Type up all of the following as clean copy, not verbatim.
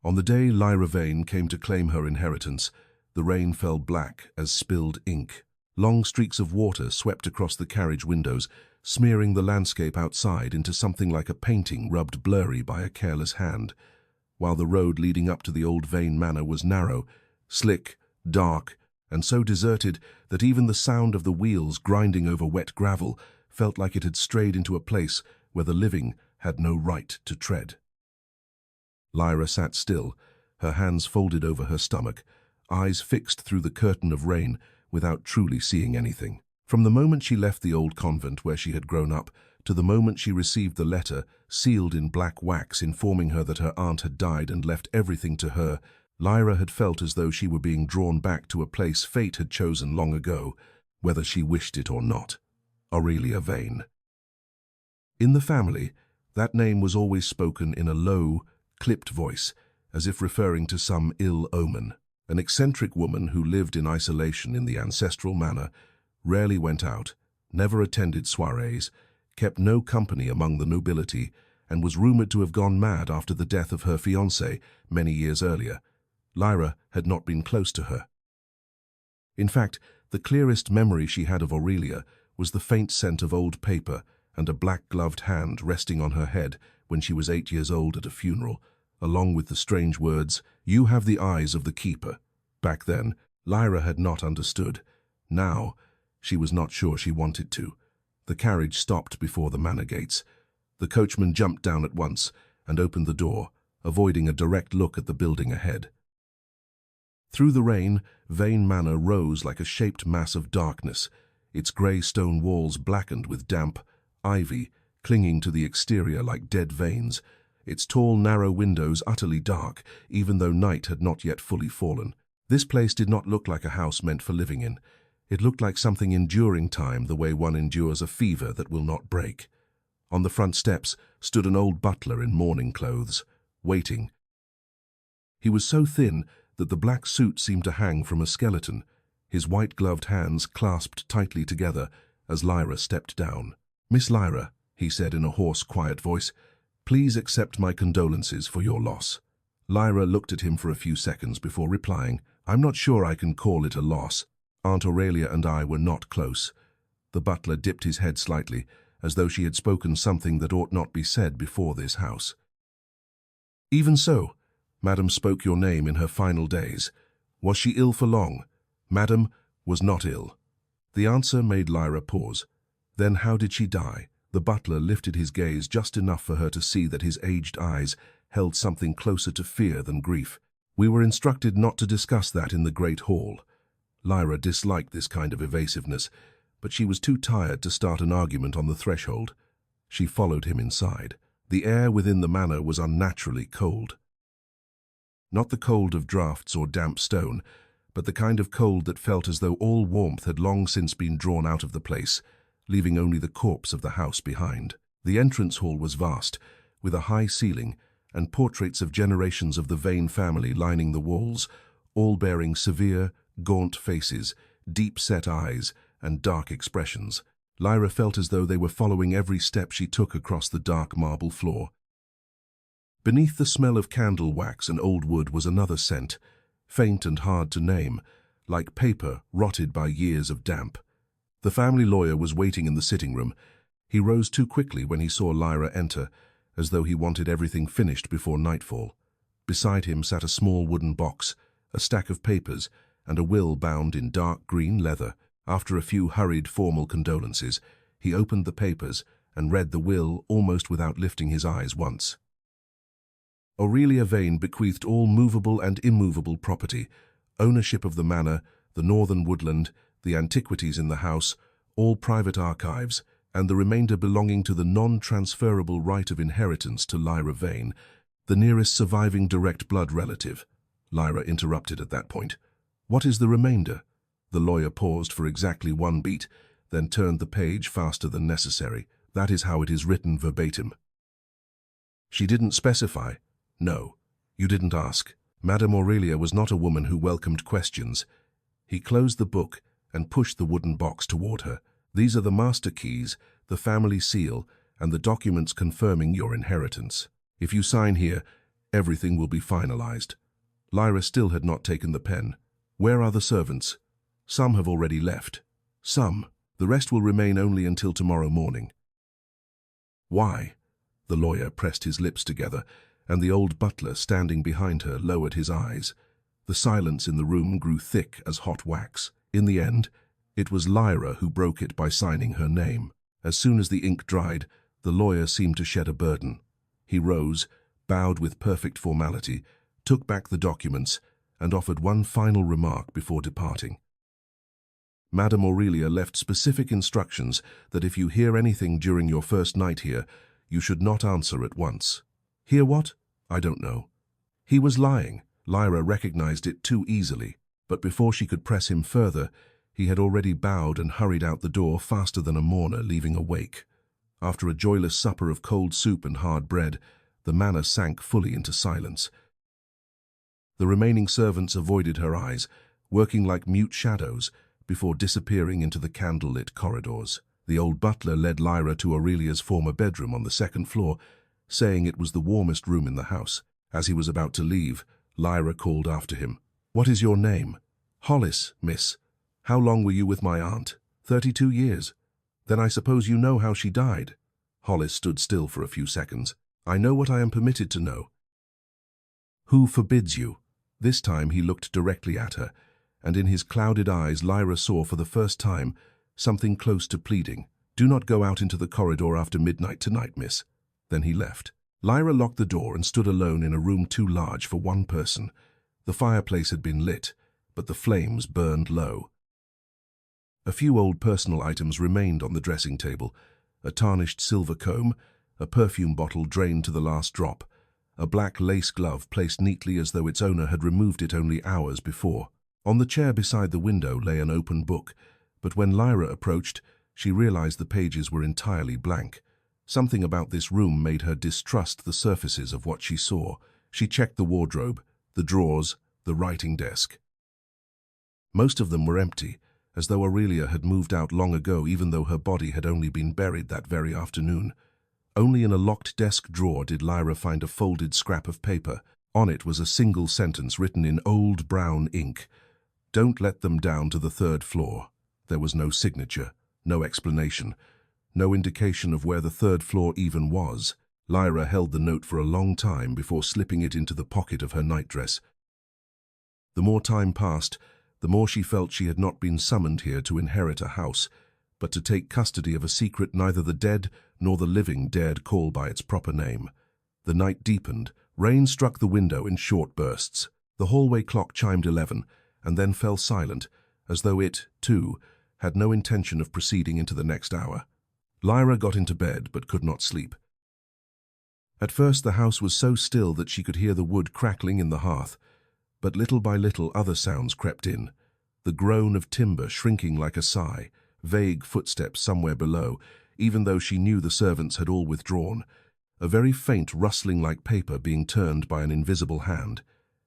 On the day Lyra Vane came to claim her inheritance, the rain fell black as spilled ink. Long streaks of water swept across the carriage windows, smearing the landscape outside into something like a painting rubbed blurry by a careless hand, while the road leading up to the old Vane Manor was narrow, slick, dark, and so deserted that even the sound of the wheels grinding over wet gravel felt like it had strayed into a place where the living had no right to tread. Lyra sat still, her hands folded over her stomach, eyes fixed through the curtain of rain without truly seeing anything. From the moment she left the old convent where she had grown up to the moment she received the letter sealed in black wax informing her that her aunt had died and left everything to her, Lyra had felt as though she were being drawn back to a place fate had chosen long ago, whether she wished it or not. Aurelia Vane. In the family, that name was always spoken in a low, clipped voice, as if referring to some ill omen. An eccentric woman who lived in isolation in the ancestral manor, rarely went out, never attended soirees, kept no company among the nobility, and was rumored to have gone mad after the death of her fiancé many years earlier. Lyra had not been close to her. In fact, the clearest memory she had of Aurelia was the faint scent of old paper and a black-gloved hand resting on her head when she was 8 years old at a funeral, along with the strange words, "You have the eyes of the keeper." Back then, Lyra had not understood. Now, she was not sure she wanted to. The carriage stopped before the manor gates. The coachman jumped down at once and opened the door, avoiding a direct look at the building ahead. Through the rain, Vane Manor rose like a shaped mass of darkness, its grey stone walls blackened with damp, ivy clinging to the exterior like dead veins, its tall, narrow windows utterly dark, even though night had not yet fully fallen. This place did not look like a house meant for living in. It looked like something enduring time the way one endures a fever that will not break. On the front steps stood an old butler in mourning clothes, waiting. He was so thin that the black suit seemed to hang from a skeleton, his white-gloved hands clasped tightly together as Lyra stepped down. "Miss Lyra," he said in a hoarse, quiet voice, "please accept my condolences for your loss." Lyra looked at him for a few seconds before replying, "I'm not sure I can call it a loss. Aunt Aurelia and I were not close." The butler dipped his head slightly, as though she had spoken something that ought not be said before this house. "Even so, Madam spoke your name in her final days. Was she ill for long?" "Madam was not ill." The answer made Lyra pause. "Then how did she die?" The butler lifted his gaze just enough for her to see that his aged eyes held something closer to fear than grief. "We were instructed not to discuss that in the great hall." Lyra disliked this kind of evasiveness, but she was too tired to start an argument on the threshold. She followed him inside. The air within the manor was unnaturally cold. Not the cold of draughts or damp stone, but the kind of cold that felt as though all warmth had long since been drawn out of the place, leaving only the corpse of the house behind. The entrance hall was vast, with a high ceiling and portraits of generations of the Vane family lining the walls, all bearing severe, gaunt faces, deep-set eyes, and dark expressions. Lyra felt as though they were following every step she took across the dark marble floor. Beneath the smell of candle wax and old wood was another scent, faint and hard to name, like paper rotted by years of damp. The family lawyer was waiting in the sitting room. He rose too quickly when he saw Lyra enter, as though he wanted everything finished before nightfall. Beside him sat a small wooden box, a stack of papers, and a will bound in dark green leather. After a few hurried formal condolences, he opened the papers and read the will almost without lifting his eyes once. Aurelia Vane bequeathed all movable and immovable property, ownership of the manor, the northern woodland, the antiquities in the house, all private archives, and the remainder belonging to the non-transferable right of inheritance to Lyra Vane, the nearest surviving direct blood relative. Lyra interrupted at that point. "What is the remainder?" The lawyer paused for exactly one beat, then turned the page faster than necessary. "That is how it is written verbatim." "She didn't specify." "No, you didn't ask." Madame Aurelia was not a woman who welcomed questions. He closed the book and pushed the wooden box toward her. "These are the master keys, the family seal, and the documents confirming your inheritance. If you sign here, Everything will be finalized. Lyra still had not taken the pen. Where are the servants? Some have already left. Some. The rest will remain only until tomorrow morning. Why? The lawyer pressed his lips together, and the old butler standing behind her lowered his eyes. The silence in the room grew thick as hot wax. In the end, it was Lyra who broke it by signing her name. As soon as the ink dried, the lawyer seemed to shed a burden. He rose, bowed with perfect formality, took back the documents, and offered one final remark before departing. Madame Aurelia left specific instructions that if you hear anything during your first night here, you should not answer at once. Hear what? I don't know. He was lying. Lyra recognized it too easily, but before she could press him further, he had already bowed and hurried out the door faster than a mourner leaving a wake. After a joyless supper of cold soup and hard bread, the manor sank fully into silence. The remaining servants avoided her eyes, working like mute shadows, before disappearing into the candle-lit corridors. The old butler led Lyra to Aurelia's former bedroom on the second floor, saying it was the warmest room in the house. As he was about to leave, Lyra called after him. "What is your name?" "Hollis, miss." "How long were you with my aunt?" 32 years. "Then I suppose you know how she died?" Hollis stood still for a few seconds. "I know what I am permitted to know." "Who forbids you?" This time he looked directly at her, and in his clouded eyes Lyra saw for the first time something close to pleading. "Do not go out into the corridor after midnight tonight, miss." Then he left. Lyra locked the door and stood alone in a room too large for one person. The fireplace had been lit, but the flames burned low. A few old personal items remained on the dressing table: a tarnished silver comb, a perfume bottle drained to the last drop, a black lace glove placed neatly as though its owner had removed it only hours before. On the chair beside the window lay an open book, but when Lyra approached, she realized the pages were entirely blank. Something about this room made her distrust the surfaces of what she saw. She checked the wardrobe, the drawers, the writing desk. Most of them were empty, as though Aurelia had moved out long ago, even though her body had only been buried that very afternoon. Only in a locked desk drawer did Lyra find a folded scrap of paper. On it was a single sentence written in old brown ink: "Don't let them down to the 3rd floor." There was no signature, no explanation, no indication of where the 3rd floor even was. Lyra held the note for a long time before slipping it into the pocket of her nightdress. The more time passed, the more she felt she had not been summoned here to inherit a house, but to take custody of a secret neither the dead nor the living dared call by its proper name. The night deepened. Rain struck the window in short bursts. The hallway clock chimed 11, and then fell silent, as though it, too, had no intention of proceeding into the next hour. Lyra got into bed, but could not sleep. At first the house was so still that she could hear the wood crackling in the hearth, but little by little other sounds crept in: the groan of timber shrinking like a sigh, vague footsteps somewhere below, even though she knew the servants had all withdrawn, a very faint rustling like paper being turned by an invisible hand.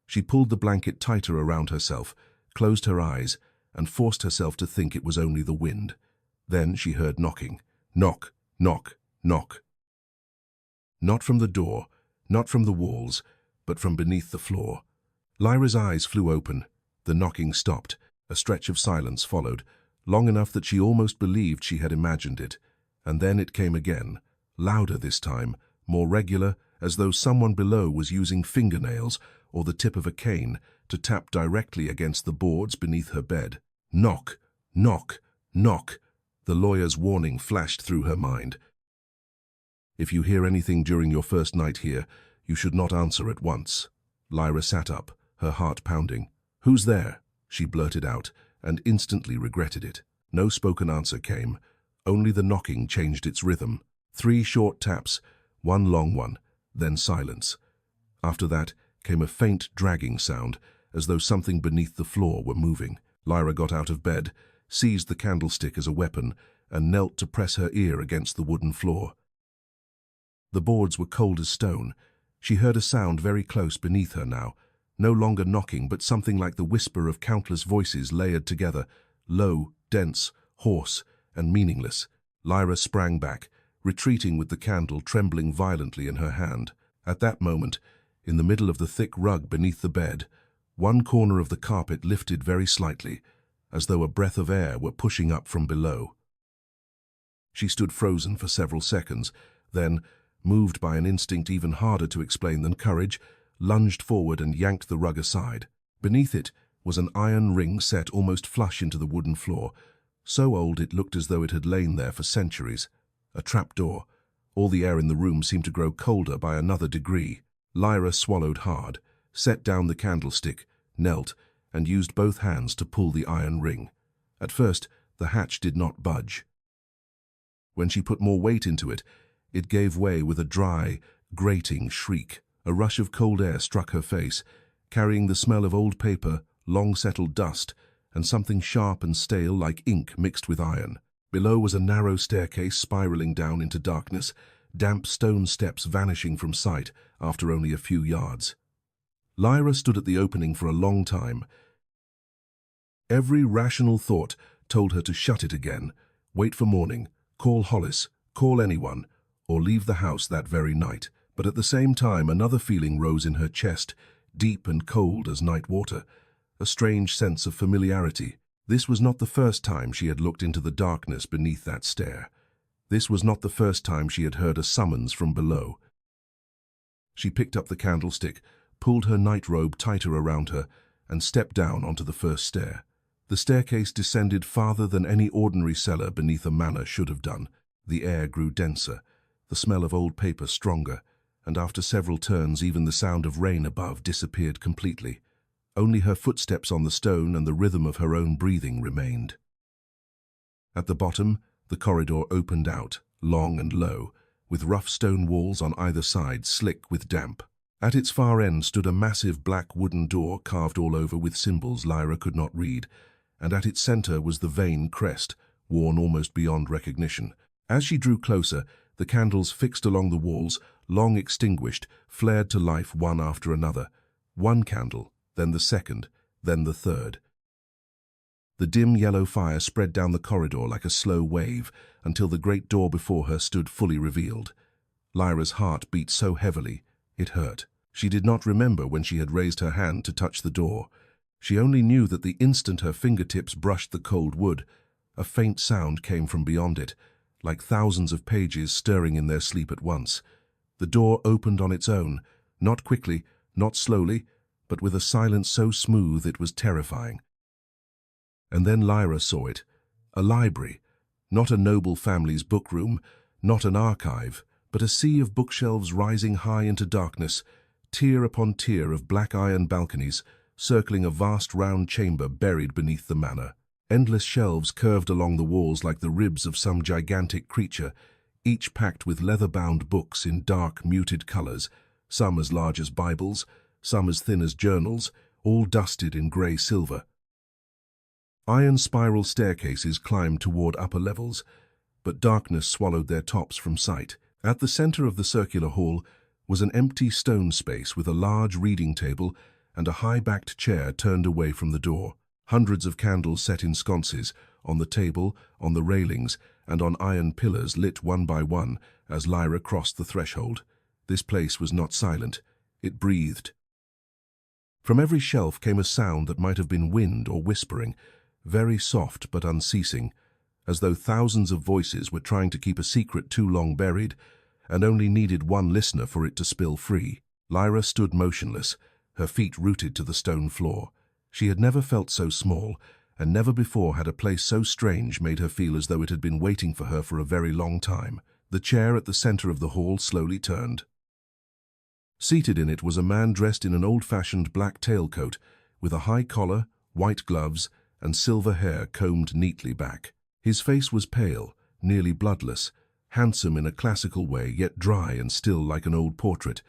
She pulled the blanket tighter around herself, closed her eyes, and forced herself to think it was only the wind. Then she heard knocking. Knock, knock, knock. Not from the door, not from the walls, but from beneath the floor. Lyra's eyes flew open. The knocking stopped. A stretch of silence followed, long enough that she almost believed she had imagined it. And then it came again, louder this time, more regular, as though someone below was using fingernails or the tip of a cane to tap directly against the boards beneath her bed. Knock, knock, knock. The lawyer's warning flashed through her mind. "If you hear anything during your first night here, you should not answer at once." Lyra sat up, her heart pounding. "Who's there?" she blurted out, and instantly regretted it. No spoken answer came. Only the knocking changed its rhythm. 3 short taps, one long one, then silence. After that came a faint dragging sound, as though something beneath the floor were moving. Lyra got out of bed, seized the candlestick as a weapon, and knelt to press her ear against the wooden floor. The boards were cold as stone. She heard a sound very close beneath her now, no longer knocking, but something like the whisper of countless voices layered together, low, dense, hoarse, and meaningless. Lyra sprang back, retreating with the candle trembling violently in her hand. At that moment, in the middle of the thick rug beneath the bed, one corner of the carpet lifted very slightly, as though a breath of air were pushing up from below. She stood frozen for several seconds, then, moved by an instinct even harder to explain than courage, lunged forward and yanked the rug aside. Beneath it was an iron ring set almost flush into the wooden floor, so old it looked as though it had lain there for centuries. A trapdoor. All the air in the room seemed to grow colder by another degree. Lyra swallowed hard, set down the candlestick, knelt, and used both hands to pull the iron ring. At first, the hatch did not budge. When she put more weight into it, it gave way with a dry, grating shriek. A rush of cold air struck her face, carrying the smell of old paper, long-settled dust, and something sharp and stale like ink mixed with iron. Below was a narrow staircase spiraling down into darkness, damp stone steps vanishing from sight after only a few yards. Lyra stood at the opening for a long time. Every rational thought told her to shut it again, wait for morning, call Hollis, call anyone, or leave the house that very night. But at the same time another feeling rose in her chest, deep and cold as night water, a strange sense of familiarity. This was not the first time she had looked into the darkness beneath that stair. This was not the first time she had heard a summons from below. She picked up the candlestick, pulled her nightrobe tighter around her, and stepped down onto the first stair. The staircase descended farther than any ordinary cellar beneath a manor should have done. The air grew denser, the smell of old paper stronger, and after several turns even the sound of rain above disappeared completely. Only her footsteps on the stone and the rhythm of her own breathing remained. At the bottom, the corridor opened out, long and low, with rough stone walls on either side slick with damp. At its far end stood a massive black wooden door carved all over with symbols Lyra could not read, and at its center was the vain crest, worn almost beyond recognition. As she drew closer, the candles fixed along the walls, long extinguished, flared to life one after another. One candle, then the second, then the third. The dim yellow fire spread down the corridor like a slow wave until the great door before her stood fully revealed. Lyra's heart beat so heavily, it hurt. She did not remember when she had raised her hand to touch the door. She only knew that the instant her fingertips brushed the cold wood, a faint sound came from beyond it, like thousands of pages stirring in their sleep at once. The door opened on its own, not quickly, not slowly, but with a silence so smooth it was terrifying. And then Lyra saw it, a library, not a noble family's bookroom, not an archive, but a sea of bookshelves rising high into darkness, tier upon tier of black iron balconies, circling a vast round chamber buried beneath the manor. Endless shelves curved along the walls like the ribs of some gigantic creature, each packed with leather-bound books in dark, muted colors, some as large as Bibles, some as thin as journals, all dusted in grey silver. Iron spiral staircases climbed toward upper levels, but darkness swallowed their tops from sight. At the center of the circular hall was an empty stone space with a large reading table and a high-backed chair turned away from the door. Hundreds of candles set in sconces, on the table, on the railings, and on iron pillars lit one by one as Lyra crossed the threshold. This place was not silent. It breathed. From every shelf came a sound that might have been wind or whispering, very soft but unceasing, as though thousands of voices were trying to keep a secret too long buried, and only needed one listener for it to spill free. Lyra stood motionless, her feet rooted to the stone floor. She had never felt so small, and never before had a place so strange made her feel as though it had been waiting for her for a very long time. The chair at the center of the hall slowly turned. Seated in it was a man dressed in an old-fashioned black tailcoat, with a high collar, white gloves, and silver hair combed neatly back. His face was pale, nearly bloodless, handsome in a classical way, yet dry and still like an old portrait,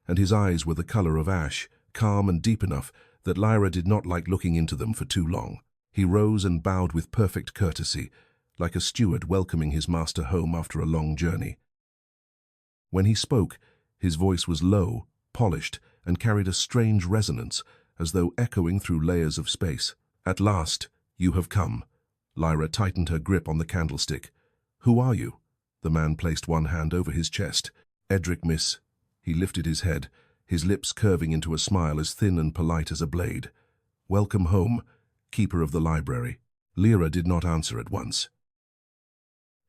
and his eyes were the color of ash, calm and deep enough that Lyra did not like looking into them for too long. He rose and bowed with perfect courtesy, like a steward welcoming his master home after a long journey. When he spoke, his voice was low, polished, and carried a strange resonance, as though echoing through layers of space. "At last, you have come." Lyra tightened her grip on the candlestick. "Who are you?" The man placed one hand over his chest. "Edric, miss." He lifted his head, his lips curving into a smile as thin and polite as a blade. "Welcome home, keeper of the library." Lyra did not answer at once.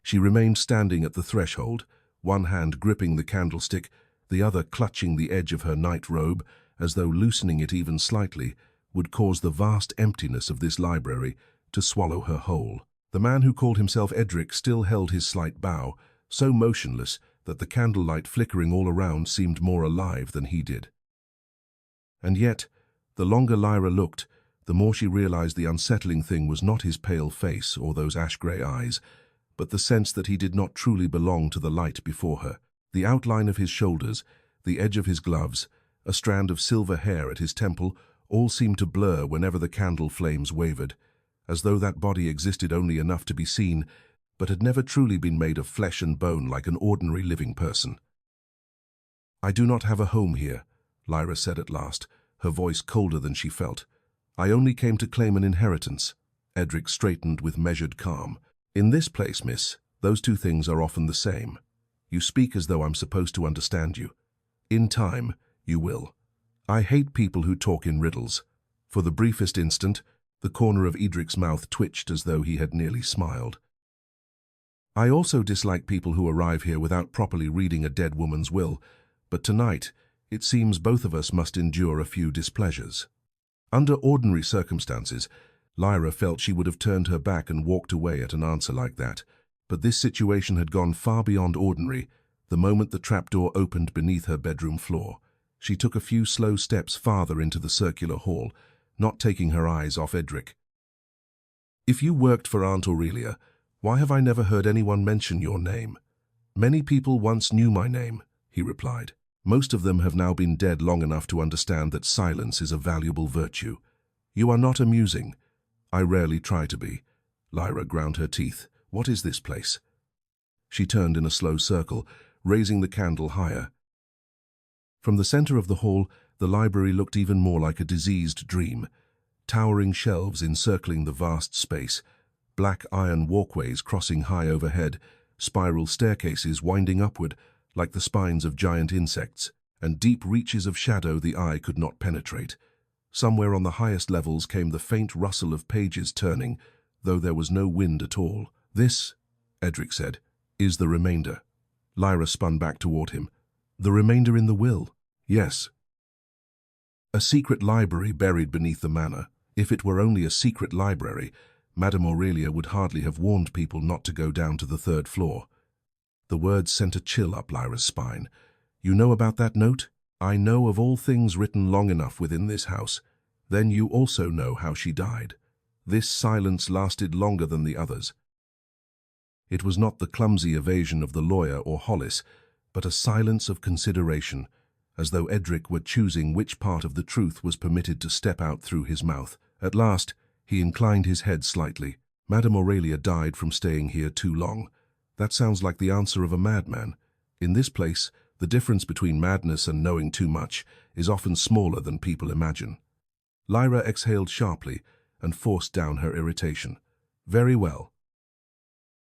She remained standing at the threshold, one hand gripping the candlestick, the other clutching the edge of her night robe, as though loosening it even slightly would cause the vast emptiness of this library to swallow her whole. The man who called himself Edric still held his slight bow, so motionless that the candlelight flickering all around seemed more alive than he did. And yet, the longer Lyra looked, the more she realized the unsettling thing was not his pale face or those ash-grey eyes, but the sense that he did not truly belong to the light before her. The outline of his shoulders, the edge of his gloves, a strand of silver hair at his temple, all seemed to blur whenever the candle flames wavered, as though that body existed only enough to be seen, but had never truly been made of flesh and bone like an ordinary living person. "I do not have a home here," Lyra said at last, her voice colder than she felt. "I only came to claim an inheritance." Edric straightened with measured calm. "In this place, miss, those two things are often the same. You speak as though I'm supposed to understand you. In time, you will. I hate people who talk in riddles." For the briefest instant, the corner of Edric's mouth twitched as though he had nearly smiled. "I also dislike people who arrive here without properly reading a dead woman's will, but tonight, it seems both of us must endure a few displeasures." Under ordinary circumstances, Lyra felt she would have turned her back and walked away at an answer like that, but this situation had gone far beyond ordinary. The moment the trapdoor opened beneath her bedroom floor, she took a few slow steps farther into the circular hall, not taking her eyes off Edric. "If you worked for Aunt Aurelia, why have I never heard anyone mention your name?" "Many people once knew my name," he replied. "Most of them have now been dead long enough to understand that silence is a valuable virtue. You are not amusing." "I rarely try to be." Lyra ground her teeth. "What is this place?" She turned in a slow circle, raising the candle higher. From the center of the hall, the library looked even more like a diseased dream. Towering shelves encircling the vast space, black iron walkways crossing high overhead, spiral staircases winding upward like the spines of giant insects, and deep reaches of shadow the eye could not penetrate. Somewhere on the highest levels came the faint rustle of pages turning, though there was no wind at all. "This," Edric said, "is the remainder." Lyra spun back toward him. "The remainder in the will?" "Yes." "A secret library buried beneath the manor. If it were only a secret library, Madame Aurelia would hardly have warned people not to go down to the third floor." The words sent a chill up Lyra's spine. "You know about that note?" "I know of all things written long enough within this house. Then you also know how she died." This silence lasted longer than the others. It was not the clumsy evasion of the lawyer or Hollis, but a silence of consideration, as though Edric were choosing which part of the truth was permitted to step out through his mouth. At last, he inclined his head slightly. "Madame Aurelia died from staying here too long. That sounds like the answer of a madman. In this place, the difference between madness and knowing too much is often smaller than people imagine." Lyra exhaled sharply and forced down her irritation. "Very well.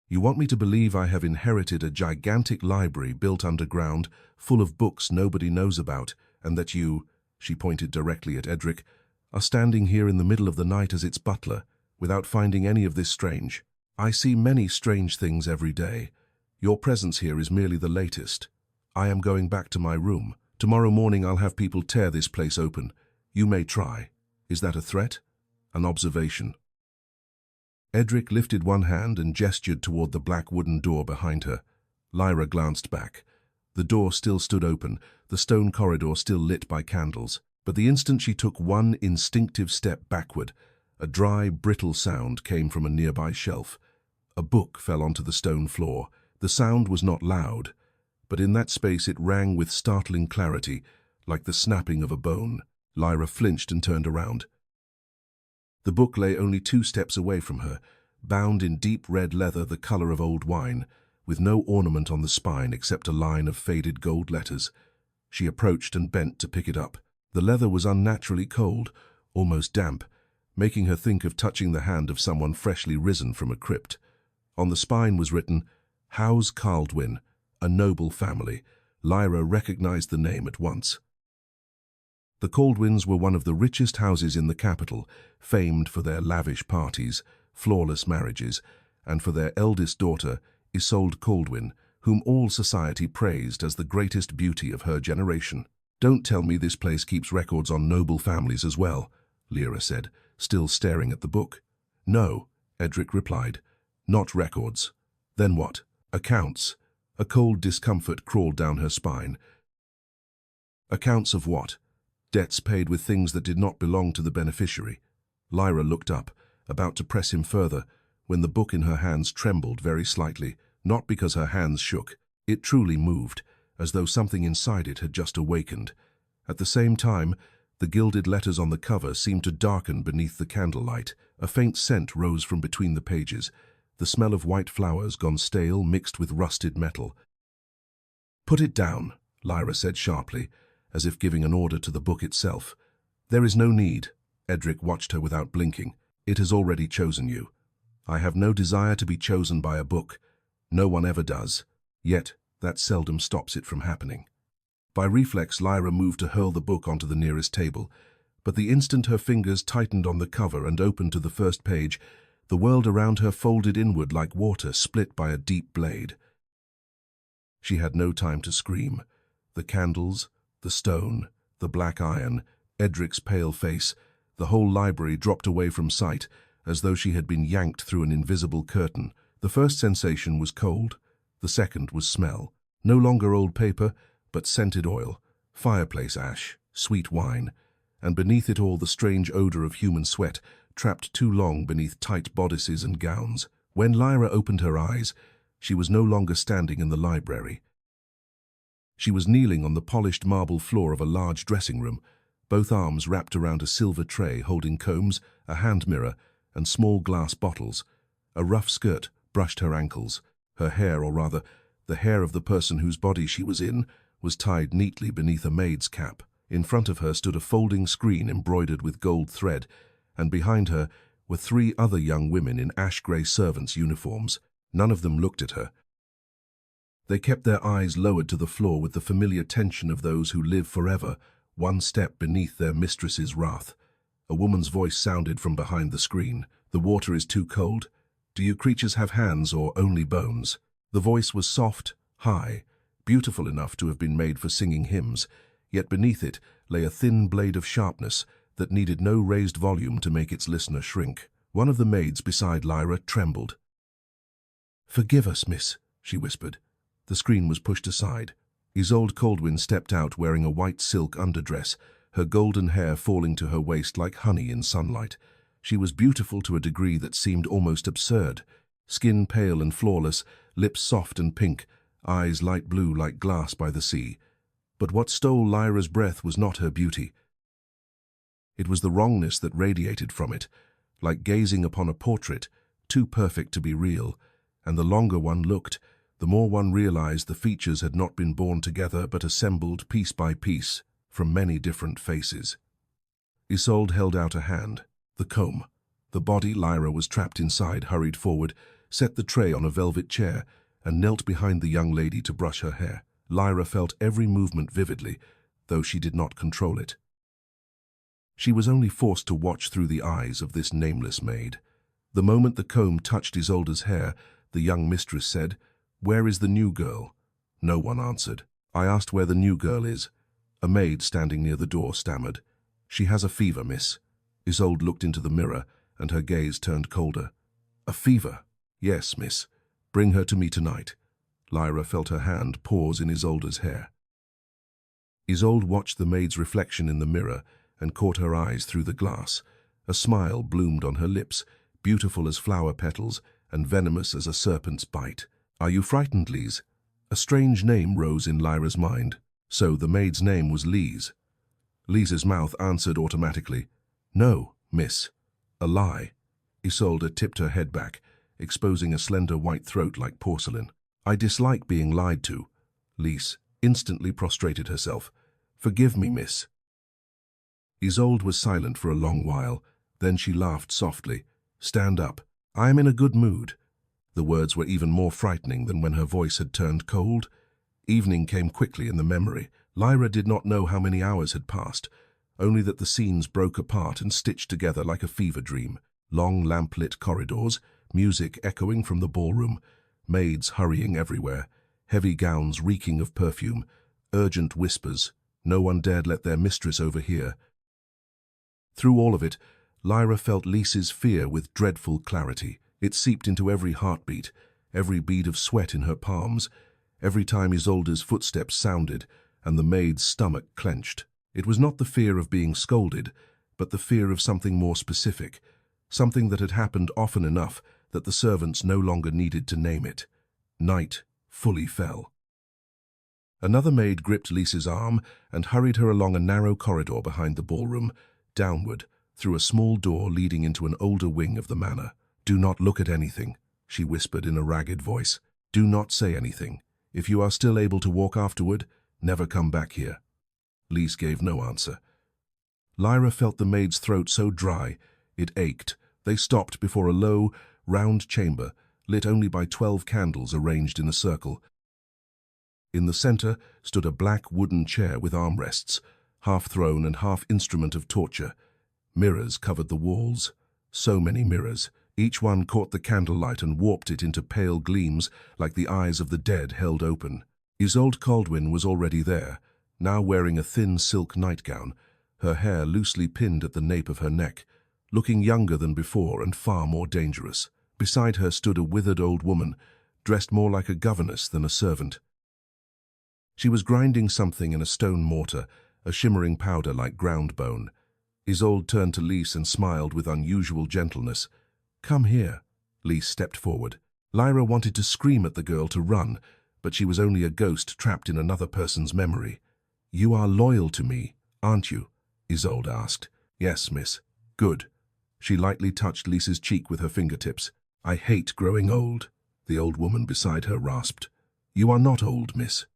You want me to believe I have inherited a gigantic library built underground, full of books nobody knows about, and that you," she pointed directly at Edric, "are standing here in the middle of the night as its butler, without finding any of this strange. I see many strange things every day. Your presence here is merely the latest. I am going back to my room. Tomorrow morning I'll have people tear this place open. You may try. Is that a threat? An observation?" Edric lifted one hand and gestured toward the black wooden door behind her. Lyra glanced back. The door still stood open, the stone corridor still lit by candles. But the instant she took one instinctive step backward, a dry, brittle sound came from a nearby shelf. A book fell onto the stone floor. The sound was not loud, but in that space it rang with startling clarity, like the snapping of a bone. Lyra flinched and turned around. The book lay only 2 steps away from her, bound in deep red leather the color of old wine, with no ornament on the spine except a line of faded gold letters. She approached and bent to pick it up. The leather was unnaturally cold, almost damp, making her think of touching the hand of someone freshly risen from a crypt. On the spine was written, "House Caldwin, a noble family." Lyra recognized the name at once. The Caldwins were one of the richest houses in the capital, famed for their lavish parties, flawless marriages, and for their eldest daughter, Isolde Caldwin, whom all society praised as the greatest beauty of her generation. "Don't tell me this place keeps records on noble families as well," Lyra said, still staring at the book. "No," Edric replied, "not records." "Then what?" "Accounts." A cold discomfort crawled down her spine. "Accounts of what?" "Debts paid with things that did not belong to the beneficiary." Lyra looked up, about to press him further, when the book in her hands trembled very slightly, not because her hands shook. It truly moved, as though something inside it had just awakened. At the same time, the gilded letters on the cover seemed to darken beneath the candlelight. A faint scent rose from between the pages, the smell of white flowers gone stale mixed with rusted metal. "Put it down," Lyra said sharply, as if giving an order to the book itself. "There is no need." Edric watched her without blinking. "It has already chosen you. I have no desire to be chosen by a book. No one ever does. Yet, that seldom stops it from happening." By reflex, Lyra moved to hurl the book onto the nearest table, but the instant her fingers tightened on the cover and opened to the first page, the world around her folded inward like water split by a deep blade. She had no time to scream. The candles, the stone, the black iron, Edric's pale face, the whole library dropped away from sight, as though she had been yanked through an invisible curtain. The first sensation was cold, the second was smell. No longer old paper, but scented oil, fireplace ash, sweet wine, and beneath it all the strange odor of human sweat, trapped too long beneath tight bodices and gowns. When Lyra opened her eyes, she was no longer standing in the library. She was kneeling on the polished marble floor of a large dressing room, both arms wrapped around a silver tray holding combs, a hand mirror, and small glass bottles. A rough skirt brushed her ankles. Her hair, or rather, the hair of the person whose body she was in, was tied neatly beneath a maid's cap. In front of her stood a folding screen embroidered with gold thread, and behind her were 3 other young women in ash-grey servants' uniforms. None of them looked at her. They kept their eyes lowered to the floor with the familiar tension of those who live forever, one step beneath their mistress's wrath. A woman's voice sounded from behind the screen. "The water is too cold. Do you creatures have hands or only bones?" The voice was soft, high, beautiful enough to have been made for singing hymns, yet beneath it lay a thin blade of sharpness that needed no raised volume to make its listener shrink. One of the maids beside Lyra trembled. "Forgive us, miss," she whispered. The screen was pushed aside. Isolde Caldwin stepped out wearing a white silk underdress, her golden hair falling to her waist like honey in sunlight. She was beautiful to a degree that seemed almost absurd. Skin pale and flawless, lips soft and pink, eyes light blue like glass by the sea. But what stole Lyra's breath was not her beauty. It was the wrongness that radiated from it, like gazing upon a portrait, too perfect to be real, and the longer one looked, the more one realized the features had not been born together but assembled piece by piece from many different faces. Isolde held out a hand. The comb. The body Lyra was trapped inside hurried forward, set the tray on a velvet chair, and knelt behind the young lady to brush her hair. Lyra felt every movement vividly, though she did not control it. She was only forced to watch through the eyes of this nameless maid. The moment the comb touched Isolde's hair, the young mistress said, "Where is the new girl?" No one answered. "I asked where the new girl is." A maid standing near the door stammered. "She has a fever, miss." Isolde looked into the mirror, and her gaze turned colder. "A fever?" "Yes, miss. Bring her to me tonight." Lyra felt her hand pause in Isolde's hair. Isolde watched the maid's reflection in the mirror and caught her eyes through the glass. A smile bloomed on her lips, beautiful as flower petals and venomous as a serpent's bite. "Are you frightened, Lise?" A strange name rose in Lyra's mind. So the maid's name was Lise. Lise's mouth answered automatically, "No, miss." A lie. Isolde tipped her head back, exposing a slender white throat like porcelain. "I dislike being lied to." Lise instantly prostrated herself. "Forgive me, miss." Isolde was silent for a long while. Then she laughed softly. "Stand up. I am in a good mood." The words were even more frightening than when her voice had turned cold. Evening came quickly in the memory. Lyra did not know how many hours had passed. only that the scenes broke apart and stitched together like a fever dream. Long lamp-lit corridors, music echoing from the ballroom, maids hurrying everywhere, heavy gowns reeking of perfume, urgent whispers. No one dared let their mistress overhear. Through all of it, Lyra felt Lisa's fear with dreadful clarity. It seeped into every heartbeat, every bead of sweat in her palms, every time Isolde's footsteps sounded and the maid's stomach clenched. It was not the fear of being scolded, but the fear of something more specific, something that had happened often enough that the servants no longer needed to name it. Night fully fell. Another maid gripped Lisa's arm and hurried her along a narrow corridor behind the ballroom, downward, through a small door leading into an older wing of the manor. "Do not look at anything," she whispered in a ragged voice. "Do not say anything. If you are still able to walk afterward, never come back here." Lise gave no answer. Lyra felt the maid's throat so dry, it ached. They stopped before a low, round chamber, lit only by 12 candles arranged in a circle. In the center stood a black wooden chair with armrests, half throne and half instrument of torture. Mirrors covered the walls. So many mirrors. Each one caught the candlelight and warped it into pale gleams like the eyes of the dead held open. Isolde Kaldwin was already there, now wearing a thin silk nightgown, her hair loosely pinned at the nape of her neck, looking younger than before and far more dangerous. Beside her stood a withered old woman, dressed more like a governess than a servant. She was grinding something in a stone mortar, a shimmering powder like ground bone. Isolde turned to Lise and smiled with unusual gentleness. "Come here." Lise stepped forward. Lyra wanted to scream at the girl to run, but she was only a ghost trapped in another person's memory. "You are loyal to me, aren't you?" Isolde asked. "Yes, miss." "Good." She lightly touched Lisa's cheek with her fingertips. "I hate growing old," the old woman beside her rasped. "You are not old, miss.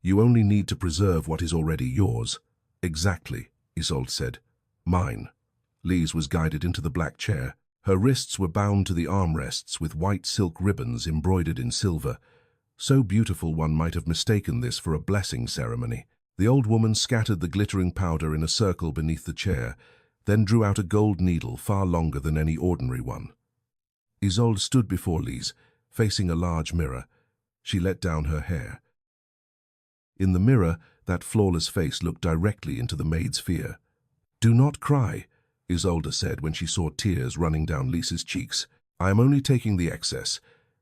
You only need to preserve what is already yours." "Exactly," Isolde said. "Mine." Lise was guided into the black chair. Her wrists were bound to the armrests with white silk ribbons embroidered in silver. So beautiful one might have mistaken this for a blessing ceremony. The old woman scattered the glittering powder in a circle beneath the chair, then drew out a gold needle far longer than any ordinary one. Isolde stood before Lise, facing a large mirror. She let down her hair. In the mirror, that flawless face looked directly into the maid's fear. "Do not cry," Isolde said when she saw tears running down Lisa's cheeks. "I am only taking the excess.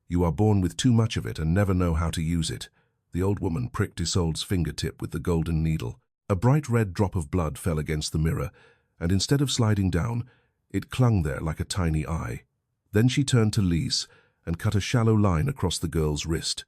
You are born with too much of it and never know how to use it." The old woman pricked Isolde's fingertip with the golden needle. A bright red drop of blood fell against the mirror, and instead of sliding down, it clung there like a tiny eye. Then she turned to Lise and cut a shallow line across the girl's wrist.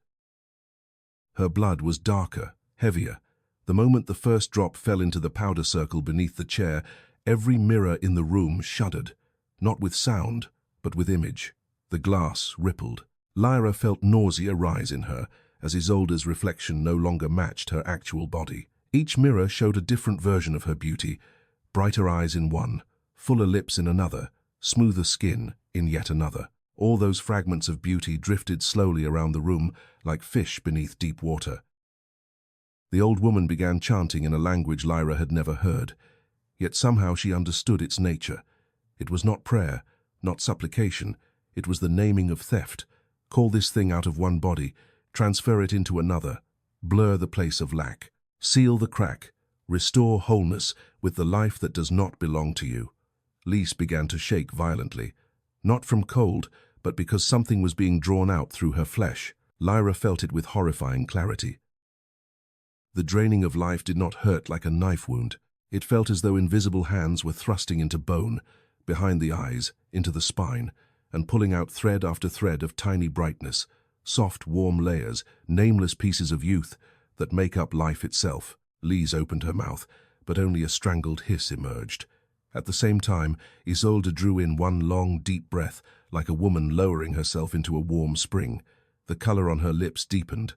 Her blood was darker, heavier. The moment the first drop fell into the powder circle beneath the chair, every mirror in the room shuddered, not with sound, but with image. The glass rippled. Lyra felt nausea rise in her, as Isolde's reflection no longer matched her actual body. Each mirror showed a different version of her beauty, brighter eyes in one, fuller lips in another, smoother skin in yet another. All those fragments of beauty drifted slowly around the room like fish beneath deep water. The old woman began chanting in a language Lyra had never heard, yet somehow she understood its nature. It was not prayer, not supplication, it was the naming of theft. Call this thing out of one body, transfer it into another, blur the place of lack, seal the crack, restore wholeness with the life that does not belong to you. Lise began to shake violently, not from cold, but because something was being drawn out through her flesh. Lyra felt it with horrifying clarity. The draining of life did not hurt like a knife wound. It felt as though invisible hands were thrusting into bone, behind the eyes, into the spine, and pulling out thread after thread of tiny brightness, soft, warm layers, nameless pieces of youth that make up life itself. Lise opened her mouth, but only a strangled hiss emerged. At the same time, Isolde drew in one long, deep breath, like a woman lowering herself into a warm spring. The color on her lips deepened.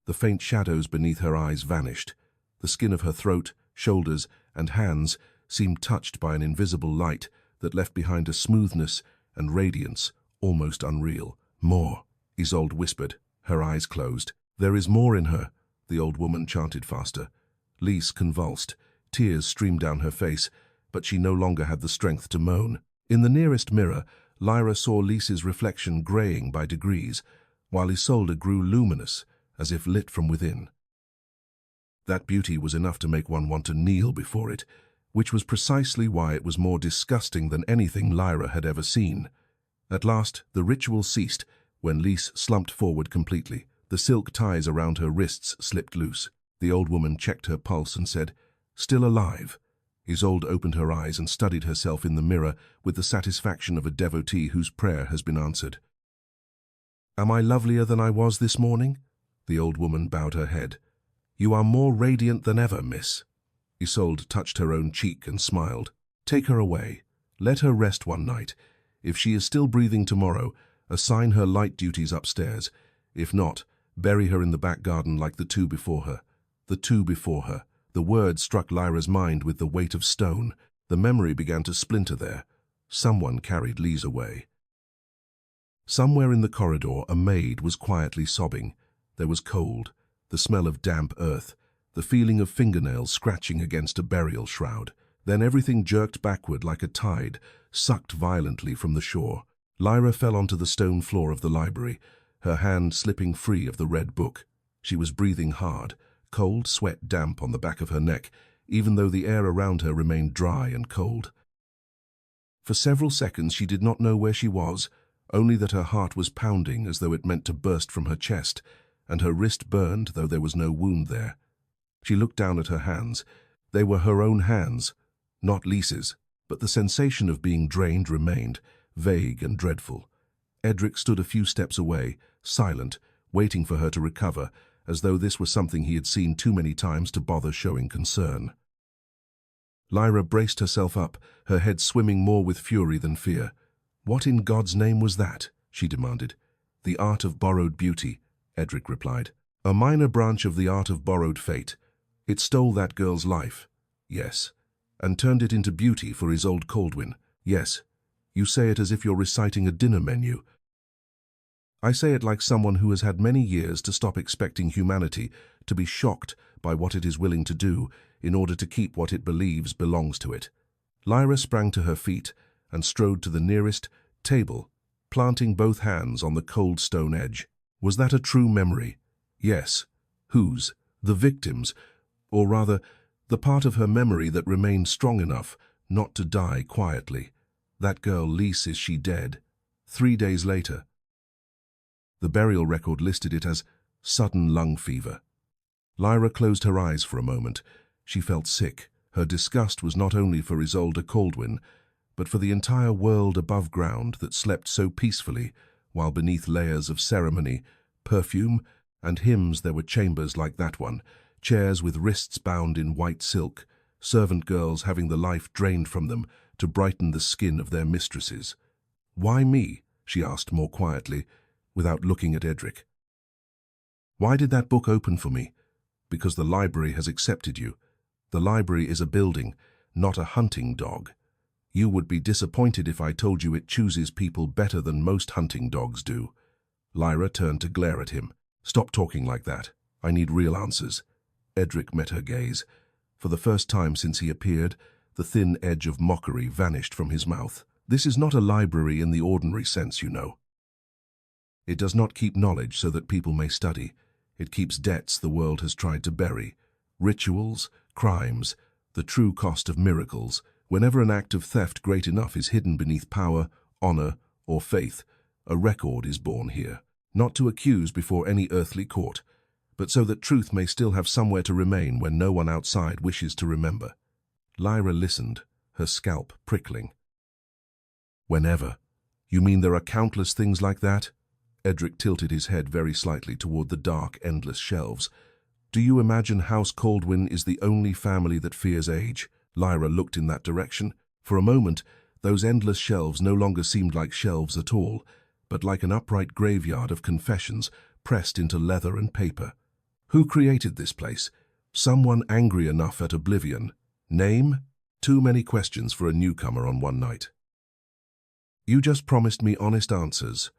The faint shadows beneath her eyes vanished. The skin of her throat, shoulders, and hands seemed touched by an invisible light that left behind a smoothness and radiance almost unreal. "More," Isolde whispered, her eyes closed. "There is more in her," the old woman chanted faster. Lise convulsed. Tears streamed down her face, but she no longer had the strength to moan. In the nearest mirror, Lyra saw Lisa's reflection graying by degrees, while Isolde grew luminous, as if lit from within. That beauty was enough to make one want to kneel before it, which was precisely why it was more disgusting than anything Lyra had ever seen. At last, the ritual ceased, when Lise slumped forward completely. The silk ties around her wrists slipped loose. The old woman checked her pulse and said, "Still alive." Isolde opened her eyes and studied herself in the mirror with the satisfaction of a devotee whose prayer has been answered. "Am I lovelier than I was this morning?" The old woman bowed her head. "You are more radiant than ever, miss." Isolde touched her own cheek and smiled. "Take her away. Let her rest one night. If she is still breathing tomorrow, assign her light duties upstairs. If not, bury her in the back garden like the two before her." The two before her. The word struck Lyra's mind with the weight of stone. The memory began to splinter there. Someone carried Lise away. Somewhere in the corridor, a maid was quietly sobbing. There was cold, the smell of damp earth, the feeling of fingernails scratching against a burial shroud. Then everything jerked backward like a tide, sucked violently from the shore. Lyra fell onto the stone floor of the library, her hand slipping free of the red book. She was breathing hard, cold sweat damp on the back of her neck, even though the air around her remained dry and cold. For several seconds she did not know where she was, only that her heart was pounding as though it meant to burst from her chest, and her wrist burned, though there was no wound there. She looked down at her hands. They were her own hands, not Lise's, but the sensation of being drained remained, vague and dreadful. Edric stood a few steps away, silent, waiting for her to recover, as though this were something he had seen too many times to bother showing concern. Lyra braced herself up, her head swimming more with fury than fear. "What in God's name was that?" she demanded. "The art of borrowed beauty," Edric replied. "A minor branch of the art of borrowed fate. It stole that girl's life, yes, and turned it into beauty for Isolde Kaldwin, yes. You say it as if you're reciting a dinner menu." "I say it like someone who has had many years to stop expecting humanity to be shocked by what it is willing to do in order to keep what it believes belongs to it." Lyra sprang to her feet and strode to the nearest table, planting both hands on the cold stone edge. Was that a true memory? Yes. Whose? The victim's, or rather, the part of her memory that remained strong enough not to die quietly. That girl, Lise, is she dead? 3 days later. The burial record listed it as sudden lung fever. Lyra closed her eyes for a moment. She felt sick. Her disgust was not only for Isolde Kaldwin, but for the entire world above ground that slept so peacefully, while beneath layers of ceremony, perfume, and hymns there were chambers like that one, chairs with wrists bound in white silk, servant girls having the life drained from them to brighten the skin of their mistresses. "Why me?" she asked more quietly, without looking at Edric. "Why did that book open for me? Because the library has accepted you. The library is a building, not a hunting dog. You would be disappointed if I told you it chooses people better than most hunting dogs do." Lyra turned to glare at him. "Stop talking like that. I need real answers." Edric met her gaze. For the first time since he appeared, the thin edge of mockery vanished from his mouth. "This is not a library in the ordinary sense, you know. It does not keep knowledge so that people may study. It keeps debts the world has tried to bury. Rituals, crimes, the true cost of miracles. Whenever an act of theft great enough is hidden beneath power, honor, or faith, a record is born here. Not to accuse before any earthly court, but so that truth may still have somewhere to remain when no one outside wishes to remember." Lyra listened, her scalp prickling. "Whenever? You mean there are countless things like that?" Edric tilted his head very slightly toward the dark, endless shelves. "Do you imagine House Kaldwin is the only family that fears age?" Lyra looked in that direction. For a moment, those endless shelves no longer seemed like shelves at all, but like an upright graveyard of confessions pressed into leather and paper. "Who created this place? Someone angry enough at oblivion. Name? Too many questions for a newcomer on one night." "You just promised me honest answers.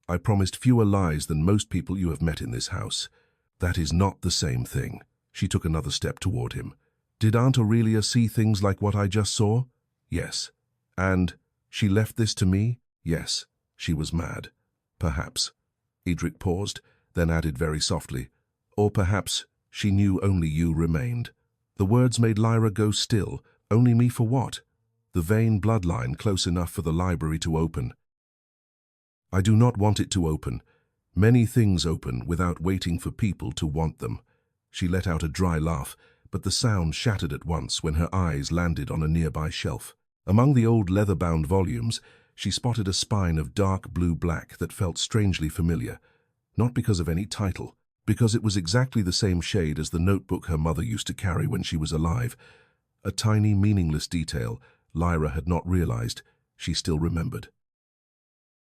I promised fewer lies than most people you have met in this house. That is not the same thing." She took another step toward him. Did Aunt Aurelia see things like what I just saw? Yes. And she left this to me? Yes. She was mad. Perhaps. Edric paused, then added very softly, or perhaps she knew only you remained. The words made Lyra go still. Only me for what? The vain bloodline close enough for the library to open. I do not want it to open. Many things open without waiting for people to want them. She let out a dry laugh, but the sound shattered at once when her eyes landed on a nearby shelf. Among the old leather-bound volumes, she spotted a spine of dark blue-black that felt strangely familiar, not because of any title, because it was exactly the same shade as the notebook her mother used to carry when she was alive. A tiny, meaningless detail Lyra had not realized she still remembered.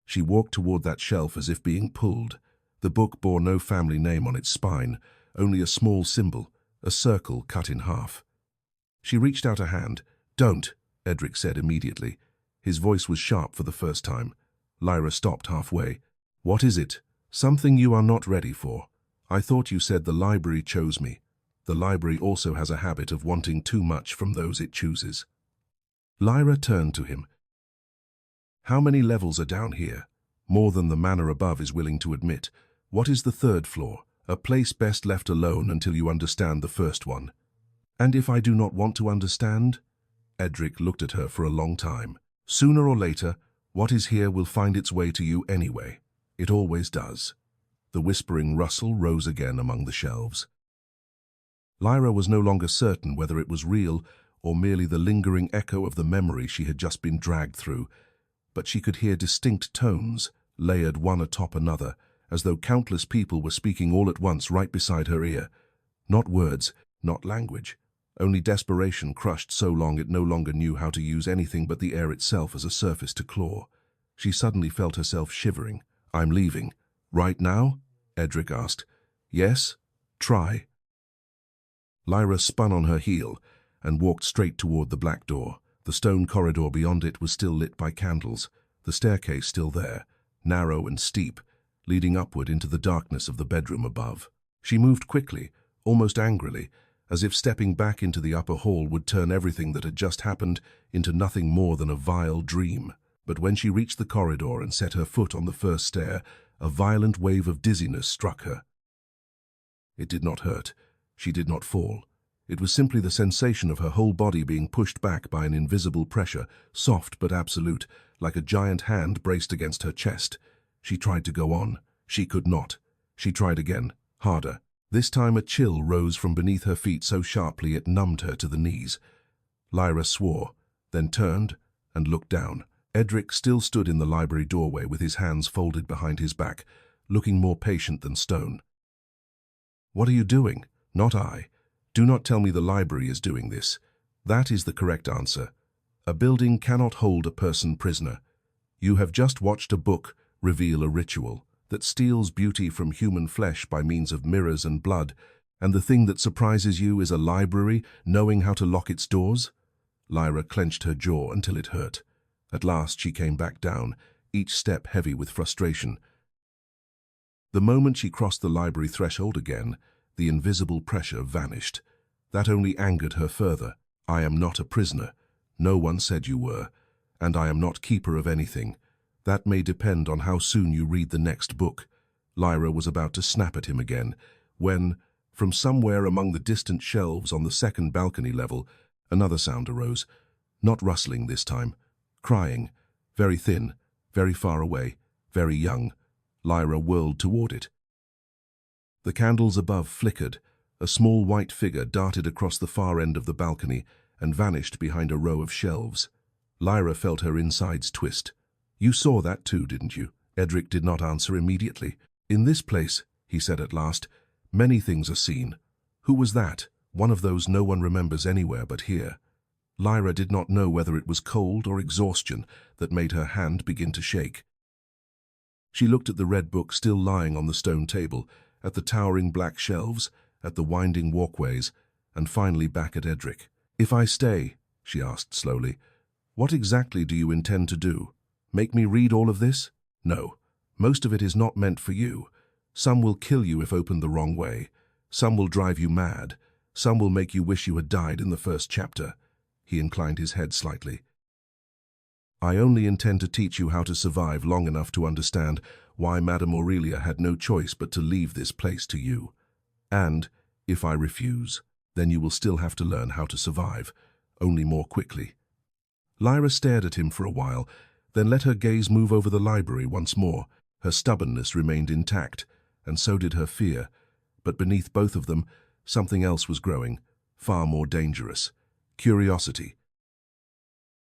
She walked toward that shelf as if being pulled. The book bore no family name on its spine, only a small symbol, a circle cut in half. She reached out a hand. "Don't," Edric said immediately. His voice was sharp for the first time. Lyra stopped halfway. "What is it?" "Something you are not ready for. I thought you said the library chose me. The library also has a habit of wanting too much from those it chooses." Lyra turned to him. "How many levels are down here?" "More than the manor above is willing to admit. What is the third floor? A place best left alone until you understand the first one." "And if I do not want to understand?" Edric looked at her for a long time. "Sooner or later, what is here will find its way to you anyway. It always does." The whispering rustle rose again among the shelves. Lyra was no longer certain whether it was real or merely the lingering echo of the memory she had just been dragged through, but she could hear distinct tones, layered one atop another, as though countless people were speaking all at once right beside her ear. Not words, not language, only desperation crushed so long it no longer knew how to use anything but the air itself as a surface to claw. She suddenly felt herself shivering. "I'm leaving." "Right now?" Edric asked. "Yes. Try." Lyra spun on her heel and walked straight toward the black door. The stone corridor beyond it was still lit by candles, the staircase still there, narrow and steep, leading upward into the darkness of the bedroom above. She moved quickly, almost angrily, as if stepping back into the upper hall would turn everything that had just happened into nothing more than a vile dream. But when she reached the corridor and set her foot on the first stair, a violent wave of dizziness struck her. It did not hurt. She did not fall. It was simply the sensation of her whole body being pushed back by an invisible pressure, soft but absolute, like a giant hand braced against her chest. She tried to go on. She could not. She tried again, harder. This time a chill rose from beneath her feet so sharply it numbed her to the knees. Lyra swore, then turned and looked down. Edric still stood in the library doorway with his hands folded behind his back, looking more patient than stone. "What are you doing?" "Not I. Do not tell me the library is doing this. That is the correct answer. A building cannot hold a person prisoner. You have just watched a book reveal a ritual that steals beauty from human flesh by means of mirrors and blood, and the thing that surprises you is a library knowing how to lock its doors?" Lyra clenched her jaw until it hurt. At last she came back down, each step heavy with frustration. The moment she crossed the library threshold again, the invisible pressure vanished. That only angered her further. "I am not a prisoner. No one said you were. And I am not keeper of anything. That may depend on how soon you read the next book." Lyra was about to snap at him again, when, from somewhere among the distant shelves on the second balcony level, another sound arose. Not rustling this time. Crying. Very thin, very far away, very young. Lyra whirled toward it. The candles above flickered. A small white figure darted across the far end of the balcony and vanished behind a row of shelves. Lyra felt her insides twist. "You saw that too, didn't you?" Edric did not answer immediately. "In this place," he said at last, "many things are seen." "Who was that?" "One of those no one remembers anywhere but here." Lyra did not know whether it was cold or exhaustion that made her hand begin to shake. She looked at the red book still lying on the stone table, at the towering black shelves, at the winding walkways, and finally back at Edric. "If I stay," she asked slowly, "what exactly do you intend to do? Make me read all of this?" "No. Most of it is not meant for you. Some will kill you if opened the wrong way. Some will drive you mad. Some will make you wish you had died in the first chapter." He inclined his head slightly. "I only intend to teach you how to survive long enough to understand why Madame Aurelia had no choice but to leave this place to you. And, if I refuse, then you will still have to learn how to survive, only more quickly." Lyra stared at him for a while, then let her gaze move over the library once more. Her stubbornness remained intact, and so did her fear. But beneath both of them, something else was growing, far more dangerous: curiosity.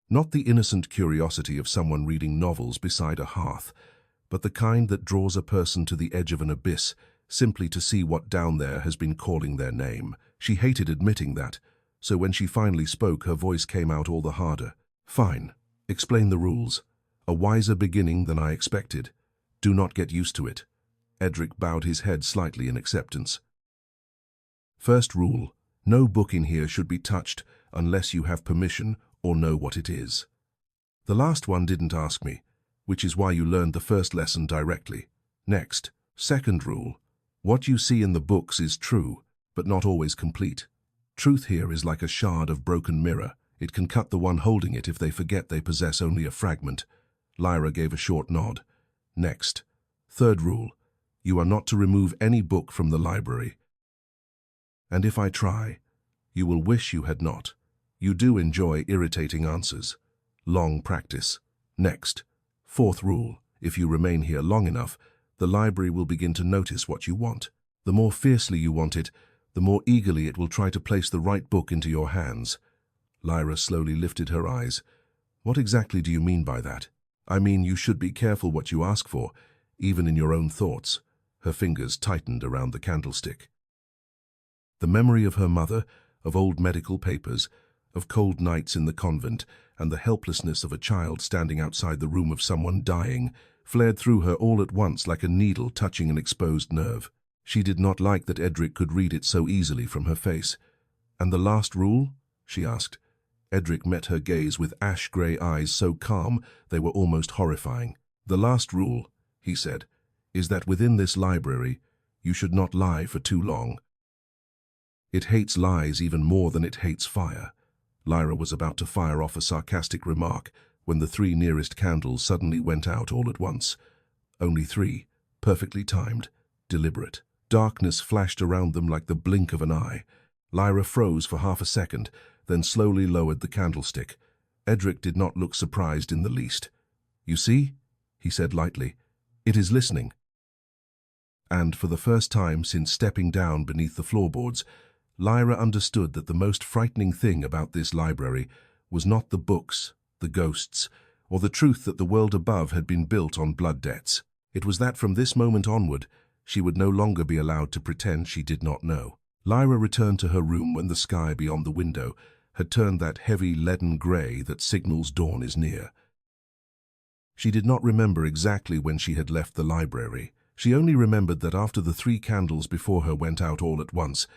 Not the innocent curiosity of someone reading novels beside a hearth, but the kind that draws a person to the edge of an abyss, simply to see what down there has been calling their name. She hated admitting that, so when she finally spoke, her voice came out all the harder. "Fine. Explain the rules. A wiser beginning than I expected. Do not get used to it." Edric bowed his head slightly in acceptance. "First rule: no book in here should be touched unless you have permission or know what it is. The last one didn't ask me, which is why you learned the first lesson directly. Next, second rule: what you see in the books is true, but not always complete. Truth here is like a shard of broken mirror. It can cut the one holding it if they forget they possess only a fragment." Lyra gave a short nod. "Next, third rule: you are not to remove any book from the library. And if I try, you will wish you had not. You do enjoy irritating answers. Long practice. Next, fourth rule: if you remain here long enough, the library will begin to notice what you want. The more fiercely you want it, the more eagerly it will try to place the right book into your hands." Lyra slowly lifted her eyes. "What exactly do you mean by that?" "I mean you should be careful what you ask for, even in your own thoughts." Her fingers tightened around the candlestick. The memory of her mother, of old medical papers, of cold nights in the convent, and the helplessness of a child standing outside the room of someone dying, flared through her all at once like a needle touching an exposed nerve. She did not like that Edric could read it so easily from her face. "And the last rule?" she asked. Edric met her gaze with ash-grey eyes so calm they were almost horrifying. "The last rule," he said, "is that within this library you should not lie for too long. It hates lies even more than it hates fire." Lyra was about to fire off a sarcastic remark when the 3 nearest candles suddenly went out all at once. Only 3, perfectly timed, deliberate. Darkness flashed around them like the blink of an eye. Lyra froze for half a second, then slowly lowered the candlestick. Edric did not look surprised in the least. "You see?" he said lightly. "It is listening." And for the first time since stepping down beneath the floorboards, Lyra understood that the most frightening thing about this library was not the books, the ghosts, or the truth that the world above had been built on blood debts. It was that from this moment onward, she would no longer be allowed to pretend she did not know. Lyra returned to her room when the sky beyond the window had turned that heavy leaden grey that signals dawn is near. She did not remember exactly when she had left the library. She only remembered that after the 3 candles before her went out all at once,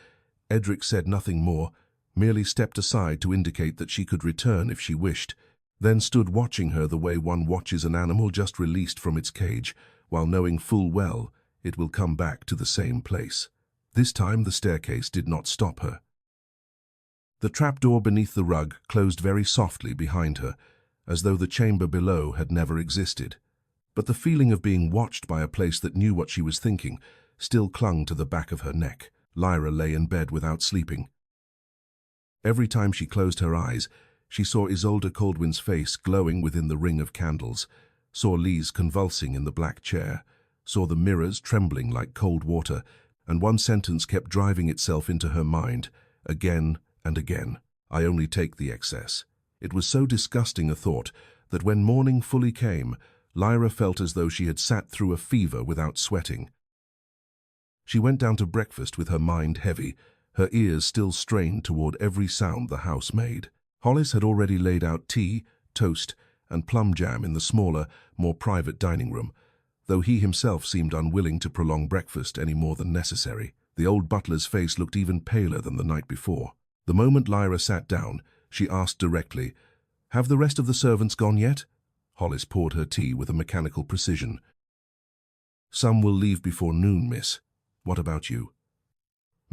Edric said nothing more, merely stepped aside to indicate that she could return if she wished, then stood watching her the way one watches an animal just released from its cage, while knowing full well it will come back to the same place. This time the staircase did not stop her. The trapdoor beneath the rug closed very softly behind her, as though the chamber below had never existed. But the feeling of being watched by a place that knew what she was thinking still clung to the back of her neck. Lyra lay in bed without sleeping. Every time she closed her eyes, she saw Isolde Coldwin's face glowing within the ring of candles, saw Lise convulsing in the black chair, saw the mirrors trembling like cold water, and one sentence kept driving itself into her mind, again and again: "I only take the excess." It was so disgusting a thought that when morning fully came, Lyra felt as though she had sat through a fever without sweating. She went down to breakfast with her mind heavy, her ears still strained toward every sound the house made. Hollis had already laid out tea, toast, and plum jam in the smaller, more private dining room, though he himself seemed unwilling to prolong breakfast any more than necessary. The old butler's face looked even paler than the night before. The moment Lyra sat down, she asked directly, "Have the rest of the servants gone yet?" Hollis poured her tea with a mechanical precision. "Some will leave before noon, miss. What about you?"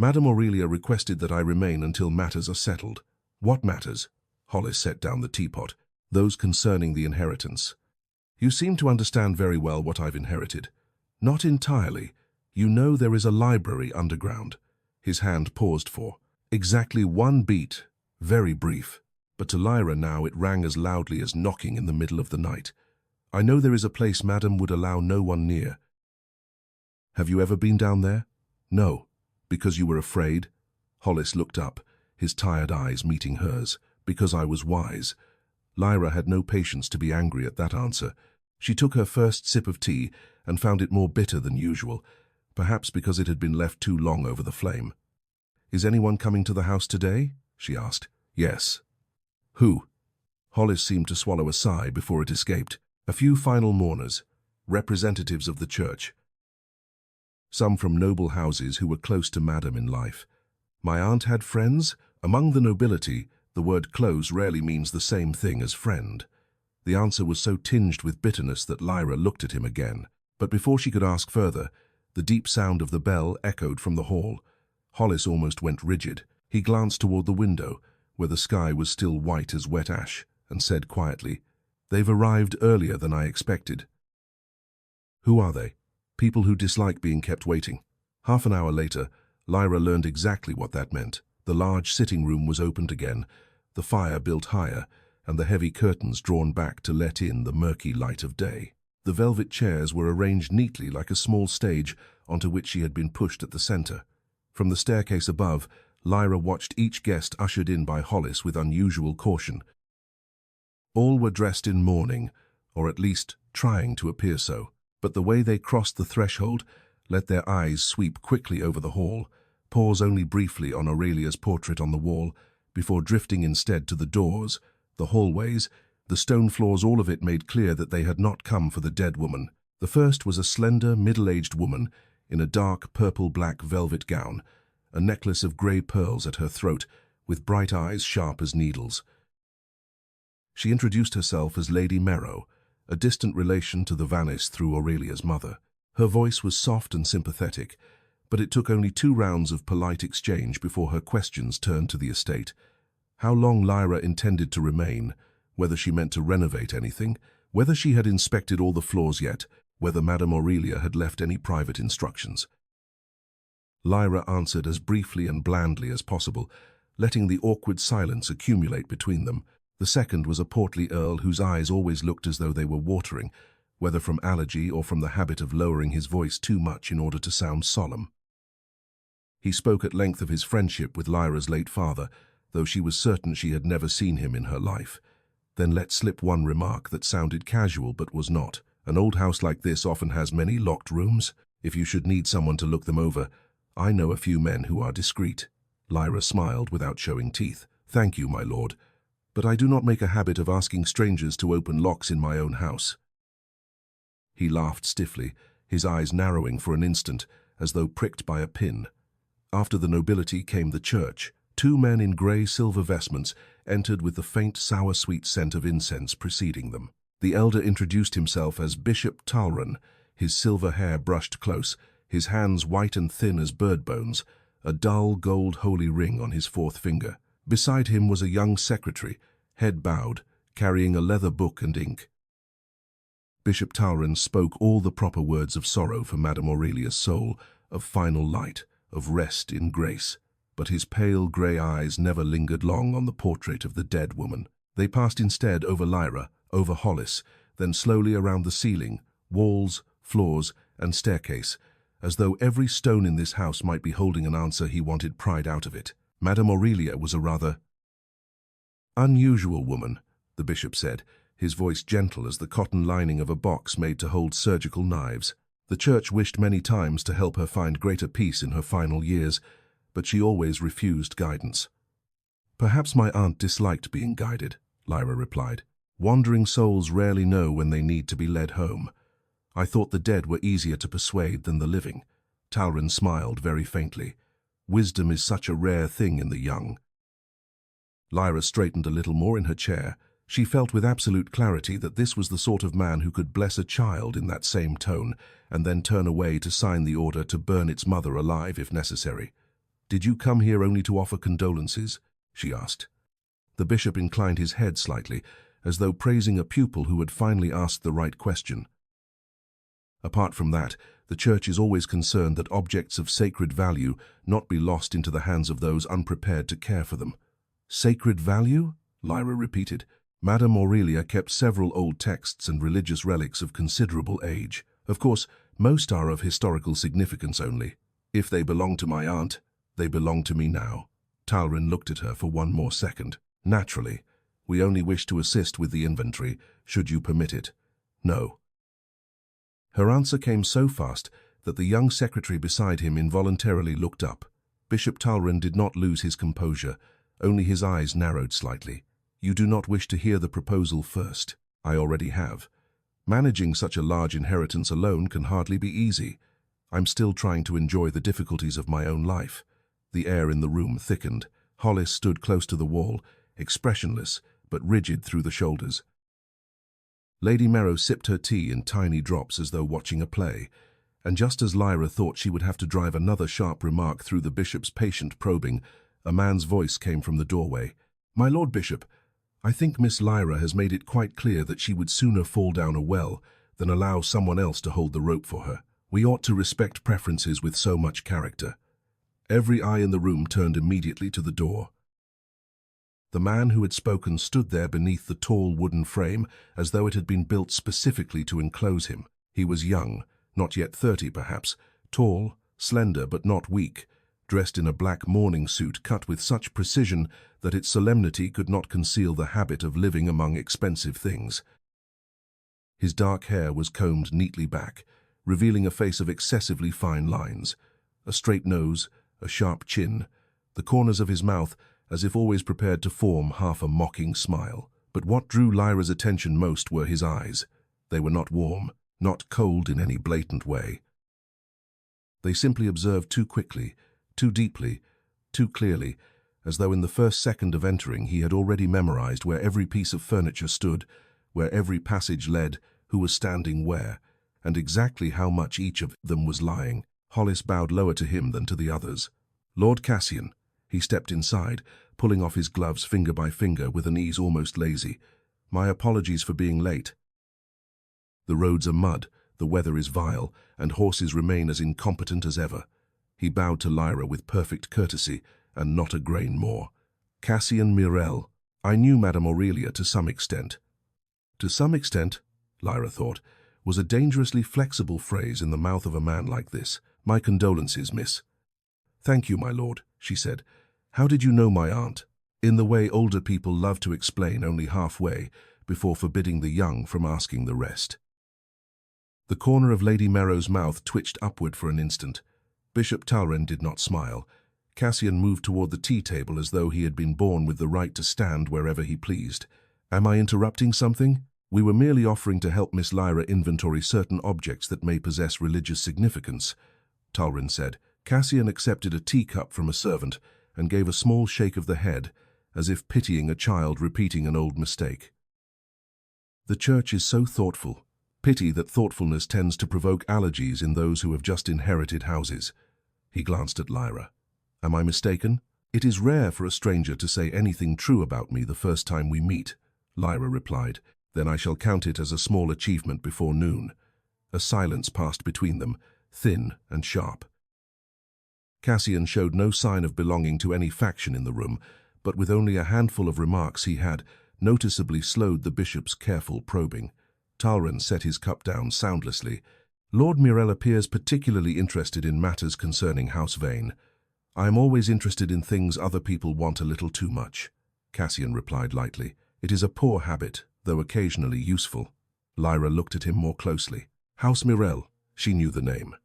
Madame Aurelia requested that I remain until matters are settled. What matters? Hollis set down the teapot. Those concerning the inheritance. You seem to understand very well what I've inherited. Not entirely. You know there is a library underground. His hand paused for exactly 1 beat, very brief. But to Lyra now it rang as loudly as knocking in the middle of the night. I know there is a place Madame would allow no one near. Have you ever been down there? No. Because you were afraid? Hollis looked up, his tired eyes meeting hers. Because I was wise. Lyra had no patience to be angry at that answer. She took her first sip of tea and found it more bitter than usual, perhaps because it had been left too long over the flame. Is anyone coming to the house today? She asked. Yes. Who? Hollis seemed to swallow a sigh before it escaped. A few final mourners, representatives of the church. Some from noble houses who were close to Madame in life. My aunt had friends? Among the nobility, the word close rarely means the same thing as friend. The answer was so tinged with bitterness that Lyra looked at him again. But before she could ask further, the deep sound of the bell echoed from the hall. Hollis almost went rigid. He glanced toward the window, where the sky was still white as wet ash, and said quietly, They've arrived earlier than I expected. Who are they? People who dislike being kept waiting. Half an hour later, Lyra learned exactly what that meant. The large sitting room was opened again, the fire built higher, and the heavy curtains drawn back to let in the murky light of day. The velvet chairs were arranged neatly like a small stage onto which she had been pushed at the center. From the staircase above, Lyra watched each guest ushered in by Hollis with unusual caution. All were dressed in mourning, or at least trying to appear so, but the way they crossed the threshold let their eyes sweep quickly over the hall, pause only briefly on Aurelia's portrait on the wall, before drifting instead to the doors, the hallways, the stone floors, all of it made clear that they had not come for the dead woman. The first was a slender, middle-aged woman in a dark purple-black velvet gown, a necklace of grey pearls at her throat, with bright eyes sharp as needles. She introduced herself as Lady Merrow, a distant relation to the Vannis through Aurelia's mother. Her voice was soft and sympathetic, but it took only 2 rounds of polite exchange before her questions turned to the estate. How long Lyra intended to remain, whether she meant to renovate anything, whether she had inspected all the floors yet, whether Madame Aurelia had left any private instructions. Lyra answered as briefly and blandly as possible, letting the awkward silence accumulate between them. The second was a portly earl whose eyes always looked as though they were watering, whether from allergy or from the habit of lowering his voice too much in order to sound solemn. He spoke at length of his friendship with Lyra's late father, though she was certain she had never seen him in her life. Then let slip one remark that sounded casual but was not. An old house like this often has many locked rooms. If you should need someone to look them over, I know a few men who are discreet. Lyra smiled without showing teeth. Thank you, my lord, but I do not make a habit of asking strangers to open locks in my own house. He laughed stiffly, his eyes narrowing for an instant, as though pricked by a pin. After the nobility came the church. 2 men in grey silver vestments entered with the faint sour-sweet scent of incense preceding them. The elder introduced himself as Bishop Talron, his silver hair brushed close, his hands white and thin as bird bones, a dull gold holy ring on his 4th finger. Beside him was a young secretary, head bowed, carrying a leather book and ink. Bishop Talron spoke all the proper words of sorrow for Madame Aurelia's soul, of final light, of rest in grace, but his pale grey eyes never lingered long on the portrait of the dead woman. They passed instead over Lyra, over Hollis, then slowly around the ceiling, walls, floors, and staircase, as though every stone in this house might be holding an answer he wanted pried out of it. Madame Aurelia was a rather unusual woman, the bishop said, his voice gentle as the cotton lining of a box made to hold surgical knives. The church wished many times to help her find greater peace in her final years, but she always refused guidance. Perhaps my aunt disliked being guided, Lyra replied. Wandering souls rarely know when they need to be led home. I thought the dead were easier to persuade than the living. Talron smiled very faintly. Wisdom is such a rare thing in the young. Lyra straightened a little more in her chair. She felt with absolute clarity that this was the sort of man who could bless a child in that same tone, and then turn away to sign the order to burn its mother alive if necessary. "Did you come here only to offer condolences?" she asked. The bishop inclined his head slightly, as though praising a pupil who had finally asked the right question. Apart from that, the Church is always concerned that objects of sacred value not be lost into the hands of those unprepared to care for them. "Sacred value?" Lyra repeated. Madame Aurelia kept several old texts and religious relics of considerable age. Of course, most are of historical significance only. "If they belong to my aunt, they belong to me now." Talrin looked at her for one more second. "Naturally, we only wish to assist with the inventory, should you permit it." "No." Her answer came so fast that the young secretary beside him involuntarily looked up. Bishop Talrin did not lose his composure, only his eyes narrowed slightly. "You do not wish to hear the proposal first. I already have. Managing such a large inheritance alone can hardly be easy. I'm still trying to enjoy the difficulties of my own life." The air in the room thickened. Hollis stood close to the wall, expressionless, but rigid through the shoulders. Lady Merrow sipped her tea in tiny drops as though watching a play, and just as Lyra thought she would have to drive another sharp remark through the bishop's patient probing, a man's voice came from the doorway. "My Lord Bishop, I think Miss Lyra has made it quite clear that she would sooner fall down a well than allow someone else to hold the rope for her. We ought to respect preferences with so much character." Every eye in the room turned immediately to the door. The man who had spoken stood there beneath the tall wooden frame, as though it had been built specifically to enclose him. He was young, not yet 30 perhaps, tall, slender but not weak, dressed in a black mourning suit cut with such precision that its solemnity could not conceal the habit of living among expensive things. His dark hair was combed neatly back, revealing a face of excessively fine lines, a straight nose, a sharp chin, the corners of his mouth as if always prepared to form half a mocking smile. But what drew Lyra's attention most were his eyes. They were not warm, not cold in any blatant way. They simply observed too quickly, too deeply, too clearly, as though in the first second of entering he had already memorized where every piece of furniture stood, where every passage led, who was standing where, and exactly how much each of them was lying. Hollis bowed lower to him than to the others. "Lord Cassian." He stepped inside, pulling off his gloves finger by finger with an ease almost lazy. "My apologies for being late. The roads are mud, the weather is vile, and horses remain as incompetent as ever." He bowed to Lyra with perfect courtesy, and not a grain more. "Cassian Mirel. I knew Madame Aurelia to some extent." To some extent, Lyra thought, was a dangerously flexible phrase in the mouth of a man like this. "My condolences, miss." "Thank you, my lord," she said. "How did you know my aunt?" In the way older people love to explain only halfway, before forbidding the young from asking the rest. The corner of Lady Merrow's mouth twitched upward for an instant. Bishop Talrin did not smile. Cassian moved toward the tea table as though he had been born with the right to stand wherever he pleased. "Am I interrupting something?" "We were merely offering to help Miss Lyra inventory certain objects that may possess religious significance," Talrin said. Cassian accepted a teacup from a servant and gave a small shake of the head, as if pitying a child repeating an old mistake. "The Church is so thoughtful. Pity that thoughtfulness tends to provoke allergies in those who have just inherited houses." He glanced at Lyra. "Am I mistaken?" "It is rare for a stranger to say anything true about me the first time we meet," Lyra replied. "Then I shall count it as a small achievement before noon." A silence passed between them, thin and sharp. Cassian showed no sign of belonging to any faction in the room, but with only a handful of remarks he had noticeably slowed the bishop's careful probing. Talrin set his cup down soundlessly. "Lord Mirel appears particularly interested in matters concerning House Vane. I am always interested in things other people want a little too much," Cassian replied lightly. "It is a poor habit, though occasionally useful." Lyra looked at him more closely. "House Mirel," she knew the name.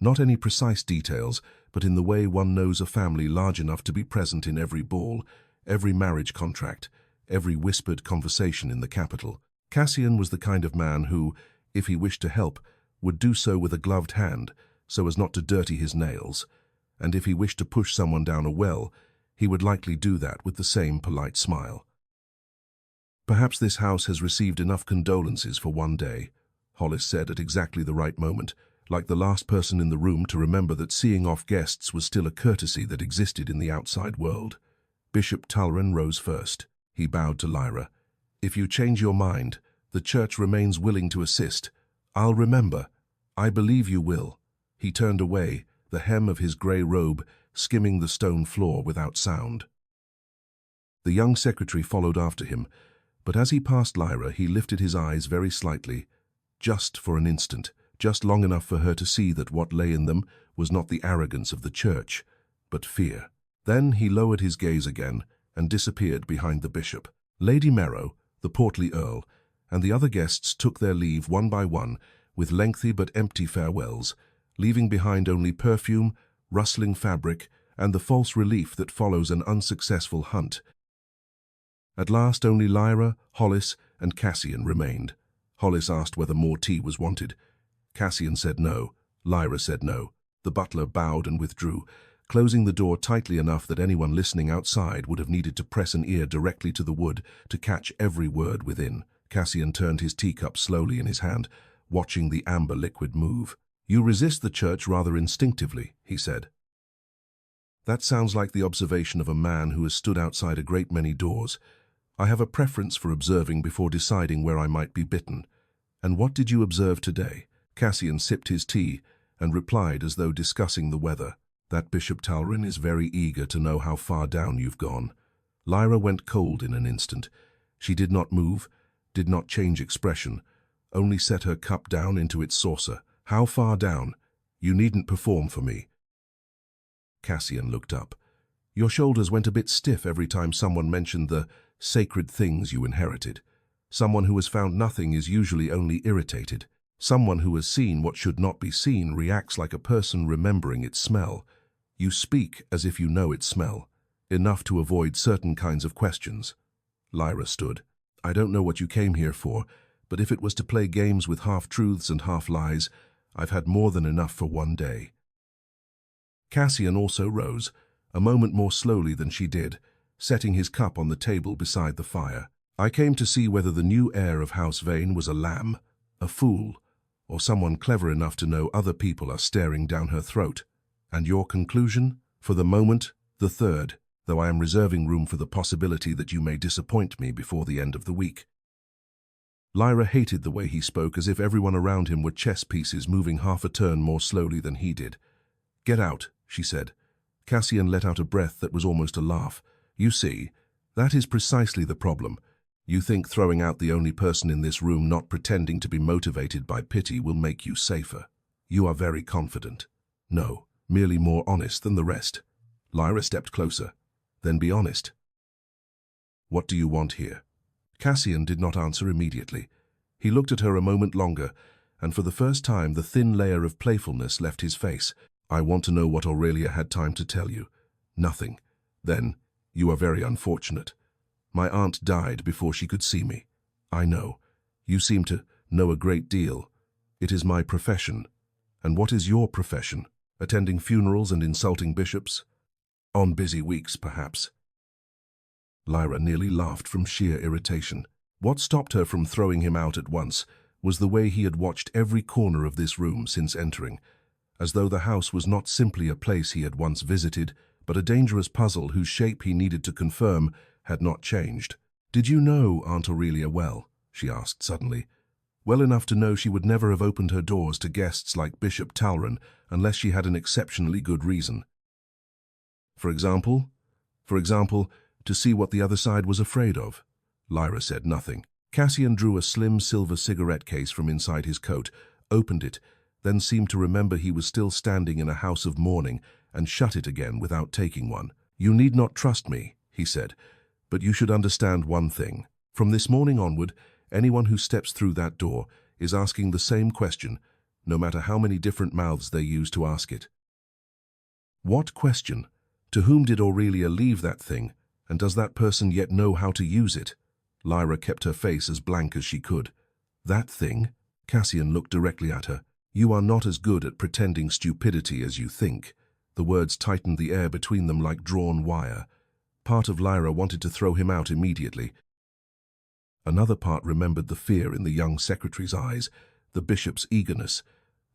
Not any precise details, but in the way one knows a family large enough to be present in every ball, every marriage contract, every whispered conversation in the capital. Cassian was the kind of man who, if he wished to help, would do so with a gloved hand, so as not to dirty his nails, and if he wished to push someone down a well, he would likely do that with the same polite smile. "Perhaps this house has received enough condolences for one day," Hollis said at exactly the right moment. like the last person in the room to remember that seeing off guests was still a courtesy that existed in the outside world. Bishop Talron rose first. He bowed to Lyra. "If you change your mind, the church remains willing to assist. I'll remember. I believe you will." He turned away, the hem of his grey robe skimming the stone floor without sound. The young secretary followed after him, but as he passed Lyra, he lifted his eyes very slightly, just for an instant, just long enough for her to see that what lay in them was not the arrogance of the church, but fear. Then he lowered his gaze again and disappeared behind the bishop. Lady Merrow, the portly earl, and the other guests took their leave one by one with lengthy but empty farewells, leaving behind only perfume, rustling fabric, and the false relief that follows an unsuccessful hunt. At last only Lyra, Hollis, and Cassian remained. Hollis asked whether more tea was wanted. Cassian said no. Lyra said no. The butler bowed and withdrew, closing the door tightly enough that anyone listening outside would have needed to press an ear directly to the wood to catch every word within. Cassian turned his teacup slowly in his hand, watching the amber liquid move. "You resist the church rather instinctively," he said. "That sounds like the observation of a man who has stood outside a great many doors. I have a preference for observing before deciding where I might be bitten. And what did you observe today?" Cassian sipped his tea and replied as though discussing the weather. "That Bishop Talron is very eager to know how far down you've gone." Lyra went cold in an instant. She did not move, did not change expression, only set her cup down into its saucer. "How far down? You needn't perform for me." Cassian looked up. "Your shoulders went a bit stiff every time someone mentioned the sacred things you inherited. Someone who has found nothing is usually only irritated. Someone who has seen what should not be seen reacts like a person remembering its smell. You speak as if you know its smell, enough to avoid certain kinds of questions." Lyra stood. "I don't know what you came here for, but if it was to play games with half-truths and half-lies, I've had more than enough for one day." Cassian also rose, a moment more slowly than she did, setting his cup on the table beside the fire. "I came to see whether the new heir of House Vane was a lamb, a fool, or someone clever enough to know other people are staring down her throat. And your conclusion? For the moment, the third, though I am reserving room for the possibility that you may disappoint me before the end of the week." Lyra hated the way he spoke, as if everyone around him were chess pieces moving half a turn more slowly than he did. "Get out," she said. Cassian let out a breath that was almost a laugh. "You see, that is precisely the problem. You think throwing out the only person in this room not pretending to be motivated by pity will make you safer. You are very confident. No, merely more honest than the rest." Lyra stepped closer. "Then be honest. What do you want here?" Cassian did not answer immediately. He looked at her a moment longer, and for the first time the thin layer of playfulness left his face. "I want to know what Aurelia had time to tell you." "Nothing." "Then, you are very unfortunate. My aunt died before she could see me." "I know. You seem to know a great deal. It is my profession." "And what is your profession? Attending funerals and insulting bishops?" "On busy weeks, perhaps." Lyra nearly laughed from sheer irritation. What stopped her from throwing him out at once was the way he had watched every corner of this room since entering, as though the house was not simply a place he had once visited, but a dangerous puzzle whose shape he needed to confirm had not changed. "Did you know Aunt Aurelia well?" she asked suddenly. "Well enough to know she would never have opened her doors to guests like Bishop Talron unless she had an exceptionally good reason." For example, to see what the other side was afraid of." Lyra said nothing. Cassian drew a slim silver cigarette case from inside his coat, opened it, then seemed to remember he was still standing in a house of mourning, and shut it again without taking one. "You need not trust me," he said, "but you should understand one thing. From this morning onward, anyone who steps through that door is asking the same question, no matter how many different mouths they use to ask it." "What question? To whom did Aurelia leave that thing, and does that person yet know how to use it?" Lyra kept her face as blank as she could. "That thing?" Cassian looked directly at her. "You are not as good at pretending stupidity as you think." The words tightened the air between them like drawn wire. Part of Lyra wanted to throw him out immediately. Another part remembered the fear in the young secretary's eyes, the bishop's eagerness,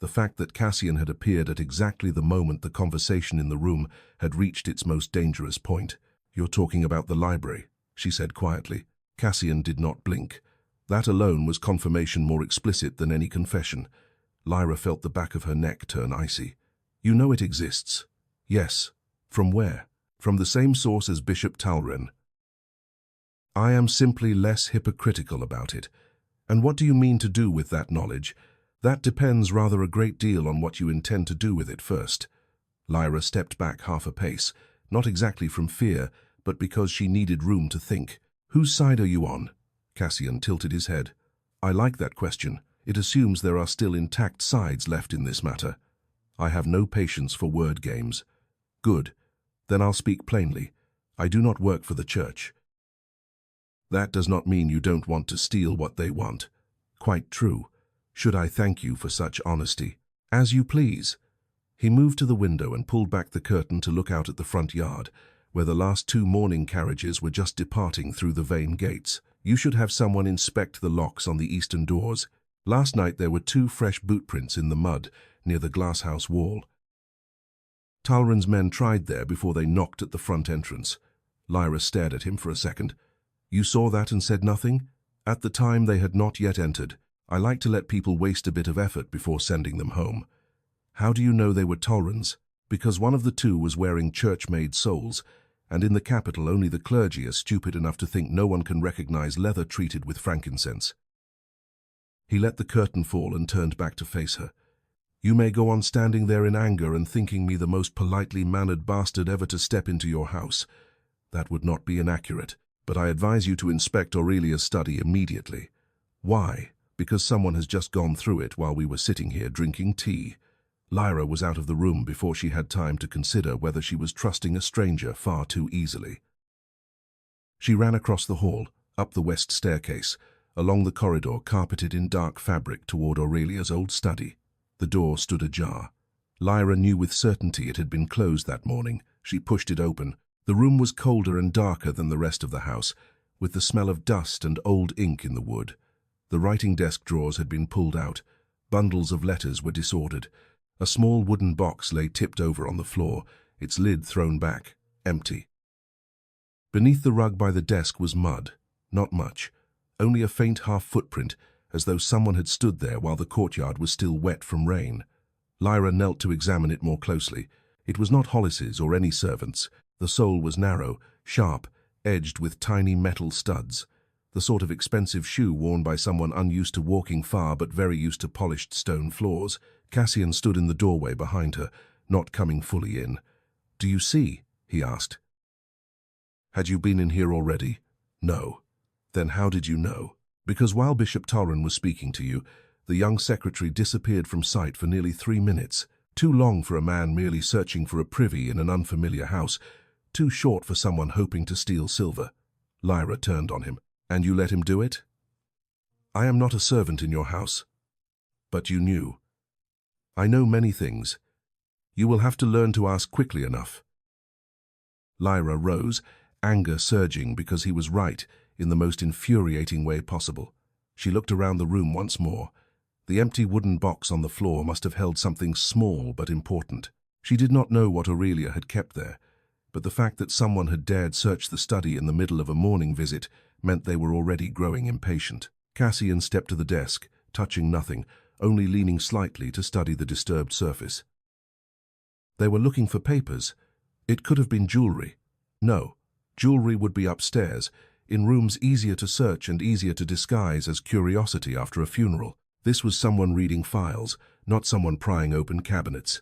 The fact that Cassian had appeared at exactly the moment the conversation in the room had reached its most dangerous point. "You're talking about the library," she said quietly. Cassian did not blink. That alone was confirmation more explicit than any confession. Lyra felt the back of her neck turn icy. "You know it exists." "Yes." "From where?" "From the same source as Bishop Talren." "I am simply less hypocritical about it." "And what do you mean to do with that knowledge?" "That depends rather a great deal on what you intend to do with it first." Lyra stepped back half a pace, not exactly from fear, but because she needed room to think. "Whose side are you on?" Cassian tilted his head. "I like that question. It assumes there are still intact sides left in this matter." "I have no patience for word games." "Good. Then I'll speak plainly. I do not work for the church." "That does not mean you don't want to steal what they want." "Quite true. Should I thank you for such honesty?" "As you please." He moved to the window and pulled back the curtain to look out at the front yard, where the last two mourning carriages were just departing through the vane gates. "You should have someone inspect the locks on the eastern doors. Last night there were 2 fresh boot prints in the mud near the glasshouse wall. Talren's men tried there before they knocked at the front entrance." Lyra stared at him for a second. "You saw that and said nothing?" "At the time they had not yet entered. I like to let people waste a bit of effort before sending them home." "How do you know they were Talren's?" "Because one of the 2 was wearing church-made soles, and in the capital only the clergy are stupid enough to think no one can recognize leather treated with frankincense." He let the curtain fall and turned back to face her. "You may go on standing there in anger and thinking me the most politely mannered bastard ever to step into your house. That would not be inaccurate, but I advise you to inspect Aurelia's study immediately." "Why?" "Because someone has just gone through it while we were sitting here drinking tea." Lyra was out of the room before she had time to consider whether she was trusting a stranger far too easily. She ran across the hall, up the west staircase, along the corridor carpeted in dark fabric toward Aurelia's old study. The door stood ajar. Lyra knew with certainty it had been closed that morning. She pushed it open. The room was colder and darker than the rest of the house, with the smell of dust and old ink in the wood. The writing desk drawers had been pulled out. Bundles of letters were disordered. A small wooden box lay tipped over on the floor, its lid thrown back, empty. Beneath the rug by the desk was mud. Not much. Only a faint half-footprint, as though someone had stood there while the courtyard was still wet from rain. Lyra knelt to examine it more closely. It was not Hollis's or any servant's. The sole was narrow, sharp, edged with tiny metal studs. The sort of expensive shoe worn by someone unused to walking far but very used to polished stone floors. Cassian stood in the doorway behind her, not coming fully in. "Do you see?" he asked. "Had you been in here already?" "No." "Then how did you know?" "Because while Bishop Talren was speaking to you, the young secretary disappeared from sight for nearly 3 minutes. Too long for a man merely searching for a privy in an unfamiliar house. Too short for someone hoping to steal silver." Lyra turned on him. "And you let him do it?" "I am not a servant in your house." "But you knew." "I know many things. You will have to learn to ask quickly enough." Lyra rose, anger surging because he was right in the most infuriating way possible. She looked around the room once more. The empty wooden box on the floor must have held something small but important. She did not know what Aurelia had kept there, but the fact that someone had dared search the study in the middle of a morning visit meant they were already growing impatient. Cassian stepped to the desk, touching nothing, only leaning slightly to study the disturbed surface. They were looking for papers. It could have been jewelry. No, jewelry would be upstairs, in rooms easier to search and easier to disguise as curiosity after a funeral. This was someone reading files, not someone prying open cabinets.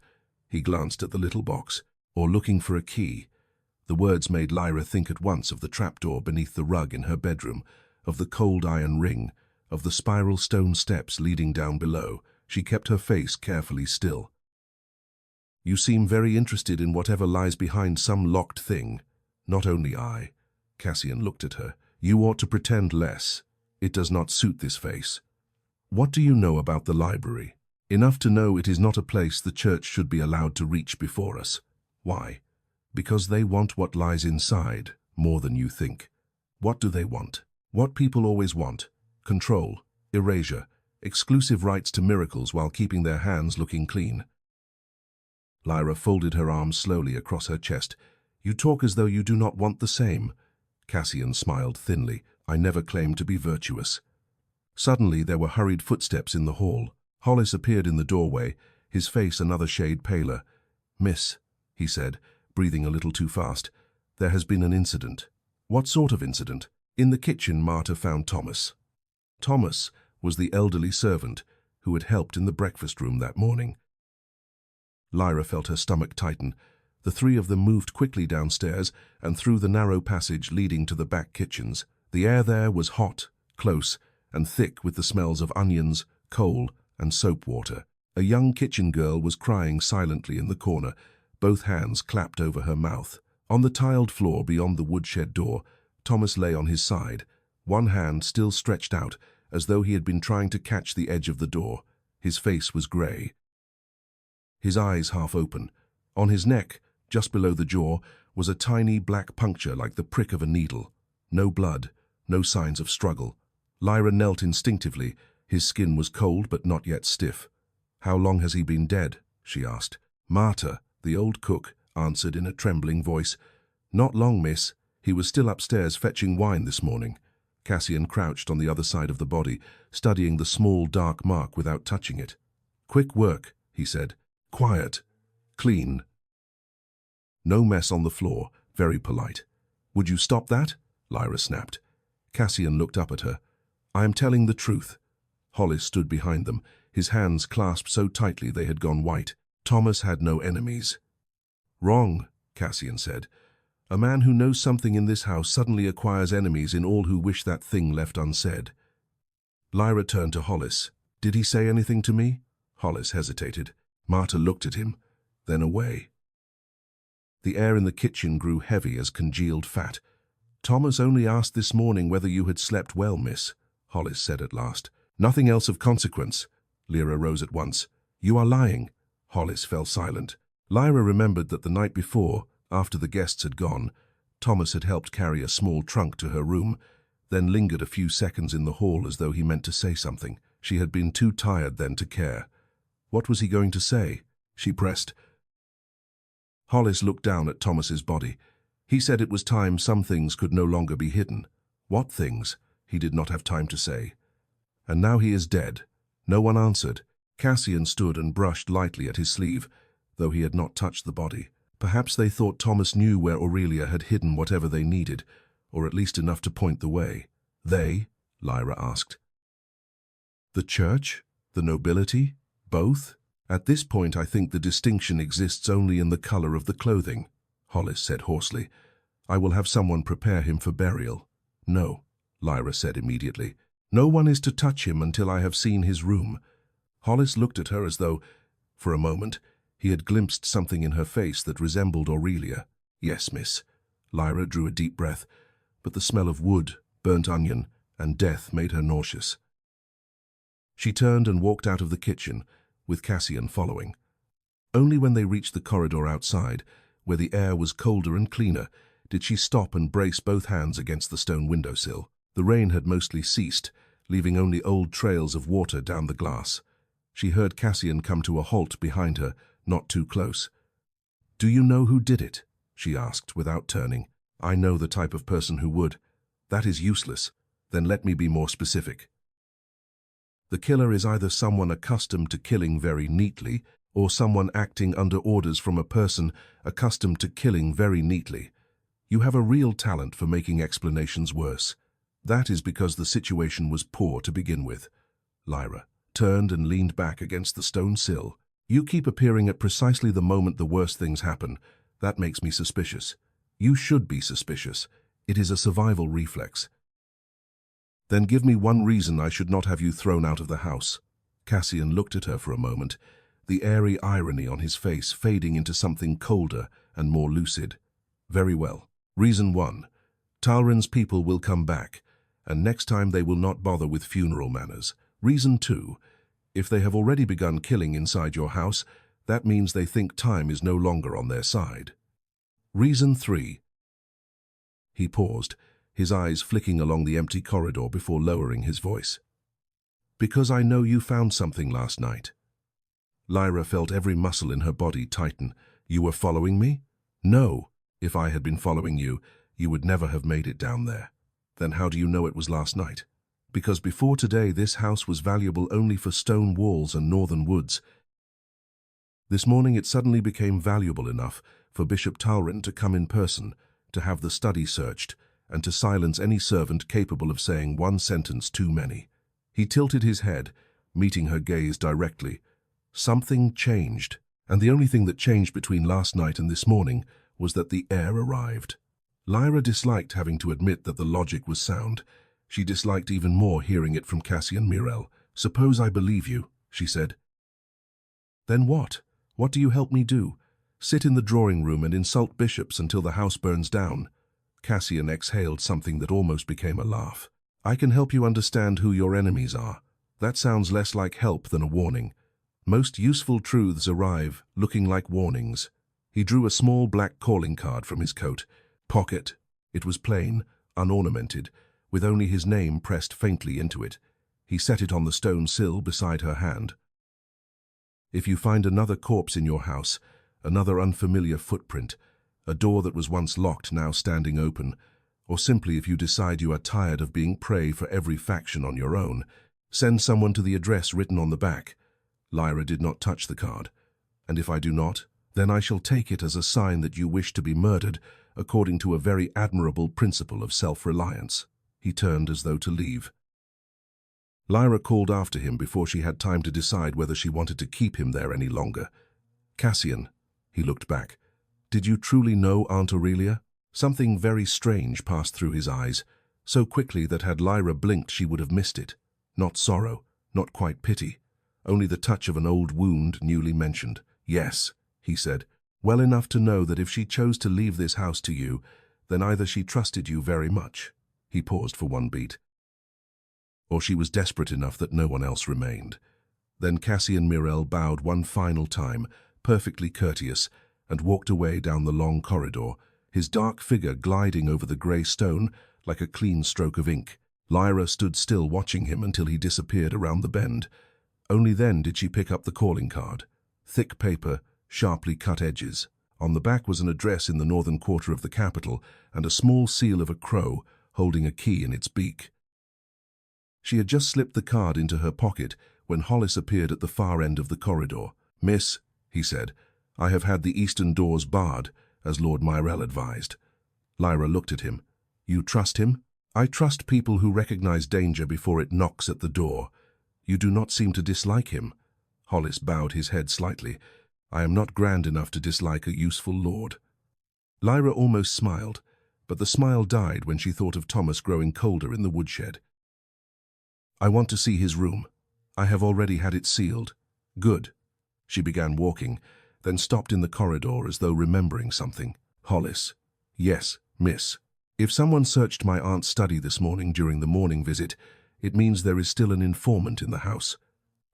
He glanced at the little box, or looking for a key. The words made Lyra think at once of the trapdoor beneath the rug in her bedroom, of the cold iron ring, of the spiral stone steps leading down below. She kept her face carefully still. "You seem very interested in whatever lies behind some locked thing." "Not only I." Cassian looked at her. "You ought to pretend less. It does not suit this face." "What do you know about the library?" "Enough to know it is not a place the church should be allowed to reach before us." "Why?" "Because they want what lies inside, more than you think." "What do they want?" "What people always want. Control, erasure, Exclusive rites to miracles while keeping their hands looking clean. Lyra folded her arms slowly across her chest. You talk as though you do not want the same. Cassian smiled thinly. I never claimed to be virtuous. Suddenly there were hurried footsteps in the hall. Hollis appeared in the doorway, his face another shade paler. Miss, he said, breathing a little too fast, there has been an incident. What sort of incident? In the kitchen, Marta found Thomas. Thomas was the elderly servant who had helped in the breakfast room that morning. Lyra felt her stomach tighten. The three of them moved quickly downstairs and through the narrow passage leading to the back kitchens. The air there was hot, close, and thick with the smells of onions, coal, and soap water. A young kitchen girl was crying silently in the corner, both hands clapped over her mouth. On the tiled floor beyond the woodshed door, Thomas lay on his side, one hand still stretched out, as though he had been trying to catch the edge of the door. His face was grey, his eyes half open. On his neck, just below the jaw, was a tiny black puncture like the prick of a needle. No blood, no signs of struggle. Lyra knelt instinctively. His skin was cold but not yet stiff. How long has he been dead? She asked. Marta, the old cook, answered in a trembling voice. Not long, miss. He was still upstairs fetching wine this morning. Cassian crouched on the other side of the body, studying the small dark mark without touching it. Quick work, he said. Quiet. Clean. No mess on the floor. Very polite. Would you stop that? Lyra snapped. Cassian looked up at her. I am telling the truth. Hollis stood behind them, his hands clasped so tightly they had gone white. Thomas had no enemies. Wrong, Cassian said. A man who knows something in this house suddenly acquires enemies in all who wish that thing left unsaid. Lyra turned to Hollis. Did he say anything to me? Hollis hesitated. Marta looked at him, then away. The air in the kitchen grew heavy as congealed fat. Thomas only asked this morning whether you had slept well, miss, Hollis said at last. Nothing else of consequence. Lyra rose at once. You are lying. Hollis fell silent. Lyra remembered that the night before, after the guests had gone, Thomas had helped carry a small trunk to her room, then lingered a few seconds in the hall as though he meant to say something. She had been too tired then to care. What was he going to say? She pressed. Hollis looked down at Thomas's body. He said it was time some things could no longer be hidden. What things? He did not have time to say. And now he is dead. No one answered. Cassian stood and brushed lightly at his sleeve, though he had not touched the body. Perhaps they thought Thomas knew where Aurelia had hidden whatever they needed, or at least enough to point the way. They? Lyra asked. The church? The nobility? Both? At this point I think the distinction exists only in the color of the clothing, Hollis said hoarsely. I will have someone prepare him for burial. No, Lyra said immediately. No one is to touch him until I have seen his room. Hollis looked at her as though, for a moment, he had glimpsed something in her face that resembled Aurelia. Yes, miss. Lyra drew a deep breath, but the smell of wood, burnt onion, and death made her nauseous. She turned and walked out of the kitchen, with Cassian following. Only when they reached the corridor outside, where the air was colder and cleaner, did she stop and brace both hands against the stone windowsill. The rain had mostly ceased, leaving only old trails of water down the glass. She heard Cassian come to a halt behind her, not too close. Do you know who did it? She asked, without turning. I know the type of person who would. That is useless. Then let me be more specific. The killer is either someone accustomed to killing very neatly, or someone acting under orders from a person accustomed to killing very neatly. You have a real talent for making explanations worse. That is because the situation was poor to begin with. Lyra turned and leaned back against the stone sill. You keep appearing at precisely the moment the worst things happen. That makes me suspicious. You should be suspicious. It is a survival reflex. Then give me one reason I should not have you thrown out of the house. Cassian looked at her for a moment, the airy irony on his face fading into something colder and more lucid. Very well. Reason 1. Talrin's people will come back, and next time they will not bother with funeral manners. Reason 2. If they have already begun killing inside your house, that means they think time is no longer on their side. Reason 3. He paused, his eyes flicking along the empty corridor before lowering his voice. Because I know you found something last night. Lyra felt every muscle in her body tighten. You were following me? No. If I had been following you, you would never have made it down there. Then how do you know it was last night? Because before today this house was valuable only for stone walls and northern woods. This morning it suddenly became valuable enough for Bishop Talrin to come in person, to have the study searched, and to silence any servant capable of saying one sentence too many. He tilted his head, meeting her gaze directly. Something changed, and the only thing that changed between last night and this morning was that the heir arrived. Lyra disliked having to admit that the logic was sound. She disliked even more hearing it from Cassian Mirel. "Suppose I believe you," she said. "Then what? What do you help me do? Sit in the drawing room and insult bishops until the house burns down?" Cassian exhaled something that almost became a laugh. "I can help you understand who your enemies are. That sounds less like help than a warning. Most useful truths arrive looking like warnings." He drew a small black calling card from his coat pocket. It was plain, unornamented, with only his name pressed faintly into it. He set it on the stone sill beside her hand. "If you find another corpse in your house, another unfamiliar footprint, a door that was once locked now standing open, or simply if you decide you are tired of being prey for every faction on your own, send someone to the address written on the back." Lyra did not touch the card. "And if I do not, then I shall take it as a sign that you wish to be murdered according to a very admirable principle of self-reliance." He turned as though to leave. Lyra called after him before she had time to decide whether she wanted to keep him there any longer. "Cassian," he looked back, "did you truly know Aunt Aurelia?" Something very strange passed through his eyes, so quickly that had Lyra blinked she would have missed it. Not sorrow, not quite pity, only the touch of an old wound newly mentioned. "Yes," he said, "well enough to know that if she chose to leave this house to you, then either she trusted you very much," he paused for one beat, "or she was desperate enough that no one else remained." Then Cassian Mirel bowed one final time, perfectly courteous, and walked away down the long corridor, his dark figure gliding over the grey stone like a clean stroke of ink. Lyra stood still watching him until he disappeared around the bend. Only then did she pick up the calling card. Thick paper, sharply cut edges. On the back was an address in the northern quarter of the capital and a small seal of a crow holding a key in its beak. She had just slipped the card into her pocket when Hollis appeared at the far end of the corridor. "Miss," he said, "I have had the eastern doors barred, as Lord Myrell advised." Lyra looked at him. "You trust him?" "I trust people who recognize danger before it knocks at the door. You do not seem to dislike him." Hollis bowed his head slightly. "I am not grand enough to dislike a useful lord." Lyra almost smiled, but the smile died when she thought of Thomas growing colder in the woodshed. "I want to see his room. I have already had it sealed." "Good." She began walking, then stopped in the corridor as though remembering something. "Hollis." "Yes, miss. If someone searched my aunt's study this morning during the morning visit, it means there is still an informant in the house."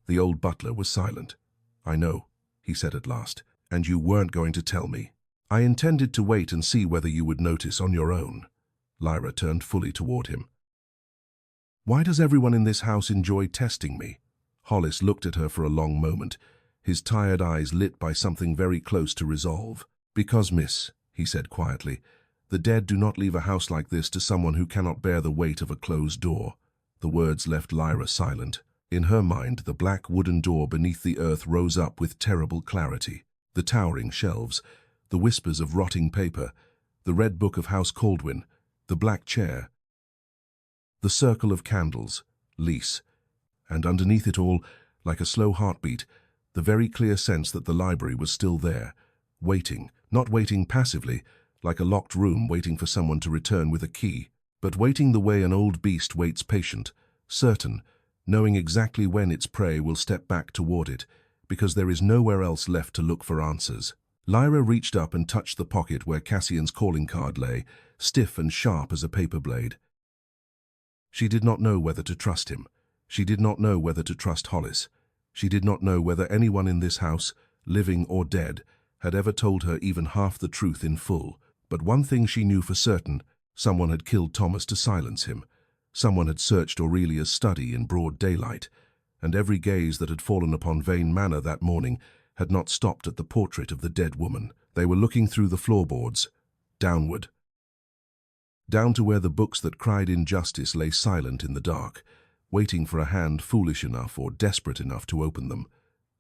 The old butler was silent. "I know," he said at last, "and you weren't going to tell me." "I intended to wait and see whether you would notice on your own." Lyra turned fully toward him. "Why does everyone in this house enjoy testing me?" Hollis looked at her for a long moment, his tired eyes lit by something very close to resolve. "Because, miss," he said quietly, "the dead do not leave a house like this to someone who cannot bear the weight of a closed door." The words left Lyra silent. In her mind, the black wooden door beneath the earth rose up with terrible clarity. The towering shelves, the whispers of rotting paper, the red book of House Caldwin, the black chair, the circle of candles, lease, and underneath it all, like a slow heartbeat, the very clear sense that the library was still there, waiting, not waiting passively, like a locked room waiting for someone to return with a key, but waiting the way an old beast waits patient, certain, knowing exactly when its prey will step back toward it, because there is nowhere else left to look for answers. Lyra reached up and touched the pocket where Cassian's calling card lay, stiff and sharp as a paper blade. She did not know whether to trust him. She did not know whether to trust Hollis. She did not know whether anyone in this house, living or dead, had ever told her even half the truth in full. But one thing she knew for certain: someone had killed Thomas to silence him. Someone had searched Aurelia's study in broad daylight, and every gaze that had fallen upon Vane Manor that morning had not stopped at the portrait of the dead woman. They were looking through the floorboards, downward, down to where the books that cried injustice lay silent in the dark, waiting for a hand foolish enough or desperate enough to open them.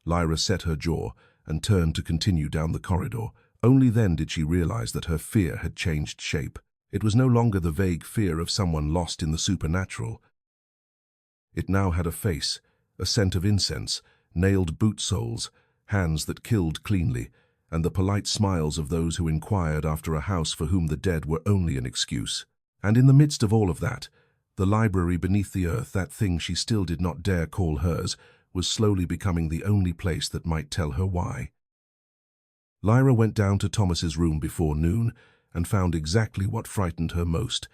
Lyra set her jaw and turned to continue down the corridor. Only then did she realize that her fear had changed shape. It was no longer the vague fear of someone lost in the supernatural. It now had a face, a scent of incense, nailed boot soles, hands that killed cleanly, and the polite smiles of those who inquired after a house for whom the dead were only an excuse. And in the midst of all of that, the library beneath the earth, that thing she still did not dare call hers, was slowly becoming the only place that might tell her why. Lyra went down to Thomas's room before noon and found exactly what frightened her most.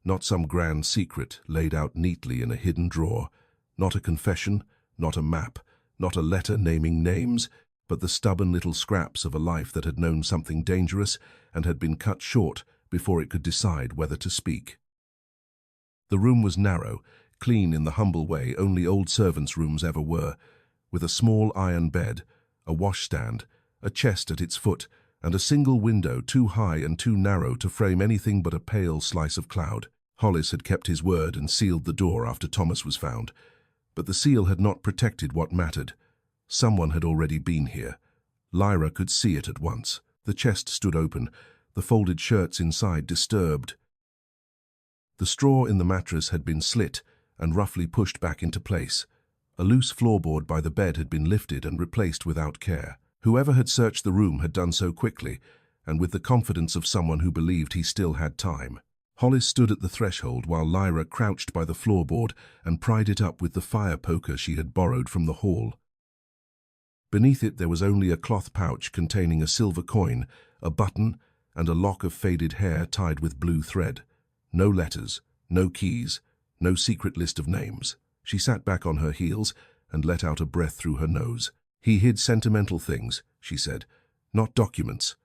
Not some grand secret laid out neatly in a hidden drawer, not a confession, not a map, not a letter naming names, but the stubborn little scraps of a life that had known something dangerous and had been cut short before it could decide whether to speak. The room was narrow, clean in the humble way only old servants' rooms ever were, with a small iron bed, a washstand, a chest at its foot, and a single window too high and too narrow to frame anything but a pale slice of cloud. Hollis had kept his word and sealed the door after Thomas was found, but the seal had not protected what mattered. Someone had already been here. Lyra could see it at once. The chest stood open, the folded shirts inside disturbed. The straw in the mattress had been slit and roughly pushed back into place. A loose floorboard by the bed had been lifted and replaced without care. Whoever had searched the room had done so quickly, and with the confidence of someone who believed he still had time. Hollis stood at the threshold while Lyra crouched by the floorboard and pried it up with the fire poker she had borrowed from the hall. Beneath it there was only a cloth pouch containing a silver coin, a button, and a lock of faded hair tied with blue thread. No letters, no keys, no secret list of names. She sat back on her heels and let out a breath through her nose. He hid sentimental things, she said, not documents.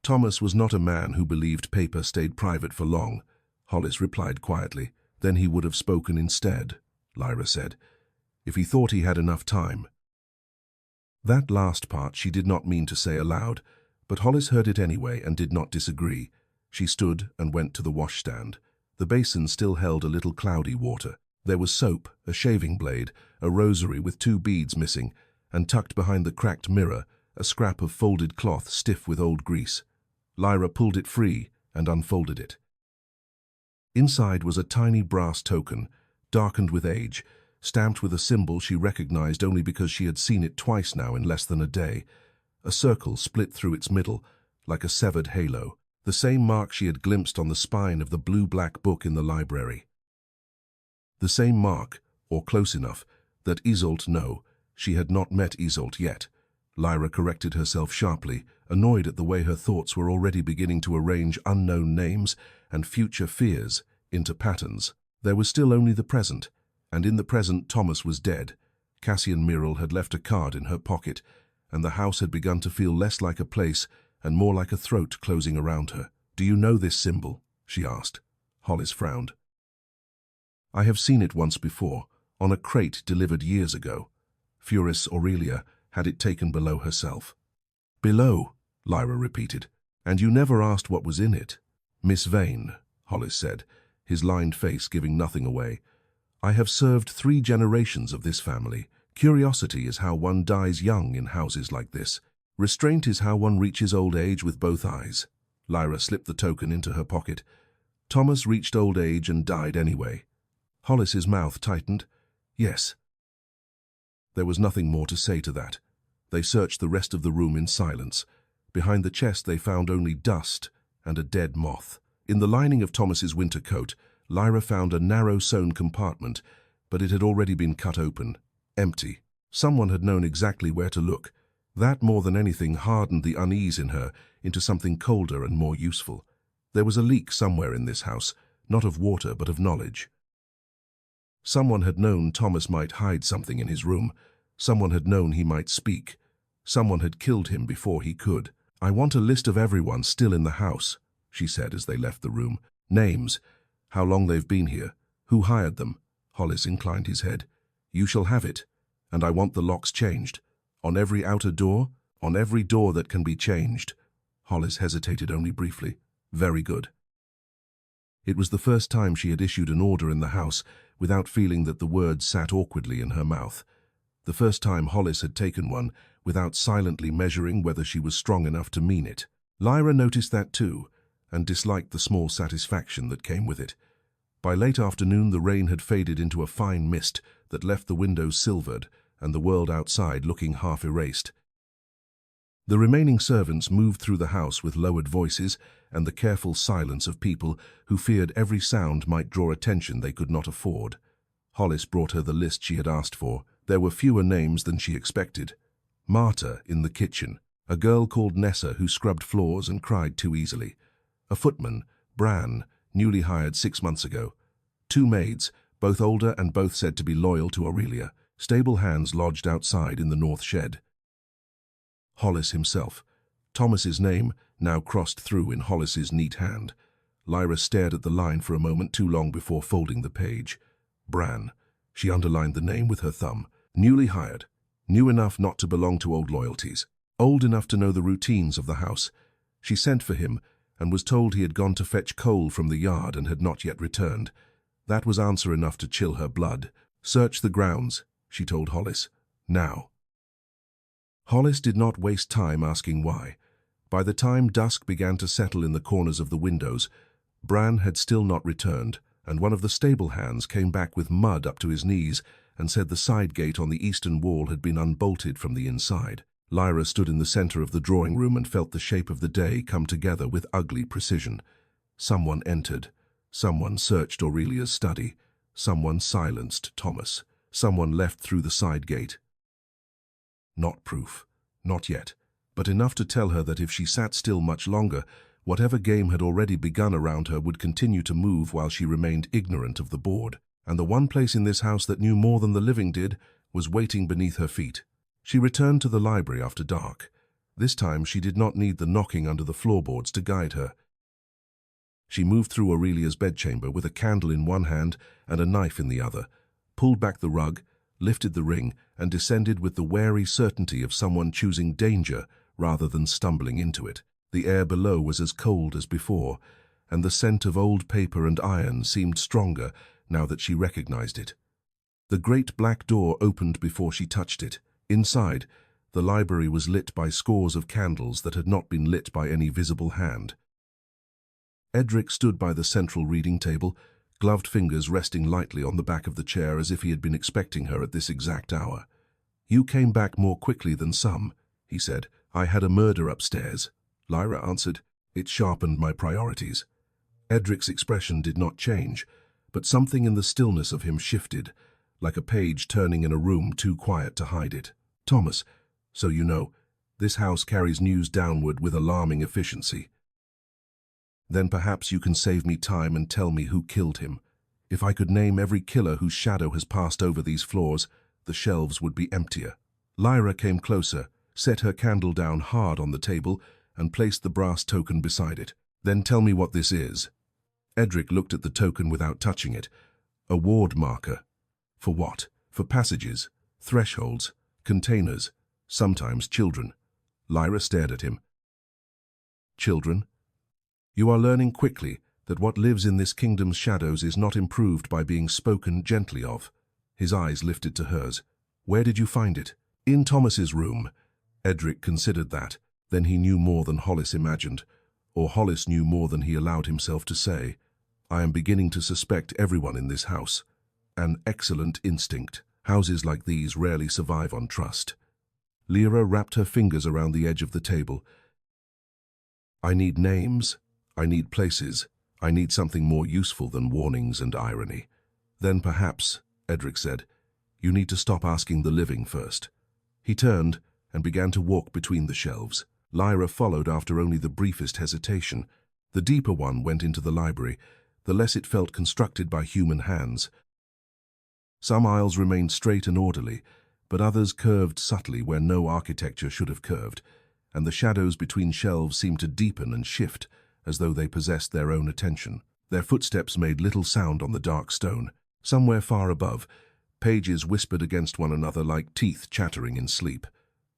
Thomas was not a man who believed paper stayed private for long, Hollis replied quietly. Then he would have spoken instead, Lyra said, if he thought he had enough time. That last part she did not mean to say aloud, but Hollis heard it anyway and did not disagree. She stood and went to the washstand. The basin still held a little cloudy water. There was soap, a shaving blade, a rosary with 2 beads missing, and tucked behind the cracked mirror, a scrap of folded cloth stiff with old grease. Lyra pulled it free and unfolded it. Inside was a tiny brass token, darkened with age, stamped with a symbol she recognized only because she had seen it twice now in less than a day. A circle split through its middle, like a severed halo, the same mark she had glimpsed on the spine of the blue-black book in the library. The same mark, or close enough, that Isolde she had not met Isolde yet. Lyra corrected herself sharply, annoyed at the way her thoughts were already beginning to arrange unknown names and future fears into patterns. There was still only the present, and in the present Thomas was dead. Cassian Myrrell had left a card in her pocket, and the house had begun to feel less like a place and more like a throat closing around her. "Do you know this symbol?" she asked. Hollis frowned. "I have seen it once before, on a crate delivered years ago. Furis Aurelia had it taken below herself." "Below," Lyra repeated. "And you never asked what was in it?" "Miss Vane," Hollis said, his lined face giving nothing away. "I have served 3 generations of this family. Curiosity is how one dies young in houses like this. Restraint is how one reaches old age with both eyes." Lyra slipped the token into her pocket. "Thomas reached old age and died anyway." Hollis's mouth tightened. "Yes." There was nothing more to say to that. They searched the rest of the room in silence. Behind the chest they found only dust and a dead moth. In the lining of Thomas's winter coat, Lyra found a narrow sewn compartment, but it had already been cut open. Empty. Someone had known exactly where to look. That, more than anything, hardened the unease in her into something colder and more useful. There was a leak somewhere in this house, not of water but of knowledge. Someone had known Thomas might hide something in his room. Someone had known he might speak. Someone had killed him before he could. "I want a list of everyone still in the house," she said as they left the room. "Names, how long they've been here, who hired them." Hollis inclined his head. You shall have it, and I want the locks changed. On every outer door, on every door that can be changed. Hollis hesitated only briefly. Very good. It was the first time she had issued an order in the house without feeling that the words sat awkwardly in her mouth. The first time Hollis had taken one without silently measuring whether she was strong enough to mean it. Lyra noticed that too, and disliked the small satisfaction that came with it. By late afternoon, the rain had faded into a fine mist that left the windows silvered and the world outside looking half erased. The remaining servants moved through the house with lowered voices and the careful silence of people who feared every sound might draw attention they could not afford. Hollis brought her the list she had asked for. There were fewer names than she expected. Marta in the kitchen, a girl called Nessa who scrubbed floors and cried too easily, a footman, Bran, newly hired 6 months ago, 2 maids, both older and both said to be loyal to Aurelia, stable hands lodged outside in the north shed. Hollis himself. Thomas's name now crossed through in Hollis's neat hand. Lyra stared at the line for a moment too long before folding the page. Bran. She underlined the name with her thumb. Newly hired. New enough not to belong to old loyalties. Old enough to know the routines of the house. She sent for him and was told he had gone to fetch coal from the yard and had not yet returned. That was answer enough to chill her blood. Search the grounds, she told Hollis. Now. Hollis did not waste time asking why. By the time dusk began to settle in the corners of the windows, Bran had still not returned, and one of the stable hands came back with mud up to his knees and said the side gate on the eastern wall had been unbolted from the inside. Lyra stood in the center of the drawing room and felt the shape of the day come together with ugly precision. Someone entered. Someone searched Aurelia's study. Someone silenced Thomas. Someone left through the side gate. Not proof. Not yet. But enough to tell her that if she sat still much longer, whatever game had already begun around her would continue to move while she remained ignorant of the board. And the one place in this house that knew more than the living did was waiting beneath her feet. She returned to the library after dark. This time she did not need the knocking under the floorboards to guide her. She moved through Aurelia's bedchamber with a candle in one hand and a knife in the other, pulled back the rug, lifted the ring, and descended with the wary certainty of someone choosing danger rather than stumbling into it. The air below was as cold as before, and the scent of old paper and iron seemed stronger now that she recognized it. The great black door opened before she touched it. Inside, the library was lit by scores of candles that had not been lit by any visible hand. Edric stood by the central reading table, gloved fingers resting lightly on the back of the chair as if he had been expecting her at this exact hour. "You came back more quickly than some," he said. "I had a murder upstairs," Lyra answered. "It sharpened my priorities." Edric's expression did not change, but something in the stillness of him shifted, like a page turning in a room too quiet to hide it. "Thomas, so you know, this house carries news downward with alarming efficiency. Then perhaps you can save me time and tell me who killed him. If I could name every killer whose shadow has passed over these floors, the shelves would be emptier." Lyra came closer, set her candle down hard on the table, and placed the brass token beside it. "Then tell me what this is." Edric looked at the token without touching it. A ward marker. For what? For passages, thresholds, containers, sometimes children. Lyra stared at him. "Children? You are learning quickly that what lives in this kingdom's shadows is not improved by being spoken gently of." His eyes lifted to hers. "Where did you find it?" "In Thomas's room." Edric considered that. Then he knew more than Hollis imagined, or Hollis knew more than he allowed himself to say. "I am beginning to suspect everyone in this house. An excellent instinct. Houses like these rarely survive on trust." Lyra wrapped her fingers around the edge of the table. "I need names. I need places. I need something more useful than warnings and irony." "Then perhaps," Edric said, "you need to stop asking the living first." He turned and began to walk between the shelves. Lyra followed after only the briefest hesitation. The deeper one went into the library, the less it felt constructed by human hands. Some aisles remained straight and orderly, but others curved subtly where no architecture should have curved, and the shadows between shelves seemed to deepen and shift, as though they possessed their own attention. Their footsteps made little sound on the dark stone. Somewhere far above, Pages whispered against one another like teeth chattering in sleep.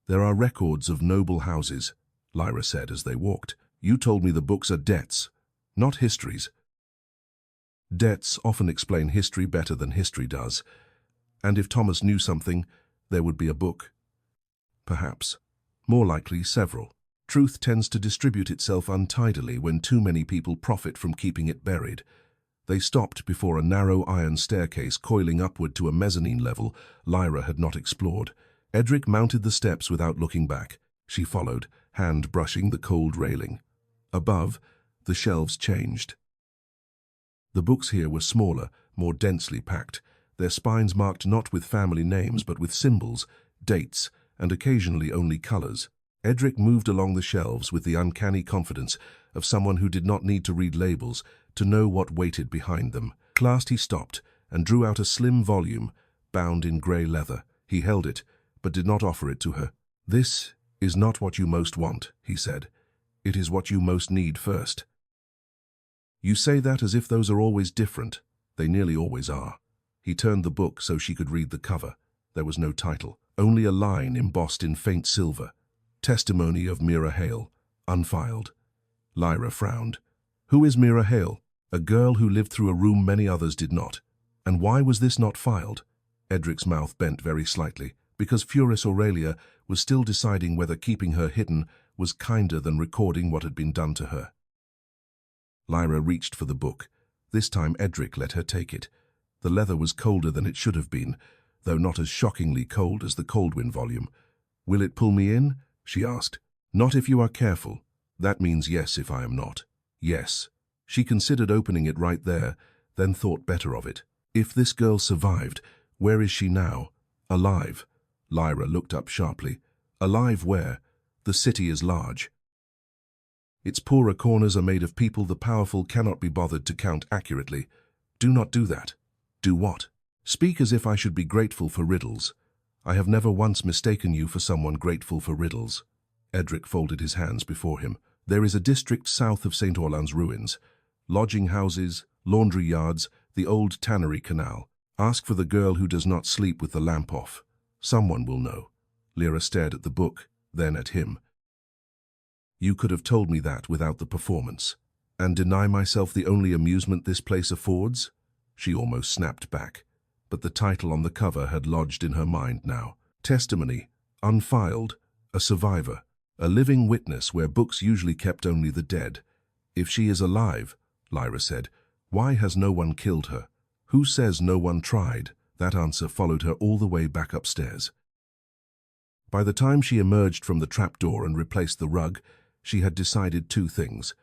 "There are records of noble houses," Lyra said as they walked. "You told me the books are debts, not histories." Debts often explain history better than history does. And if Thomas knew something, there would be a book. Perhaps. More likely, several. Truth tends to distribute itself untidily when too many people profit from keeping it buried. They stopped before a narrow iron staircase coiling upward to a mezzanine level Lyra had not explored. Edric mounted the steps without looking back. She followed, hand brushing the cold railing. Above, the shelves changed. The books here were smaller, more densely packed, their spines marked not with family names but with symbols, dates, and occasionally only colors. Edric moved along the shelves with the uncanny confidence of someone who did not need to read labels to know what waited behind them. At last he stopped and drew out a slim volume, bound in grey leather. He held it, but did not offer it to her. "This is not what you most want," he said. "It is what you most need first." "You say that as if those are always different. They nearly always are." He turned the book so she could read the cover. There was no title, only a line embossed in faint silver. "Testimony of Mira Hale, unfiled." Lyra frowned. Who is Mira Hale? A girl who lived through a room many others did not. And why was this not filed? Edric's mouth bent very slightly, because Furus Aurelia was still deciding whether keeping her hidden was kinder than recording what had been done to her. Lyra reached for the book. This time Edric let her take it. The leather was colder than it should have been, though not as shockingly cold as the Coldwind volume. "Will it pull me in?" she asked. "Not if you are careful." "That means yes if I am not." "Yes." She considered opening it right there, then thought better of it. If this girl survived, where is she now? Alive. Lyra looked up sharply. Alive where? The city is large. Its poorer corners are made of people the powerful cannot be bothered to count accurately. Do not do that. Do what? Speak as if I should be grateful for riddles. I have never once mistaken you for someone grateful for riddles. Edric folded his hands before him. There is a district south of St. Orlan's ruins. Lodging houses, laundry yards, the old tannery canal. Ask for the girl who does not sleep with the lamp off. Someone will know. Lyra stared at the book, then at him. You could have told me that without the performance. And deny myself the only amusement this place affords? She almost snapped back. But the title on the cover had lodged in her mind now. Testimony, unfiled, a survivor, a living witness where books usually kept only the dead. If she is alive, Lyra said, why has no one killed her? Who says no one tried? That answer followed her all the way back upstairs. By the time she emerged from the trapdoor and replaced the rug, she had decided two things.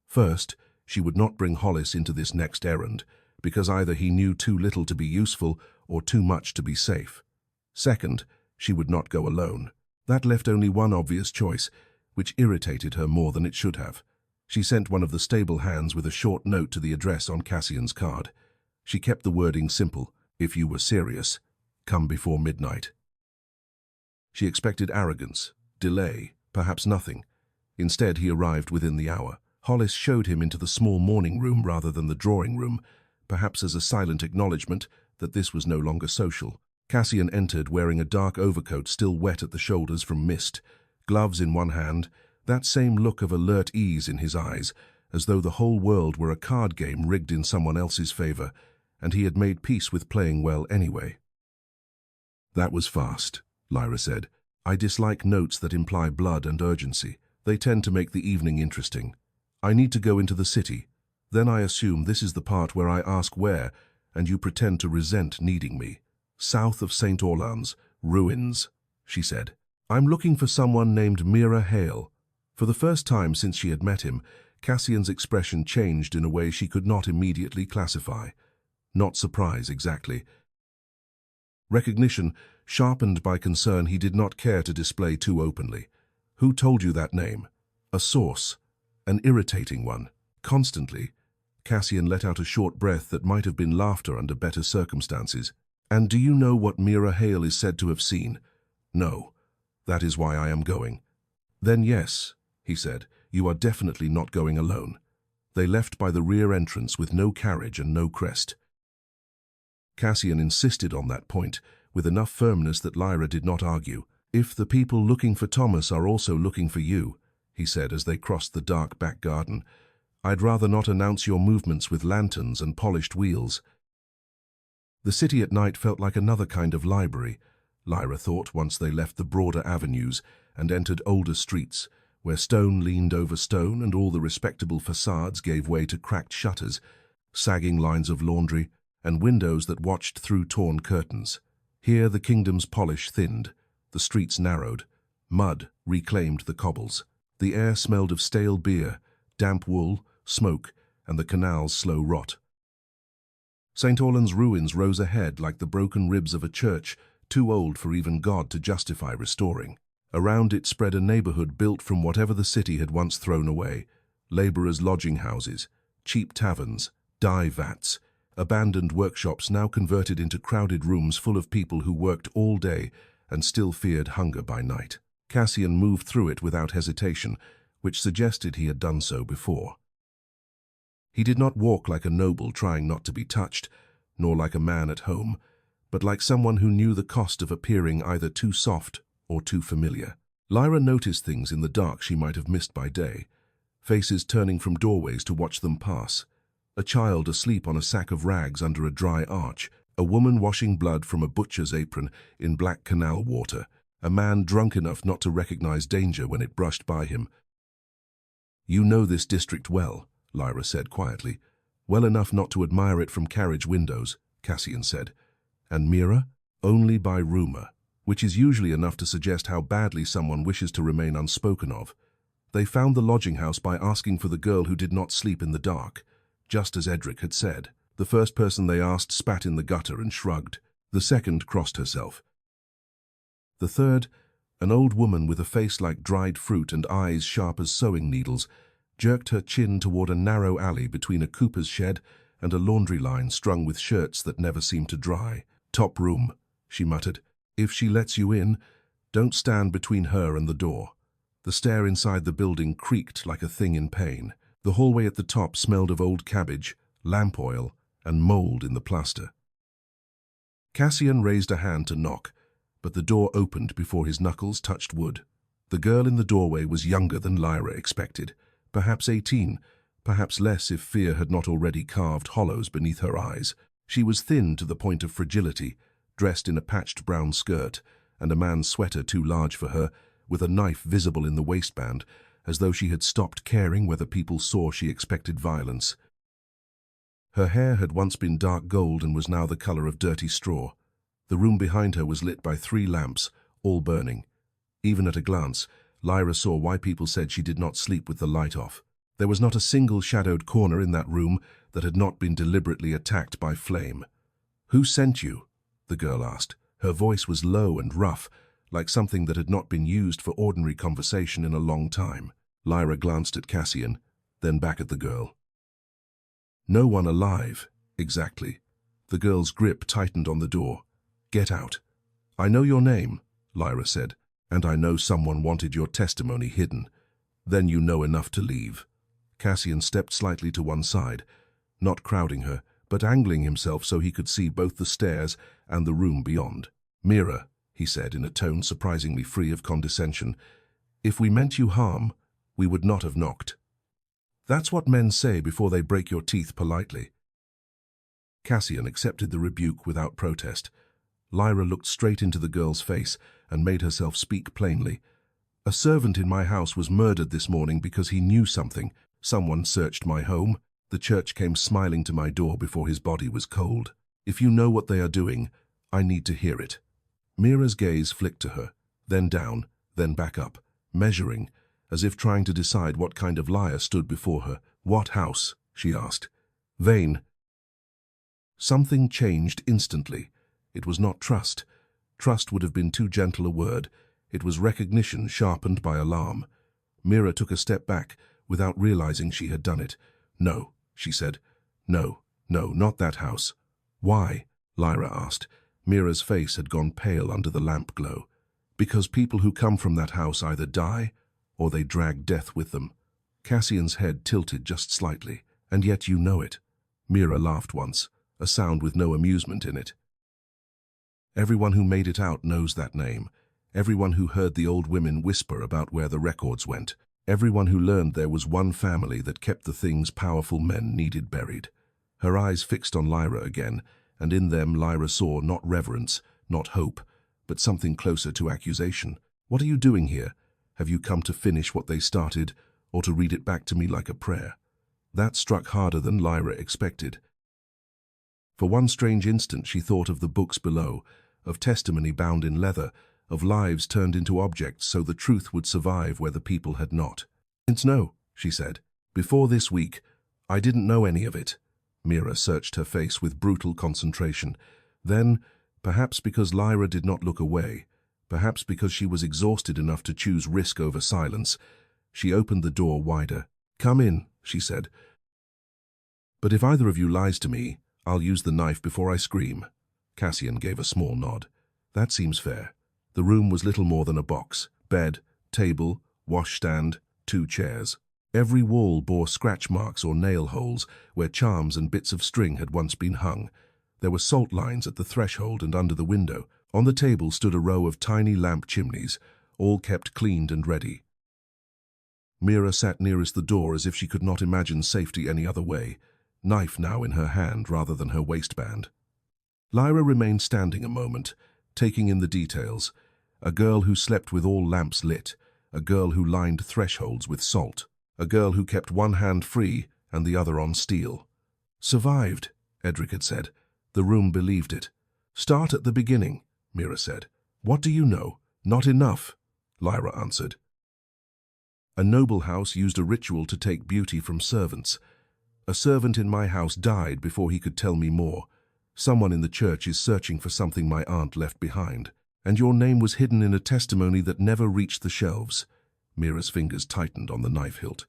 First, she would not bring Hollis into this next errand, because either he knew too little to be useful or too much to be safe. Second, she would not go alone. That left only one obvious choice, which irritated her more than it should have. She sent one of the stable hands with a short note to the address on Cassian's card. She kept the wording simple. If you were serious, come before midnight. She expected arrogance, delay, perhaps nothing. Instead, he arrived within the hour. Hollis showed him into the small morning room rather than the drawing room, perhaps as a silent acknowledgement that this was no longer social. Cassian entered wearing a dark overcoat still wet at the shoulders from mist, gloves in one hand, that same look of alert ease in his eyes, as though the whole world were a card game rigged in someone else's favor, and he had made peace with playing well anyway. That was fast, Lyra said. I dislike notes that imply blood and urgency. They tend to make the evening interesting. I need to go into the city. Then I assume this is the part where I ask where, and you pretend to resent needing me. South of St. Orlan's, ruins, she said. I'm looking for someone named Mira Hale. For the first time since she had met him, Cassian's expression changed in a way she could not immediately classify. Not surprise, exactly. Recognition, sharpened by concern he did not care to display too openly. Who told you that name? A source. An irritating one. Constantly. Cassian let out a short breath that might have been laughter under better circumstances. And do you know what Mira Hale is said to have seen? No. That is why I am going. Then yes, he said, you are definitely not going alone. They left by the rear entrance with no carriage and no crest. Cassian insisted on that point, with enough firmness that Lyra did not argue. "If the people looking for Thomas are also looking for you," he said as they crossed the dark back garden, "I'd rather not announce your movements with lanterns and polished wheels." The city at night felt like another kind of library, Lyra thought once they left the broader avenues and entered older streets, where stone leaned over stone and all the respectable facades gave way to cracked shutters, sagging lines of laundry, and windows that watched through torn curtains. Here the kingdom's polish thinned, the streets narrowed, mud reclaimed the cobbles. The air smelled of stale beer, damp wool, smoke, and the canal's slow rot. St. Orlan's ruins rose ahead like the broken ribs of a church, too old for even God to justify restoring. Around it spread a neighborhood built from whatever the city had once thrown away: laborers' lodging houses, cheap taverns, dye vats, abandoned workshops now converted into crowded rooms full of people who worked all day and still feared hunger by night. Cassian moved through it without hesitation, which suggested he had done so before. He did not walk like a noble trying not to be touched, nor like a man at home, but like someone who knew the cost of appearing either too soft or too familiar. Lyra noticed things in the dark she might have missed by day, faces turning from doorways to watch them pass, a child asleep on a sack of rags under a dry arch, a woman washing blood from a butcher's apron in black canal water, a man drunk enough not to recognize danger when it brushed by him. "You know this district well," Lyra said quietly. "Well enough not to admire it from carriage windows," Cassian said. "And Mira? Only by rumor, which is usually enough to suggest how badly someone wishes to remain unspoken of. They found the lodging house by asking for the girl who did not sleep in the dark, just as Edric had said. The first person they asked spat in the gutter and shrugged. The second crossed herself. The third, an old woman with a face like dried fruit and eyes sharp as sewing needles, jerked her chin toward a narrow alley between a cooper's shed and a laundry line strung with shirts that never seemed to dry. "Top room," she muttered. "If she lets you in, don't stand between her and the door." The stair inside the building creaked like a thing in pain. The hallway at the top smelled of old cabbage, lamp oil, and mold in the plaster. Cassian raised a hand to knock, but the door opened before his knuckles touched wood. The girl in the doorway was younger than Lyra expected, perhaps 18, perhaps less if fear had not already carved hollows beneath her eyes. She was thin to the point of fragility, dressed in a patched brown skirt and a man's sweater too large for her, with a knife visible in the waistband, as though she had stopped caring whether people saw she expected violence. Her hair had once been dark gold and was now the color of dirty straw. The room behind her was lit by 3 lamps, all burning. Even at a glance, Lyra saw why people said she did not sleep with the light off. There was not a single shadowed corner in that room that had not been deliberately attacked by flame. "Who sent you?" the girl asked. Her voice was low and rough, like something that had not been used for ordinary conversation in a long time. Lyra glanced at Cassian, then back at the girl. "No one alive, exactly." The girl's grip tightened on the door. "Get out." "I know your name," Lyra said, "and I know someone wanted your testimony hidden. Then you know enough to leave." Cassian stepped slightly to one side, not crowding her, but angling himself so he could see both the stairs and the room beyond. "Mira," he said in a tone surprisingly free of condescension, "if we meant you harm, we would not have knocked. That's what men say before they break your teeth politely." Cassian accepted the rebuke without protest. Lyra looked straight into the girl's face and made herself speak plainly. "A servant in my house was murdered this morning because he knew something. Someone searched my home. The church came smiling to my door before his body was cold. If you know what they are doing, I need to hear it." Mira's gaze flicked to her, then down, then back up, measuring, as if trying to decide what kind of liar stood before her. "What house?" she asked. "Vane." Something changed instantly. It was not trust. Trust would have been too gentle a word. It was recognition sharpened by alarm. Mira took a step back, without realizing she had done it. "No," she said. "No, not that house." "Why?" Lyra asked. Mira's face had gone pale under the lamp glow. "Because people who come from that house either die, or they drag death with them." Cassian's head tilted just slightly. "And yet you know it." Mira laughed once, a sound with no amusement in it. Everyone who made it out knows that name. Everyone who heard the old women whisper about where the records went. Everyone who learned there was one family that kept the things powerful men needed buried. Her eyes fixed on Lyra again, and in them Lyra saw not reverence, not hope, but something closer to accusation. "What are you doing here? Have you come to finish what they started, or to read it back to me like a prayer?" That struck harder than Lyra expected. For one strange instant she thought of the books below, of testimony bound in leather, of lives turned into objects so the truth would survive where the people had not. "No," she said. "Before this week, I didn't know any of it." Mira searched her face with brutal concentration. Then, perhaps because Lyra did not look away, perhaps because she was exhausted enough to choose risk over silence, she opened the door wider. "Come in," she said. "But if either of you lies to me, I'll use the knife before I scream." Cassian gave a small nod. "That seems fair." The room was little more than a box. Bed, table, washstand, 2 chairs. Every wall bore scratch marks or nail holes where charms and bits of string had once been hung. There were salt lines at the threshold and under the window. On the table stood a row of tiny lamp chimneys, all kept cleaned and ready. Mira sat nearest the door as if she could not imagine safety any other way, knife now in her hand rather than her waistband. Lyra remained standing a moment, taking in the details. A girl who slept with all lamps lit, a girl who lined thresholds with salt, a girl who kept one hand free and the other on steel. "Survived," Edric had said. The room believed it. "Start at the beginning," Mira said. "What do you know?" "Not enough," Lyra answered. "A noble house used a ritual to take beauty from servants. A servant in my house died before he could tell me more. Someone in the church is searching for something my aunt left behind. And your name was hidden in a testimony that never reached the shelves." Mira's fingers tightened on the knife hilt.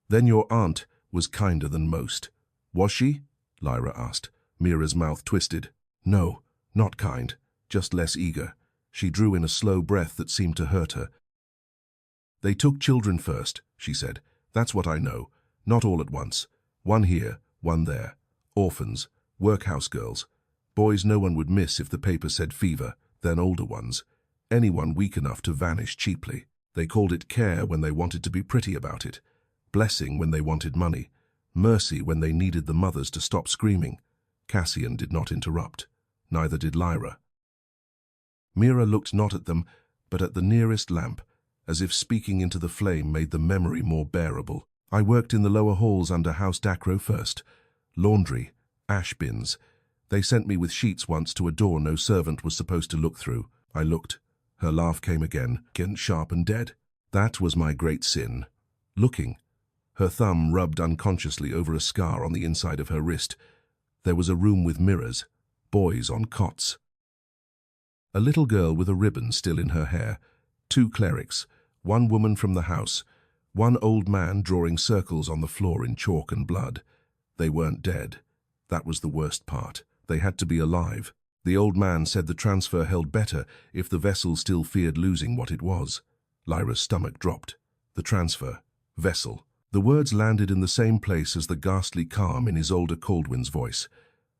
"Then your aunt was kinder than most." "Was she?" Lyra asked. Mira's mouth twisted. "No, not kind, just less eager." She drew in a slow breath that seemed to hurt her. "They took children first," she said. "That's what I know. Not all at once. One here, one there. Orphans, workhouse girls. Boys no one would miss if the paper said fever, then older ones. Anyone weak enough to vanish cheaply. They called it care when they wanted to be pretty about it. Blessing when they wanted money. Mercy when they needed the mothers to stop screaming." Cassian did not interrupt. Neither did Lyra. Mira looked not at them, but at the nearest lamp, as if speaking into the flame made the memory more bearable. "I worked in the lower halls under House Dacro first. Laundry, ash bins. They sent me with sheets once to a door no servant was supposed to look through. I looked." Her laugh came again sharp and dead. "That was my great sin. Looking." Her thumb rubbed unconsciously over a scar on the inside of her wrist. There was a room with mirrors, boys on cots. A little girl with a ribbon still in her hair, 2 clerics, 1 woman from the house, 1 old man drawing circles on the floor in chalk and blood. They weren't dead. That was the worst part. They had to be alive. The old man said the transfer held better if the vessel still feared losing what it was. Lyra's stomach dropped. The transfer. Vessel. The words landed in the same place as the ghastly calm in Isolde Caldwin's voice.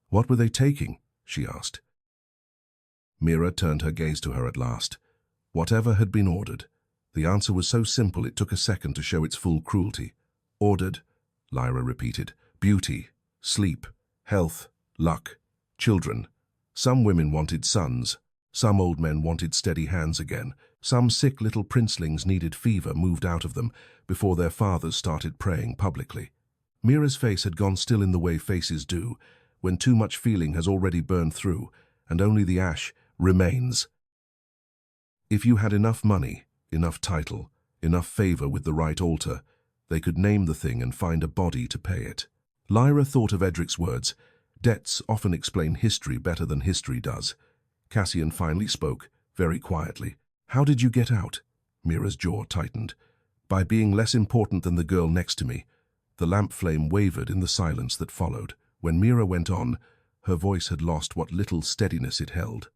"What were they taking?" she asked. Mira turned her gaze to her at last. Whatever had been ordered. The answer was so simple it took a second to show its full cruelty. "Ordered," Lyra repeated. "Beauty, sleep, health, luck, children. Some women wanted sons. Some old men wanted steady hands again. Some sick little princelings needed fever moved out of them before their fathers started praying publicly." Mira's face had gone still in the way faces do, when too much feeling has already burned through, and only the ash remains. If you had enough money, enough title, enough favor with the right altar, they could name the thing and find a body to pay it. Lyra thought of Edric's words. Debts often explain history better than history does. Cassian finally spoke, very quietly. "How did you get out?" Mira's jaw tightened. "By being less important than the girl next to me." The lamp flame wavered in the silence that followed. When Mira went on, her voice had lost what little steadiness it held.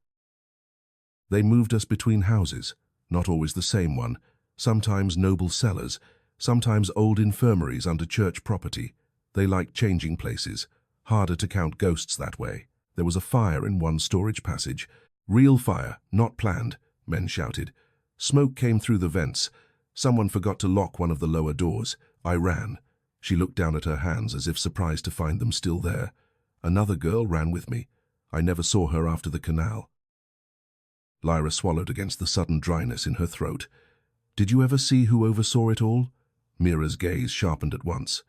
"They moved us between houses, not always the same one, sometimes noble cellars, sometimes old infirmaries under church property. They liked changing places. Harder to count ghosts that way. There was a fire in one storage passage. Real fire, not planned, men shouted. Smoke came through the vents. Someone forgot to lock one of the lower doors. I ran. She looked down at her hands as if surprised to find them still there. Another girl ran with me. I never saw her after the canal. Lyra swallowed against the sudden dryness in her throat. Did you ever see who oversaw it all? Mira's gaze sharpened at once.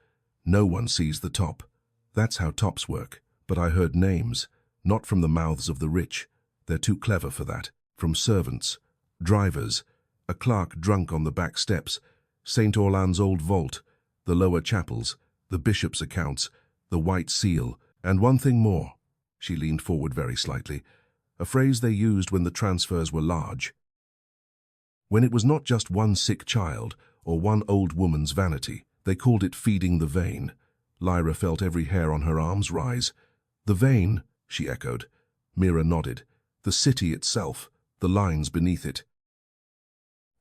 No one sees the top. That's how tops work. But I heard names, not from the mouths of the rich. They're too clever for that. From servants, drivers, a clerk drunk on the back steps, St. Orlan's old vault, the lower chapels, the bishop's accounts, the white seal, and one thing more. She leaned forward very slightly, a phrase they used when the transfers were large. When it was not just one sick child or one old woman's vanity, they called it feeding the vein. Lyra felt every hair on her arms rise. The vein, she echoed. Mira nodded. The city itself, the lines beneath it.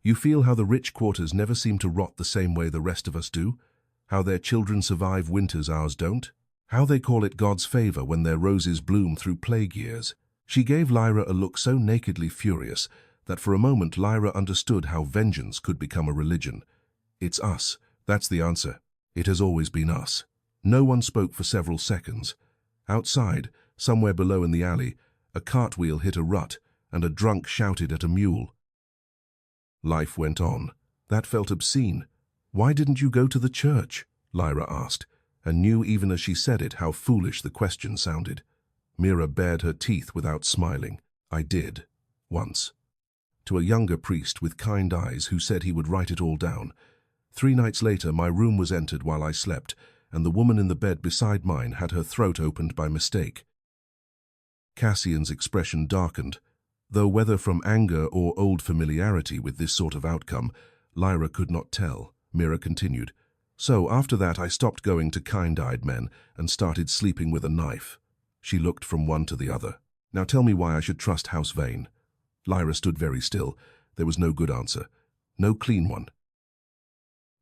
You feel how the rich quarters never seem to rot the same way the rest of us do? How their children survive winters ours don't? How they call it God's favor when their roses bloom through plague years? She gave Lyra a look so nakedly furious that for a moment Lyra understood how vengeance could become a religion. It's us. That's the answer. It has always been us. No one spoke for several seconds. Outside, somewhere below in the alley, a cartwheel hit a rut and a drunk shouted at a mule. Life went on. That felt obscene. Why didn't you go to the church? Lyra asked, and knew even as she said it how foolish the question sounded. Mira bared her teeth without smiling. I did. Once. To a younger priest with kind eyes who said he would write it all down. 3 nights later, my room was entered while I slept, and the woman in the bed beside mine had her throat opened by mistake. Cassian's expression darkened, though whether from anger or old familiarity with this sort of outcome, Lyra could not tell. Mira continued. So after that I stopped going to kind-eyed men and started sleeping with a knife. She looked from one to the other. Now tell me why I should trust House Vane. Lyra stood very still. There was no good answer. No clean one.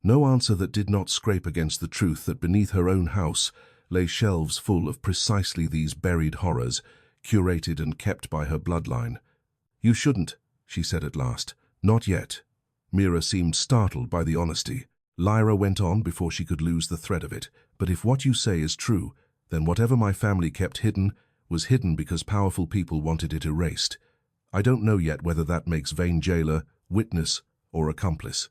No answer that did not scrape against the truth that beneath her own house lay shelves full of precisely these buried horrors, curated and kept by her bloodline. You shouldn't, she said at last. Not yet. Mira seemed startled by the honesty. Lyra went on before she could lose the thread of it. But if what you say is true, then whatever my family kept hidden was hidden because powerful people wanted it erased. I don't know yet whether that makes Vane jailer, witness, or accomplice.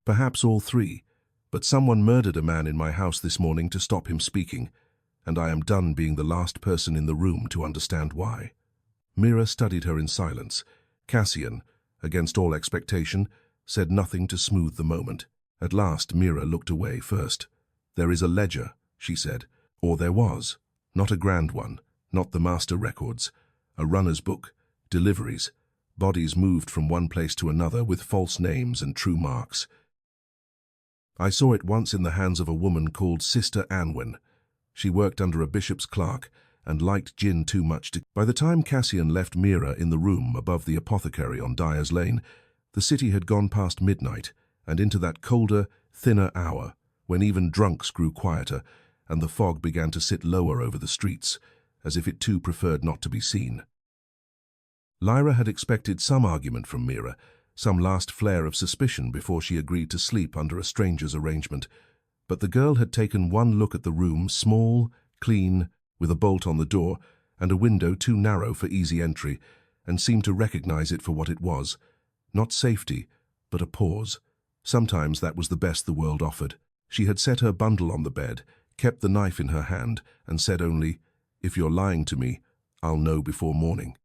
Perhaps all three, but someone murdered a man in my house this morning to stop him speaking, and I am done being the last person in the room to understand why. Mira studied her in silence. Cassian, against all expectation, said nothing to smooth the moment. At last Mira looked away first. There is a ledger, she said, or there was. Not a grand one, not the master records. A runner's book, deliveries, bodies moved from one place to another with false names and true marks. I saw it once in the hands of a woman called Sister Anwen. She worked under a bishop's clerk and liked gin too much to... By the time Cassian left Mira in the room above the apothecary on Dyer's Lane, the city had gone past midnight and into that colder, thinner hour when even drunks grew quieter and the fog began to sit lower over the streets, as if it too preferred not to be seen. Lyra had expected some argument from Mira, some last flare of suspicion before she agreed to sleep under a stranger's arrangement, but the girl had taken one look at the room, small, clean, with a bolt on the door and a window too narrow for easy entry, and seemed to recognize it for what it was. Not safety, but a pause. Sometimes that was the best the world offered. She had set her bundle on the bed, kept the knife in her hand, and said only, "If you're lying to me, I'll know before morning."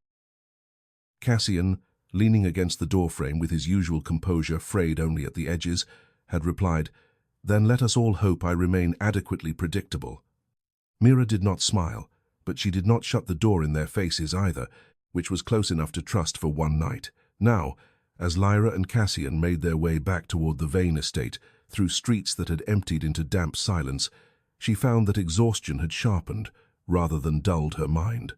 Cassian, leaning against the doorframe with his usual composure frayed only at the edges, had replied, "Then let us all hope I remain adequately predictable." Mira did not smile, but she did not shut the door in their faces either, which was close enough to trust for one night. Now, as Lyra and Cassian made their way back toward the Vane estate, through streets that had emptied into damp silence, she found that exhaustion had sharpened, rather than dulled her mind.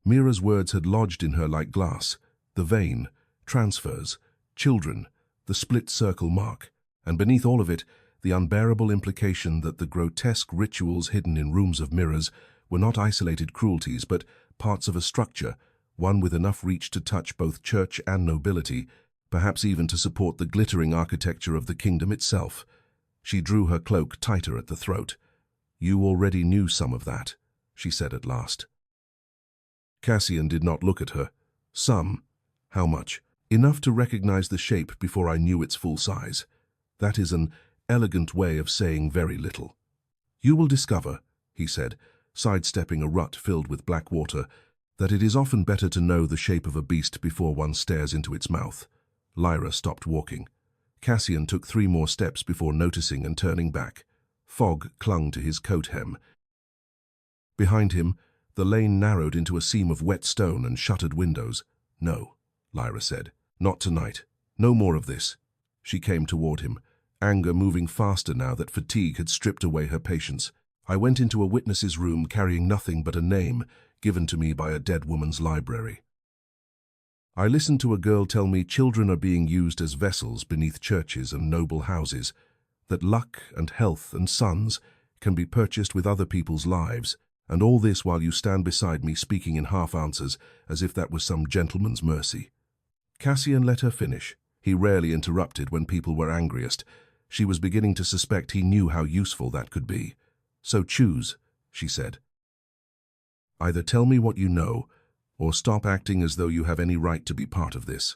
Mira's words had lodged in her like glass. The Vane, transfers, children, the split circle mark, and beneath all of it, the unbearable implication that the grotesque rituals hidden in rooms of mirrors were not isolated cruelties but parts of a structure, one with enough reach to touch both church and nobility, perhaps even to support the glittering architecture of the kingdom itself. She drew her cloak tighter at the throat. "You already knew some of that," she said at last. Cassian did not look at her. "Some? How much?" "Enough to recognize the shape before I knew its full size. That is an elegant way of saying very little." "You will discover," he said, sidestepping a rut filled with black water, "that it is often better to know the shape of a beast before one stares into its mouth." Lyra stopped walking. Cassian took 3 more steps before noticing and turning back. Fog clung to his coat hem. Behind him, the lane narrowed into a seam of wet stone and shuttered windows. "No," Lyra said. "Not tonight. No more of this." She came toward him, anger moving faster now that fatigue had stripped away her patience. "I went into a witness's room carrying nothing but a name given to me by a dead woman's library. I listened to a girl tell me children are being used as vessels beneath churches and noble houses, that luck and health and sons can be purchased with other people's lives, and all this while you stand beside me speaking in half-answers as if that was some gentleman's mercy." Cassian let her finish. He rarely interrupted when people were angriest. She was beginning to suspect he knew how useful that could be. "So choose," she said. "Either tell me what you know, or stop acting as though you have any right to be part of this."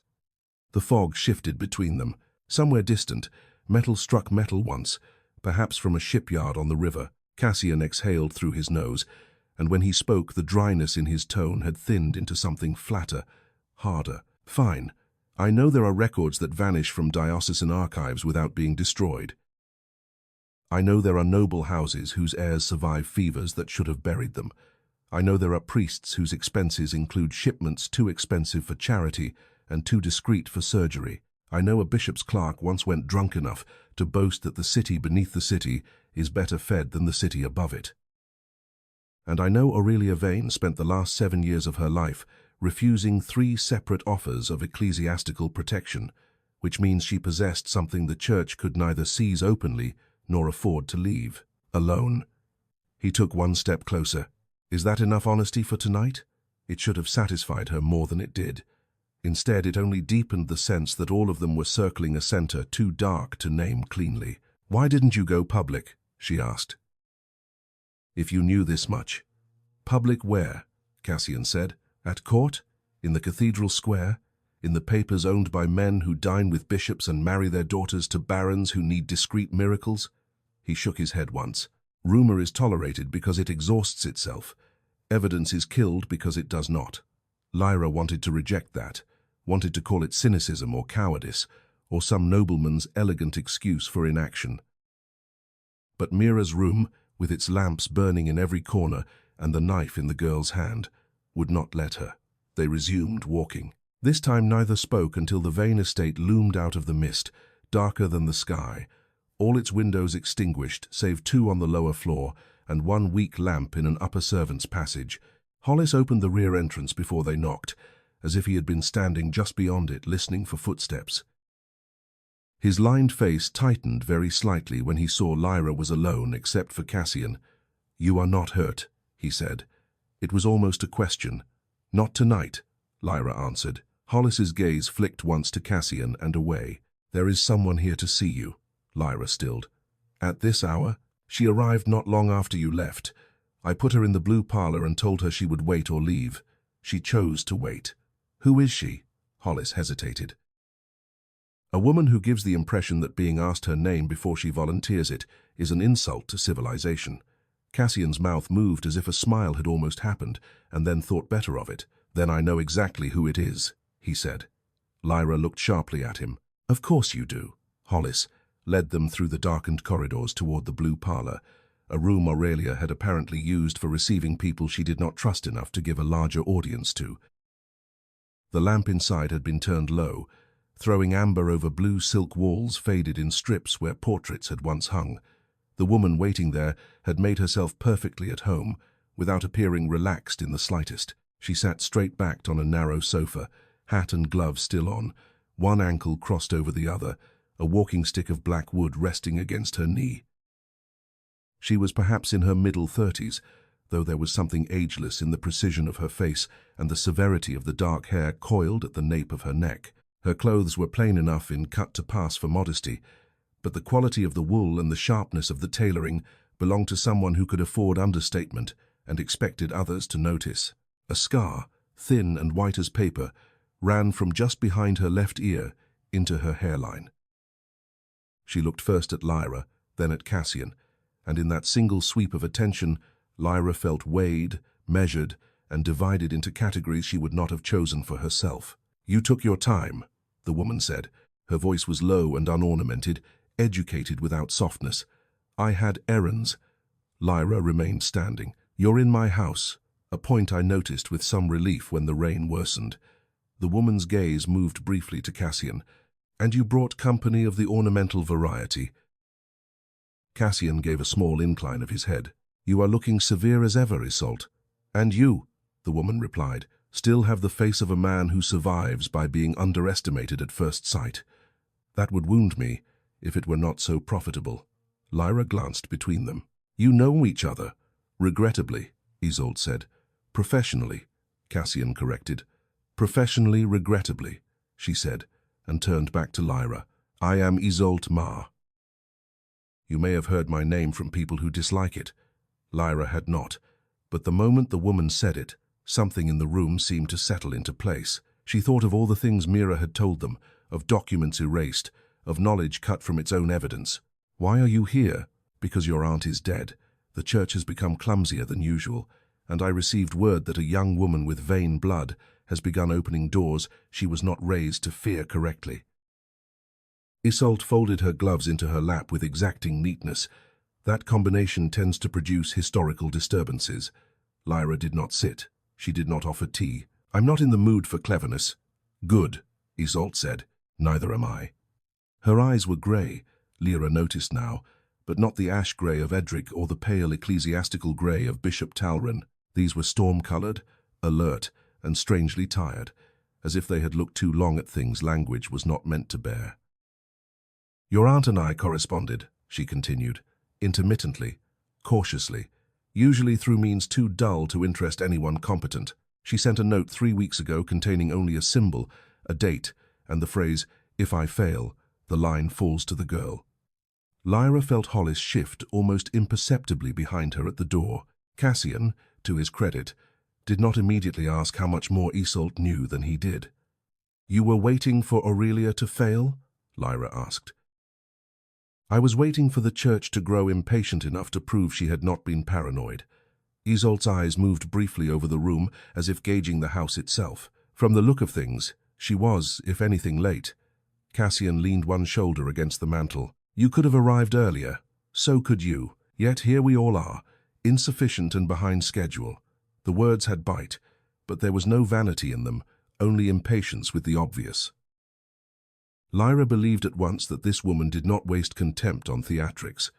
The fog shifted between them. Somewhere distant, metal struck metal once, perhaps from a shipyard on the river. Cassian exhaled through his nose, and when he spoke, the dryness in his tone had thinned into something flatter, harder. "Fine. I know there are records that vanish from diocesan archives without being destroyed. I know there are noble houses whose heirs survive fevers that should have buried them. I know there are priests whose expenses include shipments too expensive for charity and too discreet for surgery. I know a bishop's clerk once went drunk enough to boast that the city beneath the city is better fed than the city above it. And I know Aurelia Vane spent the last 7 years of her life refusing 3 separate offers of ecclesiastical protection, which means she possessed something the church could neither seize openly nor afford to leave. Alone." He took 1 step closer. "Is that enough honesty for tonight?" It should have satisfied her more than it did. Instead, it only deepened the sense that all of them were circling a center too dark to name cleanly. "Why didn't you go public?" she asked. "If you knew this much." "Public where?" Cassian said. "At court? In the cathedral square? In the papers owned by men who dine with bishops and marry their daughters to barons who need discreet miracles?" He shook his head once. "Rumor is tolerated because it exhausts itself. Evidence is killed because it does not." Lyra wanted to reject that, wanted to call it cynicism or cowardice, or some nobleman's elegant excuse for inaction. But Mira's room, with its lamps burning in every corner and the knife in the girl's hand, would not let her. They resumed walking. This time neither spoke until the Vane estate loomed out of the mist, darker than the sky, all its windows extinguished, save 2 on the lower floor and 1 weak lamp in an upper servants' passage. Hollis opened the rear entrance before they knocked, as if he had been standing just beyond it, listening for footsteps. His lined face tightened very slightly when he saw Lyra was alone except for Cassian. "You are not hurt," he said. It was almost a question. "Not tonight," Lyra answered. Hollis's gaze flicked once to Cassian and away. "There is someone here to see you," Lyra stilled. "At this hour? She arrived not long after you left. I put her in the blue parlor and told her she would wait or leave. She chose to wait." "Who is she?" Hollis hesitated. "A woman who gives the impression that being asked her name before she volunteers it is an insult to civilization." Cassian's mouth moved as if a smile had almost happened, and then thought better of it. "Then I know exactly who it is," he said. Lyra looked sharply at him. "Of course you do." Hollis led them through the darkened corridors toward the blue parlor, a room Aurelia had apparently used for receiving people she did not trust enough to give a larger audience to. The lamp inside had been turned low, throwing amber over blue silk walls faded in strips where portraits had once hung. The woman waiting there had made herself perfectly at home, without appearing relaxed in the slightest. She sat straight-backed on a narrow sofa, hat and gloves still on, one ankle crossed over the other, a walking stick of black wood resting against her knee. She was perhaps in her middle-30s, though there was something ageless in the precision of her face and the severity of the dark hair coiled at the nape of her neck. Her clothes were plain enough in cut to pass for modesty, but the quality of the wool and the sharpness of the tailoring belonged to someone who could afford understatement and expected others to notice. A scar, thin and white as paper, ran from just behind her left ear into her hairline. She looked first at Lyra, then at Cassian, and in that single sweep of attention, Lyra felt weighed, measured, and divided into categories she would not have chosen for herself. "You took your time," the woman said. Her voice was low and unornamented, educated without softness. "I had errands." Lyra remained standing. "You're in my house," a point I noticed with some relief when the rain worsened. The woman's gaze moved briefly to Cassian. "And you brought company of the ornamental variety." Cassian gave a small incline of his head. "You are looking severe as ever, Isolde." "And you," the woman replied, "still have the face of a man who survives by being underestimated at first sight. That would wound me if it were not so profitable." Lyra glanced between them. "You know each other." "Regrettably," Isolde said. "Professionally," Cassian corrected. "Professionally, regrettably," she said, and turned back to Lyra. "I am Isolde Ma." "You may have heard my name from people who dislike it." Lyra had not, but the moment the woman said it, something in the room seemed to settle into place. She thought of all the things Mira had told them, of documents erased, of knowledge cut from its own evidence. "Why are you here?" "Because your aunt is dead. The church has become clumsier than usual, and I received word that a young woman with vein blood has begun opening doors she was not raised to fear correctly." Isolde folded her gloves into her lap with exacting neatness. That combination tends to produce historical disturbances. Lyra did not sit. She did not offer tea. "I'm not in the mood for cleverness." "Good," Isolde said. "Neither am I." Her eyes were grey, Lyra noticed now, but not the ash grey of Edric or the pale ecclesiastical grey of Bishop Talron. These were storm-coloured, alert, and strangely tired, as if they had looked too long at things language was not meant to bear. "Your aunt and I corresponded," she continued, intermittently, cautiously, usually through means too dull to interest anyone competent. She sent a note 3 weeks ago containing only a symbol, a date, and the phrase, "If I fail, the line falls to the girl." Lyra felt Hollis shift almost imperceptibly behind her at the door. Cassian, to his credit, did not immediately ask how much more Isolde knew than he did. "You were waiting for Aurelia to fail?" Lyra asked. "I was waiting for the church to grow impatient enough to prove she had not been paranoid." Isolde's eyes moved briefly over the room, as if gauging the house itself. "From the look of things, she was, if anything, late." Cassian leaned one shoulder against the mantel. "You could have arrived earlier. So could you. Yet here we all are, insufficient and behind schedule." The words had bite, but there was no vanity in them, only impatience with the obvious. Lyra believed at once that this woman did not waste contempt on theatrics.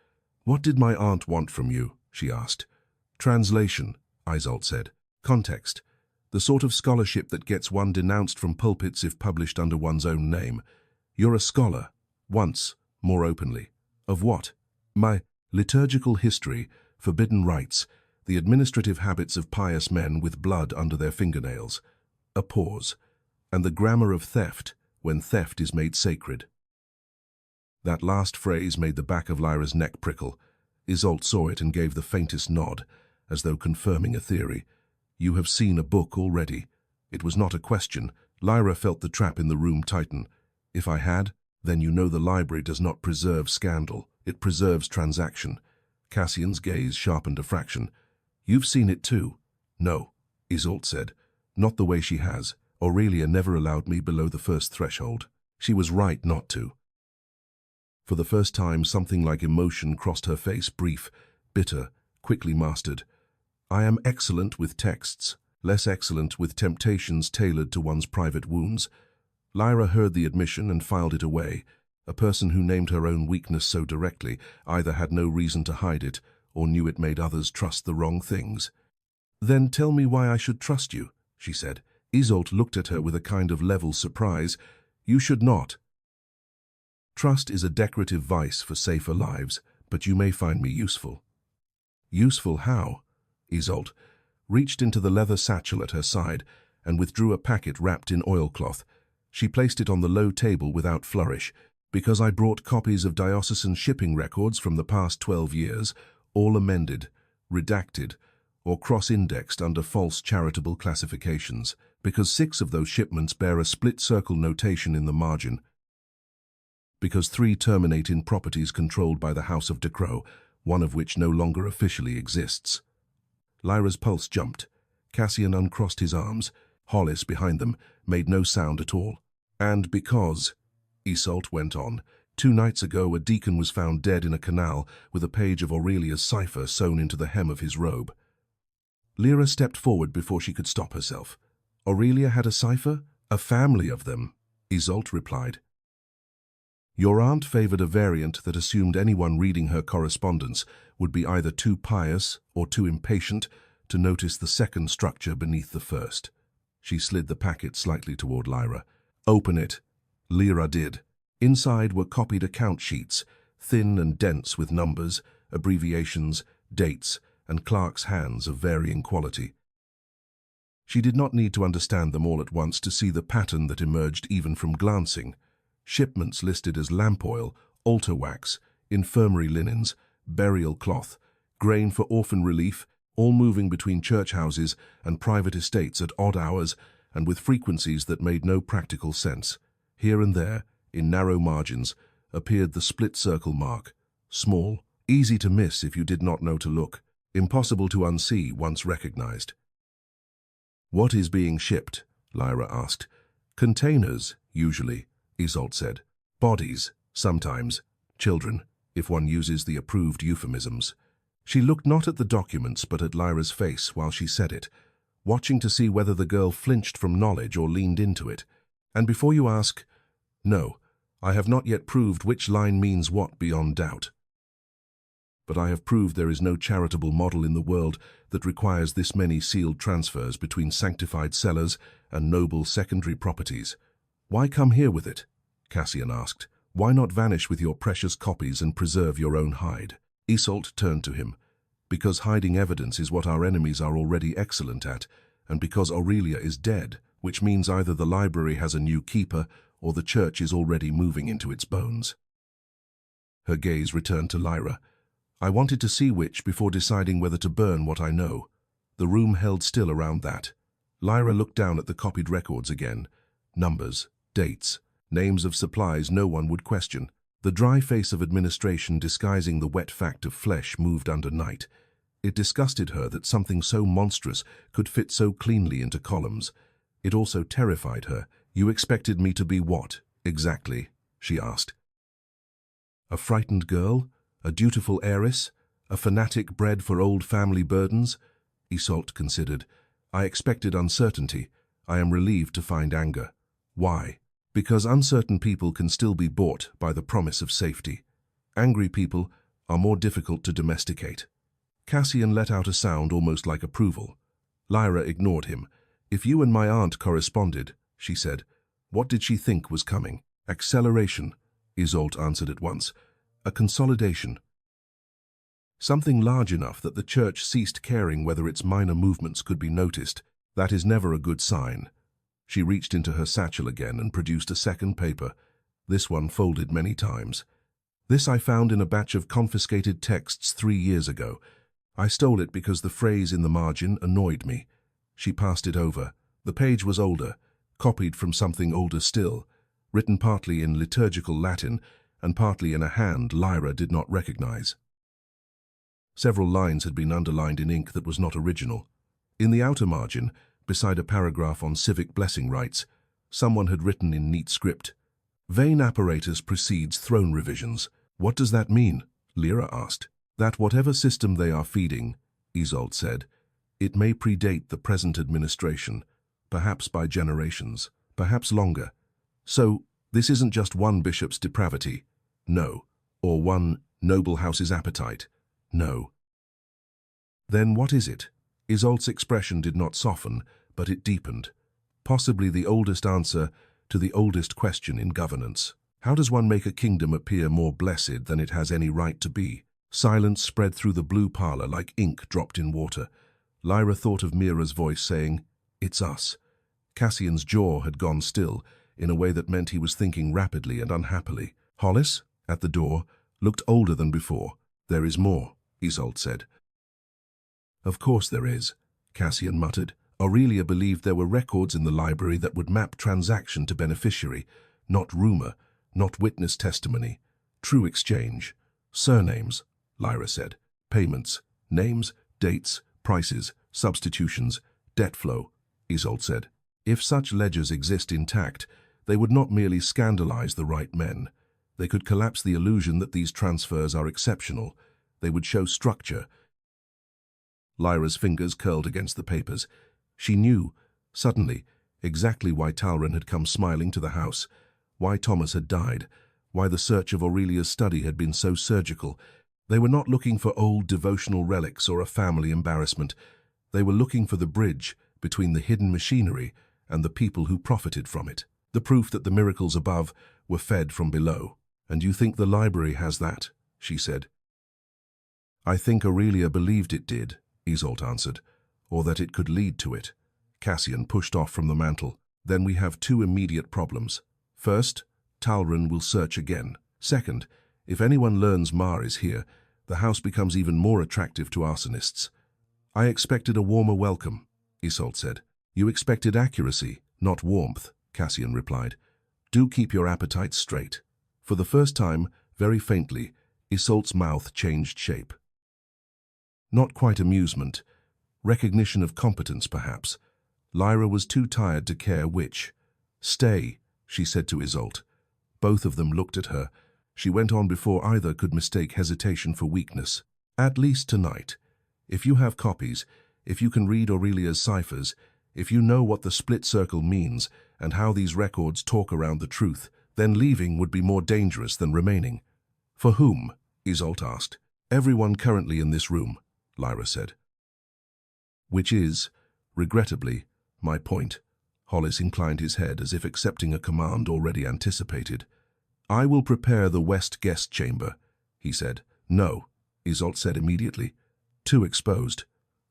"What did my aunt want from you?" she asked. "Translation," Isolde said. "Context. The sort of scholarship that gets one denounced from pulpits if published under one's own name. You're a scholar. Once, more openly. Of what?" "My liturgical history, forbidden rites, the administrative habits of pious men with blood under their fingernails." A pause. "And the grammar of theft, when theft is made sacred." That last phrase made the back of Lyra's neck prickle. Isolde saw it and gave the faintest nod, as though confirming a theory. "You have seen a book already." It was not a question. Lyra felt the trap in the room tighten. "If I had, then you know the library does not preserve scandal. It preserves transaction." Cassian's gaze sharpened a fraction. "You've seen it too." "No," Isolde said. "Not the way she has. Aurelia never allowed me below the first threshold. She was right not to." For the first time, something like emotion crossed her face, brief, bitter, quickly mastered. "I am excellent with texts, less excellent with temptations tailored to one's private wounds." Lyra heard the admission and filed it away. A person who named her own weakness so directly either had no reason to hide it or knew it made others trust the wrong things. "Then tell me why I should trust you," she said. Isolde looked at her with a kind of level surprise. "You should not." Trust is a decorative vice for safer lives, but you may find me useful. Useful how? Isolde reached into the leather satchel at her side and withdrew a packet wrapped in oilcloth. She placed it on the low table without flourish. Because I brought copies of diocesan shipping records from the past 12 years, all amended, redacted, or cross-indexed under false charitable classifications. Because 6 of those shipments bear a split-circle notation in the margin. Because 3 terminate in properties controlled by the House of Decrow, one of which no longer officially exists. Lyra's pulse jumped. Cassian uncrossed his arms. Hollis, behind them, made no sound at all. And because, Isolde went on, 2 nights ago a deacon was found dead in a canal with a page of Aurelia's cipher sewn into the hem of his robe. Lyra stepped forward before she could stop herself. Aurelia had a cipher? A family of them, Isolde replied. Your aunt favored a variant that assumed anyone reading her correspondence would be either too pious or too impatient to notice the second structure beneath the first. She slid the packet slightly toward Lyra. Open it. Lyra did. Inside were copied account sheets, thin and dense with numbers, abbreviations, dates, and clerks' hands of varying quality. She did not need to understand them all at once to see the pattern that emerged even from glancing. Shipments listed as lamp oil, altar wax, infirmary linens, burial cloth, grain for orphan relief, all moving between church houses and private estates at odd hours and with frequencies that made no practical sense. Here and there, in narrow margins, appeared the split circle mark, small, easy to miss if you did not know to look, impossible to unsee once recognized. What is being shipped? Lyra asked. Containers, usually, Isolde said. Bodies, sometimes. Children, if one uses the approved euphemisms. She looked not at the documents but at Lyra's face while she said it, watching to see whether the girl flinched from knowledge or leaned into it. And before you ask, no, I have not yet proved which line means what beyond doubt. But I have proved there is no charitable model in the world that requires this many sealed transfers between sanctified sellers and noble secondary properties. Why come here with it? Cassian asked. Why not vanish with your precious copies and preserve your own hide? Isolde turned to him. Because hiding evidence is what our enemies are already excellent at, and because Aurelia is dead, which means either the library has a new keeper or the church is already moving into its bones. Her gaze returned to Lyra. I wanted to see which before deciding whether to burn what I know. The room held still around that. Lyra looked down at the copied records again. Numbers, dates, names of supplies no one would question. The dry face of administration disguising the wet fact of flesh moved under night. It disgusted her that something so monstrous could fit so cleanly into columns. It also terrified her. You expected me to be what, exactly? She asked. A frightened girl? A dutiful heiress? A fanatic bred for old family burdens? Isolde considered. I expected uncertainty. I am relieved to find anger. Why? Because uncertain people can still be bought by the promise of safety. Angry people are more difficult to domesticate. Cassian let out a sound almost like approval. Lyra ignored him. If you and my aunt corresponded, she said, what did she think was coming? Acceleration, Isolde answered at once. A consolidation. Something large enough that the church ceased caring whether its minor movements could be noticed. That is never a good sign. She reached into her satchel again and produced a second paper, this one folded many times. This I found in a batch of confiscated texts 3 years ago. I stole it because the phrase in the margin annoyed me. She passed it over. The page was older, copied from something older still, written partly in liturgical Latin and partly in a hand Lyra did not recognize. Several lines had been underlined in ink that was not original. In the outer margin, beside a paragraph on civic blessing rites, someone had written in neat script, Vain apparatus precedes throne revisions. What does that mean? Lyra asked. That whatever system they are feeding, Isolde said, it may predate the present administration, perhaps by generations, perhaps longer. So, this isn't just one bishop's depravity, no, or one noble house's appetite, no. Then what is it? Isolde's expression did not soften, but it deepened. Possibly the oldest answer to the oldest question in governance. How does one make a kingdom appear more blessed than it has any right to be? Silence spread through the blue parlor like ink dropped in water. Lyra thought of Mira's voice saying, "It's us." Cassian's jaw had gone still, in a way that meant he was thinking rapidly and unhappily. Hollis, at the door, looked older than before. "There is more," Isolde said. "Of course there is," Cassian muttered. Aurelia believed there were records in the library that would map transaction to beneficiary, not rumor, not witness testimony. True exchange. Surnames, Lyra said. Payments, names, dates, prices, substitutions, debt flow, Isolde said. If such ledgers exist intact, they would not merely scandalize the right men. They could collapse the illusion that these transfers are exceptional. They would show structure. Lyra's fingers curled against the papers. She knew, suddenly, exactly why Talron had come smiling to the house, why Thomas had died, why the search of Aurelia's study had been so surgical. They were not looking for old devotional relics or a family embarrassment. They were looking for the bridge between the hidden machinery and the people who profited from it. The proof that the miracles above were fed from below. "And you think the library has that?" she said. "I think Aurelia believed it did," Isolde answered, "or that it could lead to it." Cassian pushed off from the mantel. "Then we have two immediate problems. First, Talron will search again. Second, if anyone learns Mar is here, the house becomes even more attractive to arsonists." "I expected a warmer welcome," Isolde said. "You expected accuracy, not warmth," Cassian replied. "Do keep your appetites straight." For the first time, very faintly, Isolde's mouth changed shape. Not quite amusement. Recognition of competence, perhaps. Lyra was too tired to care which. "Stay," she said to Isolde. Both of them looked at her. She went on before either could mistake hesitation for weakness. "At least tonight. If you have copies, if you can read Aurelia's ciphers, if you know what the split circle means and how these records talk around the truth, then leaving would be more dangerous than remaining." "For whom?" Isolde asked. "Everyone currently in this room," Lyra said. "Which is, regrettably, my point." Hollis inclined his head as if accepting a command already anticipated. "I will prepare the west guest chamber," he said. "No," Isolde said immediately. "Too exposed."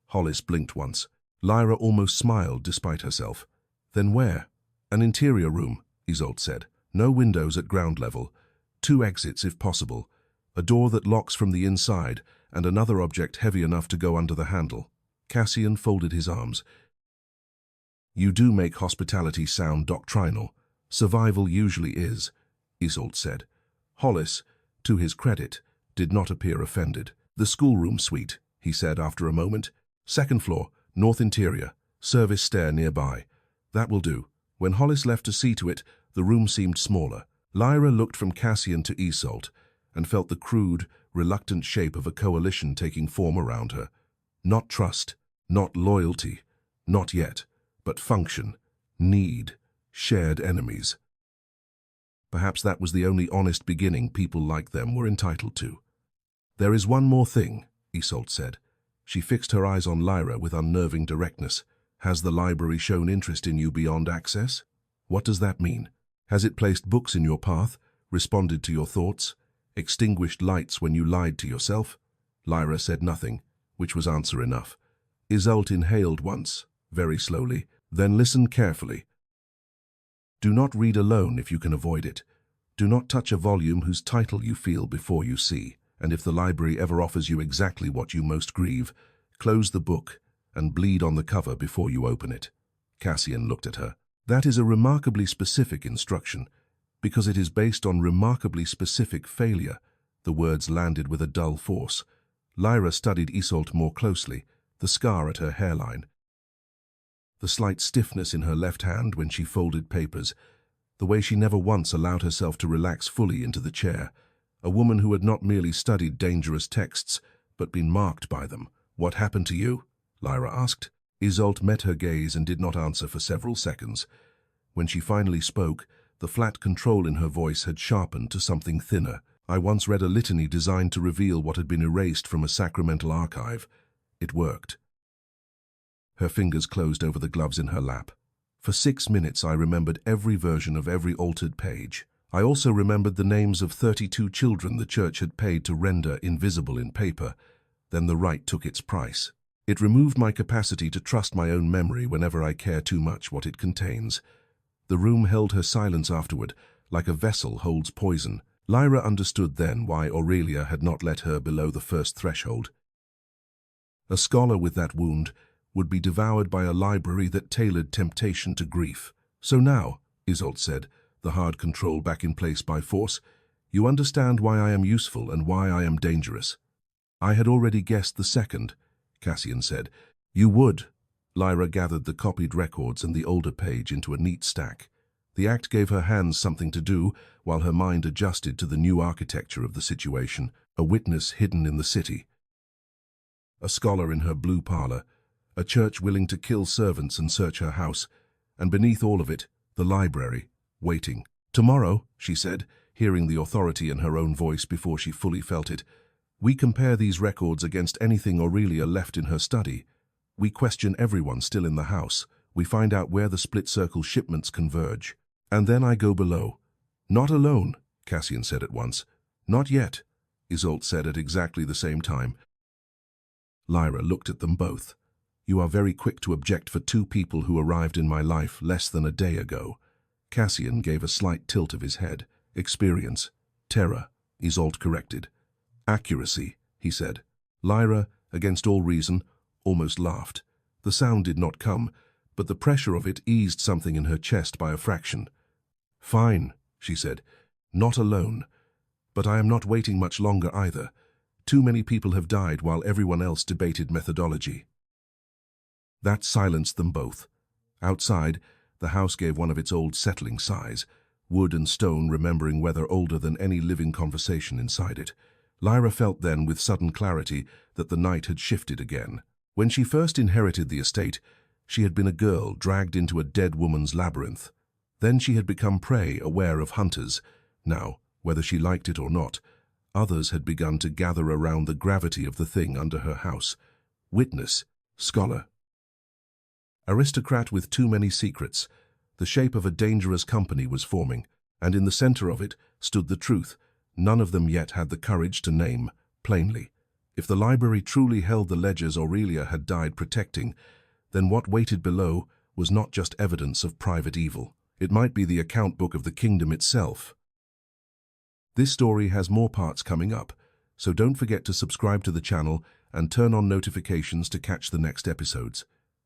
Hollis blinked once. Lyra almost smiled despite herself. "Then where?" "An interior room," Isolde said. "No windows at ground level. 2 exits if possible. A door that locks from the inside and another object heavy enough to go under the handle." Cassian folded his arms. "You do make hospitality sound doctrinal. Survival usually is," Isolde said. Hollis, to his credit, did not appear offended. "The schoolroom suite," he said after a moment. "Second floor, north interior, service stair nearby. That will do." When Hollis left to see to it, the room seemed smaller. Lyra looked from Cassian to Isolde and felt the crude, reluctant shape of a coalition taking form around her. Not trust, not loyalty, not yet, but function, need, shared enemies. Perhaps that was the only honest beginning people like them were entitled to. "There is one more thing," Isolde said. She fixed her eyes on Lyra with unnerving directness. "Has the library shown interest in you beyond access? What does that mean? Has it placed books in your path, responded to your thoughts, extinguished lights when you lied to yourself?" Lyra said nothing, which was answer enough. Isolde inhaled once, very slowly, then listened carefully. "Do not read alone if you can avoid it. Do not touch a volume whose title you feel before you see. And if the library ever offers you exactly what you most grieve, close the book and bleed on the cover before you open it." Cassian looked at her. "That is a remarkably specific instruction, because it is based on remarkably specific failure." The words landed with a dull force. Lyra studied Isolde more closely, the scar at her hairline, the slight stiffness in her left hand when she folded papers, the way she never once allowed herself to relax fully into the chair. A woman who had not merely studied dangerous texts, but been marked by them. "What happened to you?" Lyra asked. Isolde met her gaze and did not answer for several seconds. When she finally spoke, the flat control in her voice had sharpened to something thinner. "I once read a litany designed to reveal what had been erased from a sacramental archive. It worked." Her fingers closed over the gloves in her lap. "For 6 minutes I remembered every version of every altered page. I also remembered the names of 32 children the church had paid to render invisible in paper. Then the rite took its price. It removed my capacity to trust my own memory whenever I care too much what it contains. The room held her silence afterward, like a vessel holds poison. Lyra understood then why Aurelia had not let her below the first threshold. A scholar with that wound would be devoured by a library that tailored temptation to grief. So now, Isolde said, the hard control back in place by force, you understand why I am useful and why I am dangerous. I had already guessed the second, Cassian said. You would. Lyra gathered the copied records and the older page into a neat stack. The act gave her hands something to do while her mind adjusted to the new architecture of the situation, a witness hidden in the city. A scholar in her blue parlor, a church willing to kill servants and search her house, and beneath all of it, the library, waiting. Tomorrow, she said, hearing the authority in her own voice before she fully felt it, we compare these records against anything Aurelia left in her study. We question everyone still in the house. We find out where the split-circle shipments converge. And then I go below. Not alone, Cassian said at once. Not yet, Isolde said at exactly the same time. Lyra looked at them both. You are very quick to object for two people who arrived in my life less than a day ago. Cassian gave a slight tilt of his head. Experience. Terror, Isolde corrected. Accuracy, he said. Lyra, against all reason, almost laughed. The sound did not come, but the pressure of it eased something in her chest by a fraction. Fine, she said. Not alone. But I am not waiting much longer either. Too many people have died while everyone else debated methodology. That silenced them both. Outside, the house gave one of its old settling sighs, wood and stone remembering weather older than any living conversation inside it. Lyra felt then with sudden clarity that the night had shifted again. When she first inherited the estate, she had been a girl dragged into a dead woman's labyrinth. Then she had become prey, aware of hunters. Now, whether she liked it or not, others had begun to gather around the gravity of the thing under her house. Witness, scholar. Aristocrat with too many secrets. The shape of a dangerous company was forming, and in the center of it stood the truth. None of them yet had the courage to name, plainly. If the library truly held the ledgers Aurelia had died protecting, then what waited below was not just evidence of private evil. It might be the account book of the kingdom itself. This story has more parts coming up, so don't forget to subscribe to the channel and turn on notifications to catch the next episodes.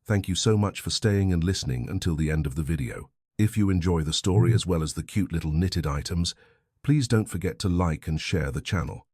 Thank you so much for staying and listening until the end of the video. If you enjoy the story as well as the cute little knitted items, please don't forget to like and share the channel.